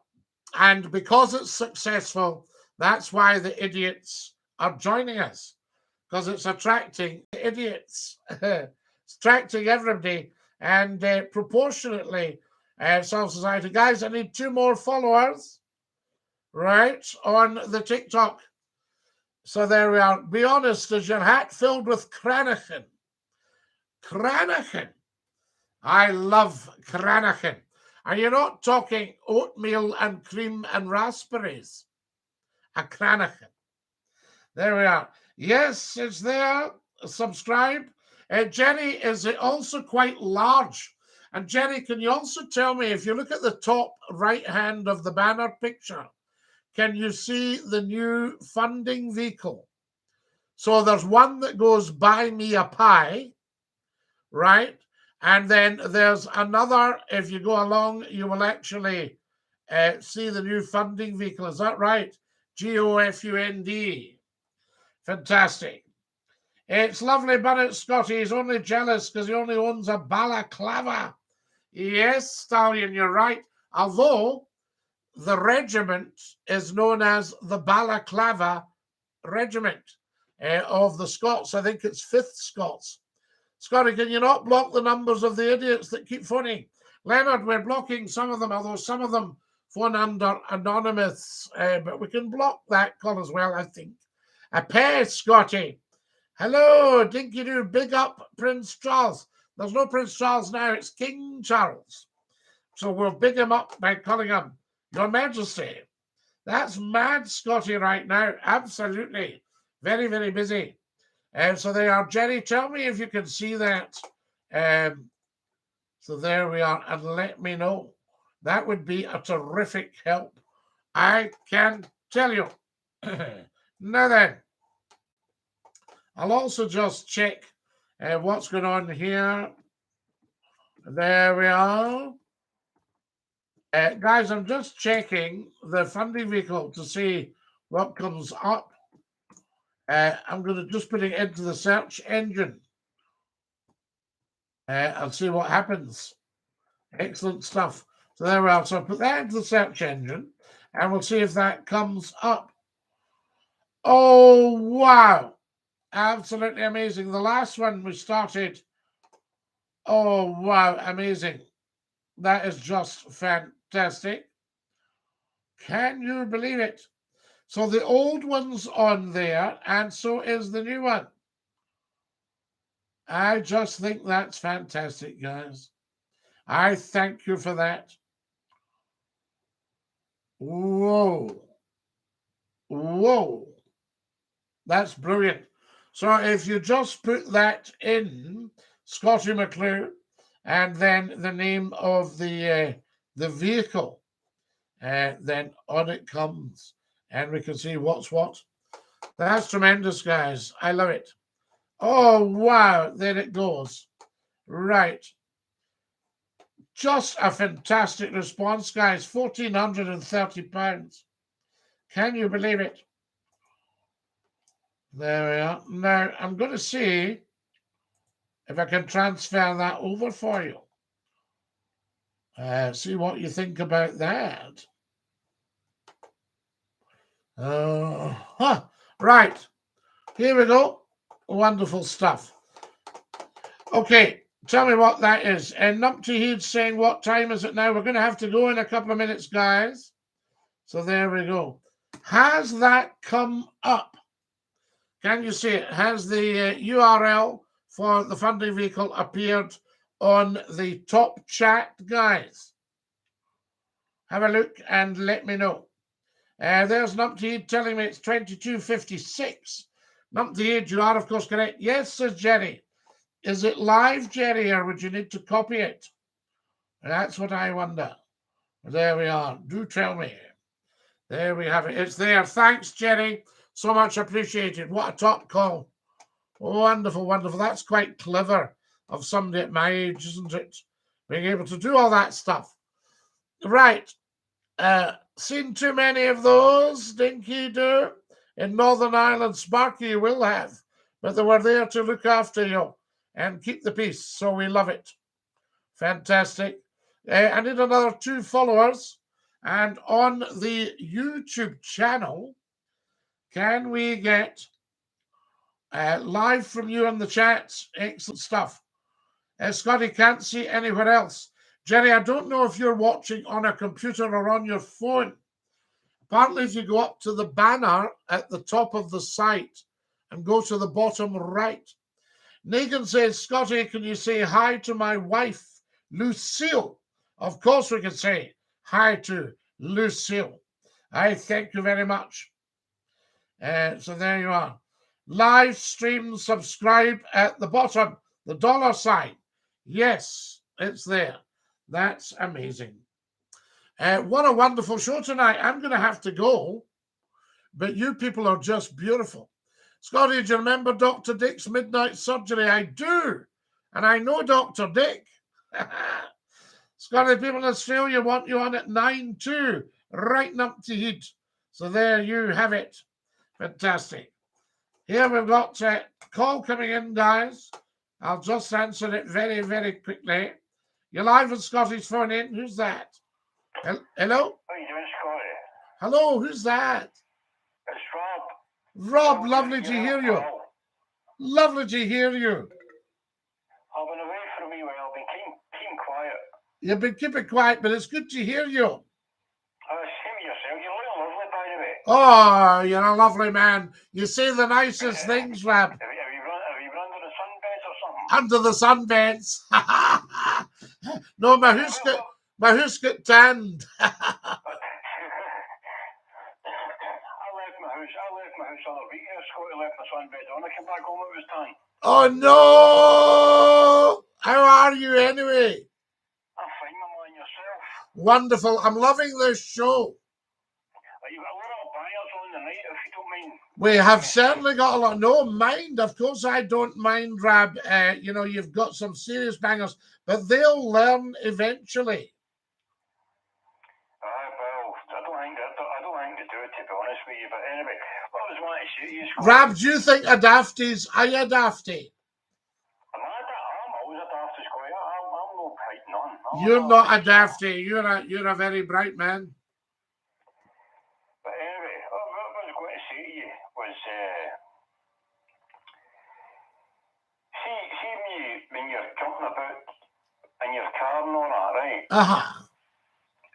[SPEAKER 1] And because it's successful, that's why the idiots are joining us. Because it's attracting idiots. It's attracting everybody. And proportionately, Civil Society. Guys, I need 2 more followers, right, on the TikTok. So there we are. Be honest, is your hat filled with Cranachan? Cranachan. I love Cranachan. Are you not talking oatmeal and cream and raspberries? A Cranachan. There we are. Yes, it's there. Subscribe. Jenny, is it also quite large? And Jenny, can you also tell me, if you look at the top right hand of the banner picture, can you see the new funding vehicle? So there's one that goes buy me a pie, right? And then there's another, if you go along, you will actually see the new funding vehicle. Is that right? GOFUND. Fantastic. It's lovely, but it's Scottie. He's only jealous because he only owns a balaclava. Yes, Stallion, you're right. Although the regiment is known as the Balaclava Regiment of the Scots. I think it's 5th Scots. Scottie, can you not block the numbers of the idiots that keep phoning? Leonard, we're blocking some of them, although some of them phone under anonymous. But we can block that call as well, I think. A pair, Scottie. Hello, Dinky-Doo, big up Prince Charles. There's no Prince Charles now, it's King Charles. So we'll big him up by calling him Your Majesty. That's mad, Scottie, right now. Absolutely. Very, very busy. So they are. Jerry, tell me if you can see that. So there we are. And let me know. That would be a terrific help. I can tell you. Now then, I'll also just check what's going on here. There we are. Guys, I'm just checking the funding vehicle to see what comes up. I'm going to just put it into the search engine and see what happens. Excellent stuff. So there we are. So put that into the search engine and we'll see if that comes up. Oh, wow. Absolutely amazing. The last one we started. Oh, wow. Amazing. That is just fantastic. Can you believe it? So the old one's on there, and so is the new one. I just think that's fantastic, guys. I thank you for that. Whoa. Whoa. That's brilliant. So if you just put that in, Scottie McClue, and then the name of the vehicle, then on it comes, and we can see what's what. That's tremendous, guys. I love it. Oh, wow. There it goes. Right. Just a fantastic response, guys. £1,430. Can you believe it? There we are. Now, I'm going to see if I can transfer that over for you. See what you think about that. Right. Here we go. Wonderful stuff. Okay. Tell me what that is. And Numpty Heed's saying, what time is it now? We're going to have to go in a couple of minutes, guys. So there we go. Has that come up? Can you see it? Has the URL for the funding vehicle appeared on the top chat, guys? Have a look and let me know. There's Numpty telling me it's 22:56. Numpty, you are, of course, correct. Yes, says Jerry. Is it live, Jerry, or would you need to copy it? That's what I wonder. There we are. Do tell me. There we have it. It's there. Thanks, Jerry. So much appreciated. What a top call. Wonderful, wonderful. That's quite clever of somebody at my age, isn't it? Being able to do all that stuff. Right. Seen too many of those, Dinky-Doo? In Northern Ireland, Sparky you will have. But they were there to look after you and keep the peace. So we love it. Fantastic. I need another 2 followers. And on the YouTube channel, can we get live from you in the chats? Excellent stuff. Scotty, can't see anywhere else. Jerry, I don't know if you're watching on a computer or on your phone. Apparently, if you go up to the banner at the top of the site and go to the bottom right, Negan says, Scotty, can you say hi to my wife, Lucille? Of course we can say hi to Lucille. I thank you very much. So there you are. Live stream, subscribe at the bottom, the $sign. Yes, it's there. That's amazing. What a wonderful show tonight. I'm going to have to go, but you people are just beautiful. Scotty, do you remember Dr. Dick's midnight surgery? I do, and I know Dr. Dick. Scotty, people in Australia want you on at 9 too. Right up to heat. So there you have it. Fantastic. Here we've got a call coming in, guys. I'll just answer it very, very quickly. You're live with Scotty's phone in. Who's that? Hello?
[SPEAKER 3] How you doing, Scotty?
[SPEAKER 1] Hello, who's that?
[SPEAKER 3] It's Rob.
[SPEAKER 1] Rob, lovely to hear you. Lovely to hear you.
[SPEAKER 3] I've been away for a wee while. I've been keeping quiet.
[SPEAKER 1] You've been keeping quiet, but it's good to hear you.
[SPEAKER 3] Same yourself. You look lovely, by the way.
[SPEAKER 1] Oh, you're a lovely man. You say the nicest things, Rob.
[SPEAKER 3] Have you run under the sunbeds or something?
[SPEAKER 1] Under the sunbeds. No, my hoose got tanned.
[SPEAKER 3] I left my house the other week. Scotty left my sunbed on. I came back home, it was tan.
[SPEAKER 1] Oh, no. How are you anyway?
[SPEAKER 3] I'm fine, my man, yourself.
[SPEAKER 1] Wonderful. I'm loving this show.
[SPEAKER 3] You've got a lot of buyers on the night, if you don't mind.
[SPEAKER 1] We have certainly got a lot. No, mind. Of course, I don't mind, Rab. You know, you've got some serious bangers, but they'll learn eventually.
[SPEAKER 3] Well, I don't think they do it, to be honest with you. But anyway, what I was wanting to say to you, Scotty.
[SPEAKER 1] Rab, do you think a dafty's? Are you a dafty?
[SPEAKER 3] I'm always a dafty, Scotty. I'm no hiding none.
[SPEAKER 1] You're not a dafty. You're a very bright man.
[SPEAKER 3] But anyway, what I was going to say to you was the car and all that, right?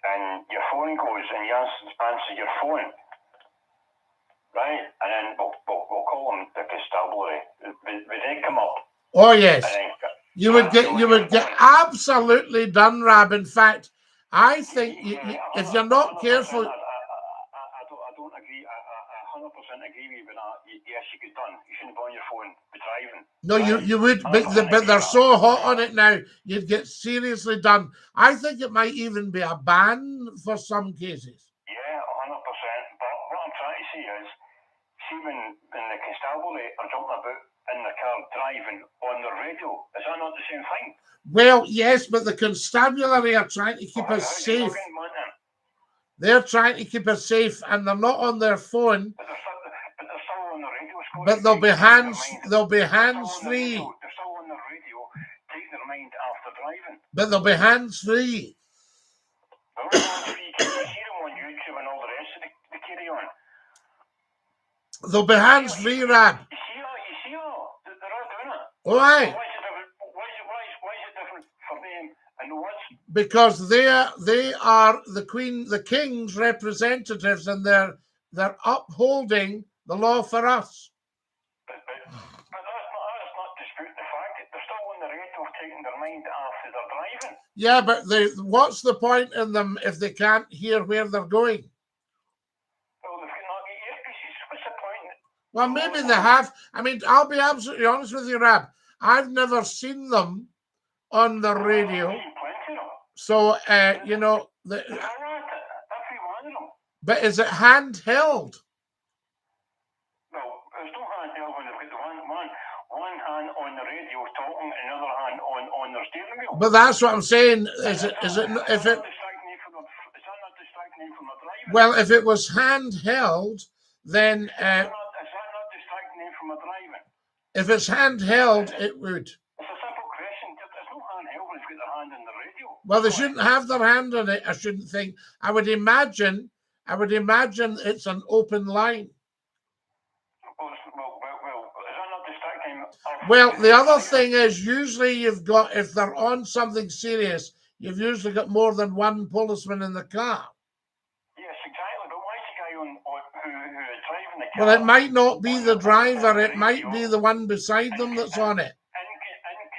[SPEAKER 3] And your phone goes and you answer your phone, right? And then we'll call them the constabulary. Would they come up?
[SPEAKER 1] Oh yes, you would get absolutely done, Rab. In fact, I think if you're not careful.
[SPEAKER 3] I don't agree. I 100% agree with you with that. Yes, you get done. You shouldn't be on your phone driving.
[SPEAKER 1] No, you would, but they're so hot on it now, you'd get seriously done. I think it might even be a ban for some cases.
[SPEAKER 3] Yeah, 100%. But what I'm trying to say is, see when the constabulary are jumping about in the car driving on the radio, is that not the same thing?
[SPEAKER 1] Well, yes, but the constabulary are trying to keep us safe. They're trying to keep us safe, and they're not on their phone.
[SPEAKER 3] But they're still on the radio.
[SPEAKER 1] But they'll be hands free.
[SPEAKER 3] They're still on the radio, taking their mind after driving.
[SPEAKER 1] But they'll be hands free.
[SPEAKER 3] They're not hands free. You see them on YouTube and all the rest of the carry on.
[SPEAKER 1] They'll be hands free, Rab.
[SPEAKER 3] You see all. They're all doing it.
[SPEAKER 1] Why?
[SPEAKER 3] Why is it different for them and the ones?
[SPEAKER 1] Because they are the king's representatives, and they're upholding the law for us.
[SPEAKER 3] But that's not disputing the fact that they're still on the radio taking their mind after they're driving.
[SPEAKER 1] Yeah, but what's the point in them if they can't hear where they're going?
[SPEAKER 3] Well, they've not got earpieces. What's the point?
[SPEAKER 1] Well, maybe they have. I mean, I'll be absolutely honest with you, Rab. I've never seen them on the radio.
[SPEAKER 3] I've seen plenty of them.
[SPEAKER 1] So, you know,
[SPEAKER 3] Every one of them.
[SPEAKER 1] But is it handheld?
[SPEAKER 3] Well, there's no handheld when they've got one hand on the radio talking, and the other hand on their steering wheel.
[SPEAKER 1] But that's what I'm saying. Is it
[SPEAKER 3] Is that not distracting them from the driving?
[SPEAKER 1] Well, if it was handheld, then
[SPEAKER 3] Is that not distracting them from the driving?
[SPEAKER 1] If it's handheld, it would.
[SPEAKER 3] It's a simple question. There's no handheld when they've got their hand in the radio.
[SPEAKER 1] Well, they shouldn't have their hand on it. I shouldn't think. I would imagine it's an open line.
[SPEAKER 3] Well, is that not distracting?
[SPEAKER 1] Well, the other thing is, usually you've got, if they're on something serious, you've usually got more than one policeman in the car.
[SPEAKER 3] Yes, exactly. But why is the guy who is driving the car?
[SPEAKER 1] Well, it might not be the driver. It might be the one beside them that's on it.
[SPEAKER 3] In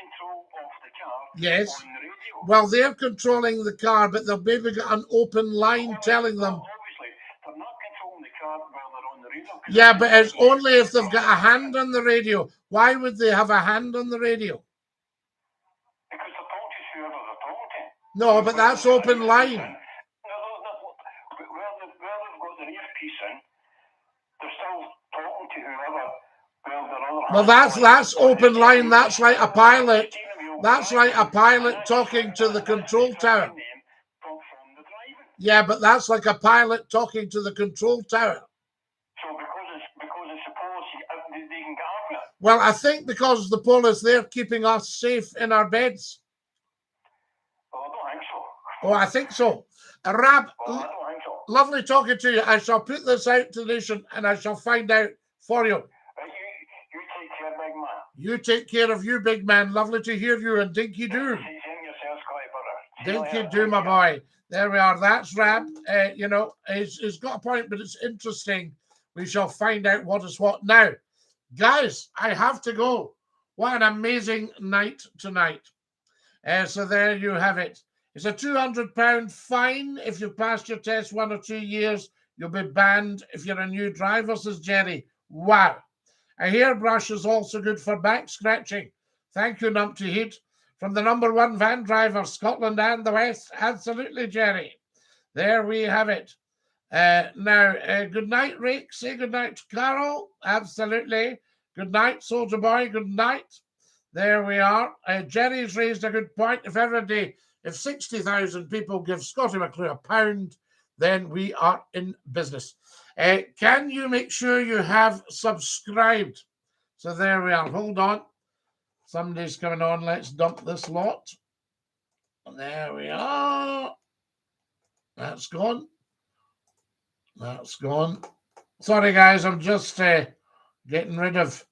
[SPEAKER 3] control of the car.
[SPEAKER 1] Yes.
[SPEAKER 3] On the radio.
[SPEAKER 1] Well, they're controlling the car, but they've maybe got an open line telling them.
[SPEAKER 3] Obviously, they're not controlling the car while they're on the radio.
[SPEAKER 1] Yeah, but it's only if they've got a hand on the radio. Why would they have a hand on the radio?
[SPEAKER 3] Because they're talking to whoever they're talking to.
[SPEAKER 1] No, but that's open line.
[SPEAKER 3] No. Where they've got their earpiece in, they're still talking to whoever.
[SPEAKER 1] Well, that's open line. That's like a pilot. That's like a pilot talking to the control tower. Yeah, but that's like a pilot talking to the control tower.
[SPEAKER 3] So because it's a policy, they can get after it.
[SPEAKER 1] Well, I think because the police, they're keeping us safe in our beds.
[SPEAKER 3] Well, I don't think so.
[SPEAKER 1] Oh, I think so. Rab,
[SPEAKER 3] well, I don't think so.
[SPEAKER 1] Lovely talking to you. I shall put this out to the nation, and I shall find out for you.
[SPEAKER 3] You take care, big man.
[SPEAKER 1] You take care of you, big man. Lovely to hear you, and Dinky-Doo. Dinky-Doo, my boy. There we are. That's Rab. You know, he's got a point, but it's interesting. We shall find out what is what. Now, guys, I have to go. What an amazing night tonight. So there you have it. It's a £200 fine if you passed your test 1 or 2 years. You'll be banned if you're a new driver, says Jerry. Wow. A hairbrush is also good for back scratching. Thank you, Numpty Heat. From the #1 van driver, Scotland and the West. Absolutely, Jerry. There we have it. Now, good night, Rick. Say good night to Carol. Absolutely. Good night, Soldier Boy. Good night. There we are. Jerry's raised a good point. If 60,000 people give Scottie McClue £1, then we are in business. Can you make sure you have subscribed? So there we are. Hold on. Somebody's coming on. Let's dump this lot. There we are. That's gone. That's gone. Sorry, guys. I'm just getting rid of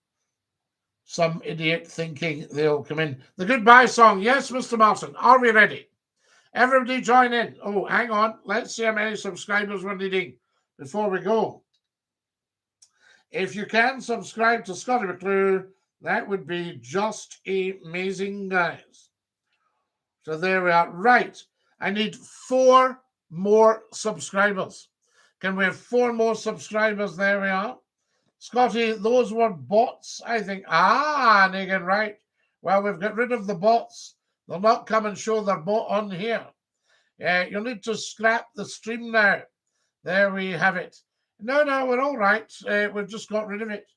[SPEAKER 1] some idiot thinking they'll come in. The goodbye song. Yes, Mr. Martin. Are we ready? Everybody join in. Oh, hang on. Let's see how many subscribers we're needing before we go. If you can subscribe to Scottie McClue, that would be just amazing, guys. So there we are. Right. I need 4 more subscribers. Can we have 4 more subscribers? There we are. Scotty, those were bots, I think. Ah, Negan, right. Well, we've got rid of the bots. They'll not come and show their bot on here. You'll need to scrap the stream now. There we have it. No, we're all right. We've just got rid of it.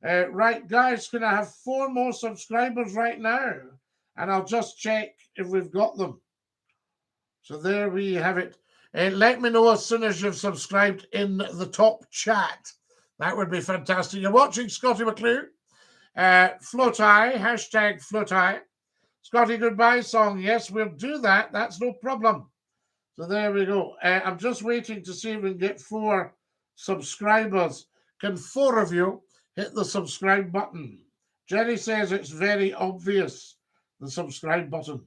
[SPEAKER 1] Right, guys, can I have 4 more subscribers right now? And I'll just check if we've got them. So there we have it. Let me know as soon as you've subscribed in the top chat. That would be fantastic. You're watching Scottie McClue. Floatai, hashtag Floatai. Scottie, goodbye song. Yes, we'll do that. That's no problem. So there we go. I'm just waiting to see if we can get 4 subscribers. Can 4 of you hit the subscribe button? Jenny says it's very obvious, the subscribe button.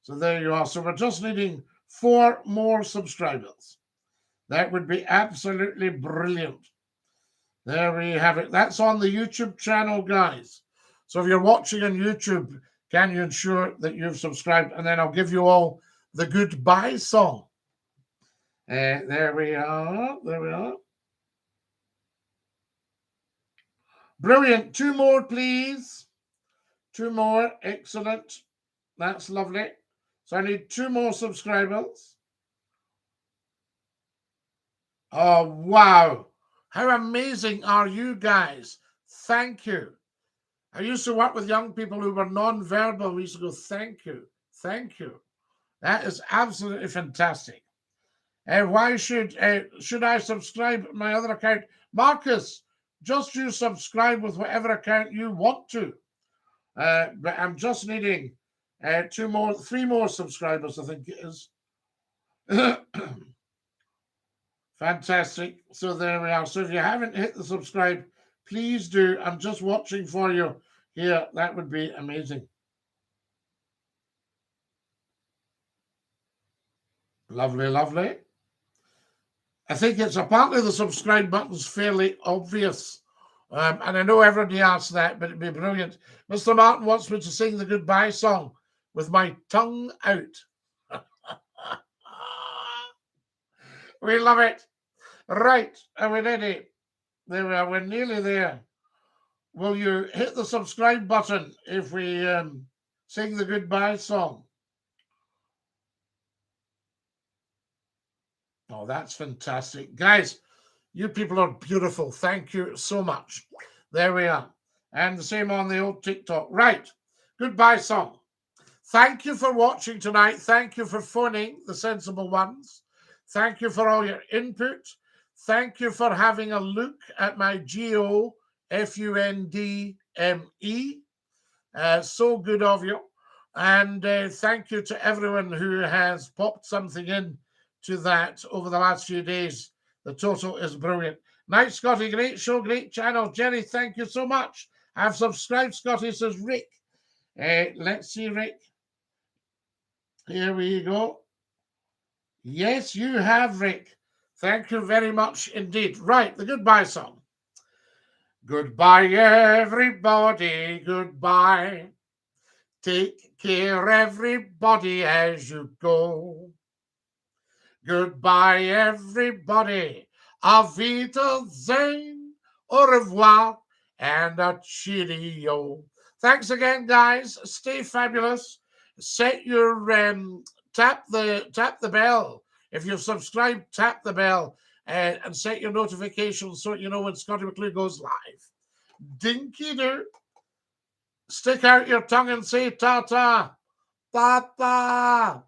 [SPEAKER 1] So there you are. So we're just needing 4 more subscribers. That would be absolutely brilliant. There we have it. That's on the YouTube channel, guys. So if you're watching on YouTube, can you ensure that you've subscribed? And then I'll give you all the goodbye song. There we are. There we are. Brilliant. 2 more, please. 2 more. Excellent. That's lovely. So I need 2 more subscribers. Oh, wow. How amazing are you guys? Thank you. I used to work with young people who were non-verbal. We used to go, thank you. Thank you. That is absolutely fantastic. Why should I subscribe my other account? Marcus, just you subscribe with whatever account you want to. But I'm just needing 3 more subscribers, I think it is. Fantastic. So there we are. So if you haven't hit the subscribe, please do. I'm just watching for you here. That would be amazing. Lovely, lovely. I think it's apparently the subscribe button's fairly obvious. And I know everybody asked that, but it'd be brilliant. Mr. Martin wants me to sing the goodbye song with my tongue out. We love it. Right, are we ready? There we are. We're nearly there. Will you hit the subscribe button if we sing the goodbye song? Oh, that's fantastic. Guys, you people are beautiful. Thank you so much. There we are. And the same on the old TikTok. Right, goodbye song. Thank you for watching tonight. Thank you for phoning, the sensible ones. Thank you for all your input. Thank you for having a look at my GeoFundme. So good of you. And thank you to everyone who has popped something in to that over the last few days. The total is brilliant. Night, Scotty. Great show, great channel. Jerry, thank you so much. I've subscribed, Scotty, says Rick. Let's see, Rick. Here we go. Yes, you have, Rick. Thank you very much indeed. Right, the goodbye song. Goodbye, everybody. Goodbye. Take care, everybody, as you go. Goodbye, everybody. Auf Wiedersehen, au revoir, and a cheerio. Thanks again, guys. Stay fabulous. Set your tap the bell. If you've subscribed, tap the bell and set your notifications so you know when Scottie McClue goes live. Dinky-Doo. Stick out your tongue and say ta-ta. Ta-ta.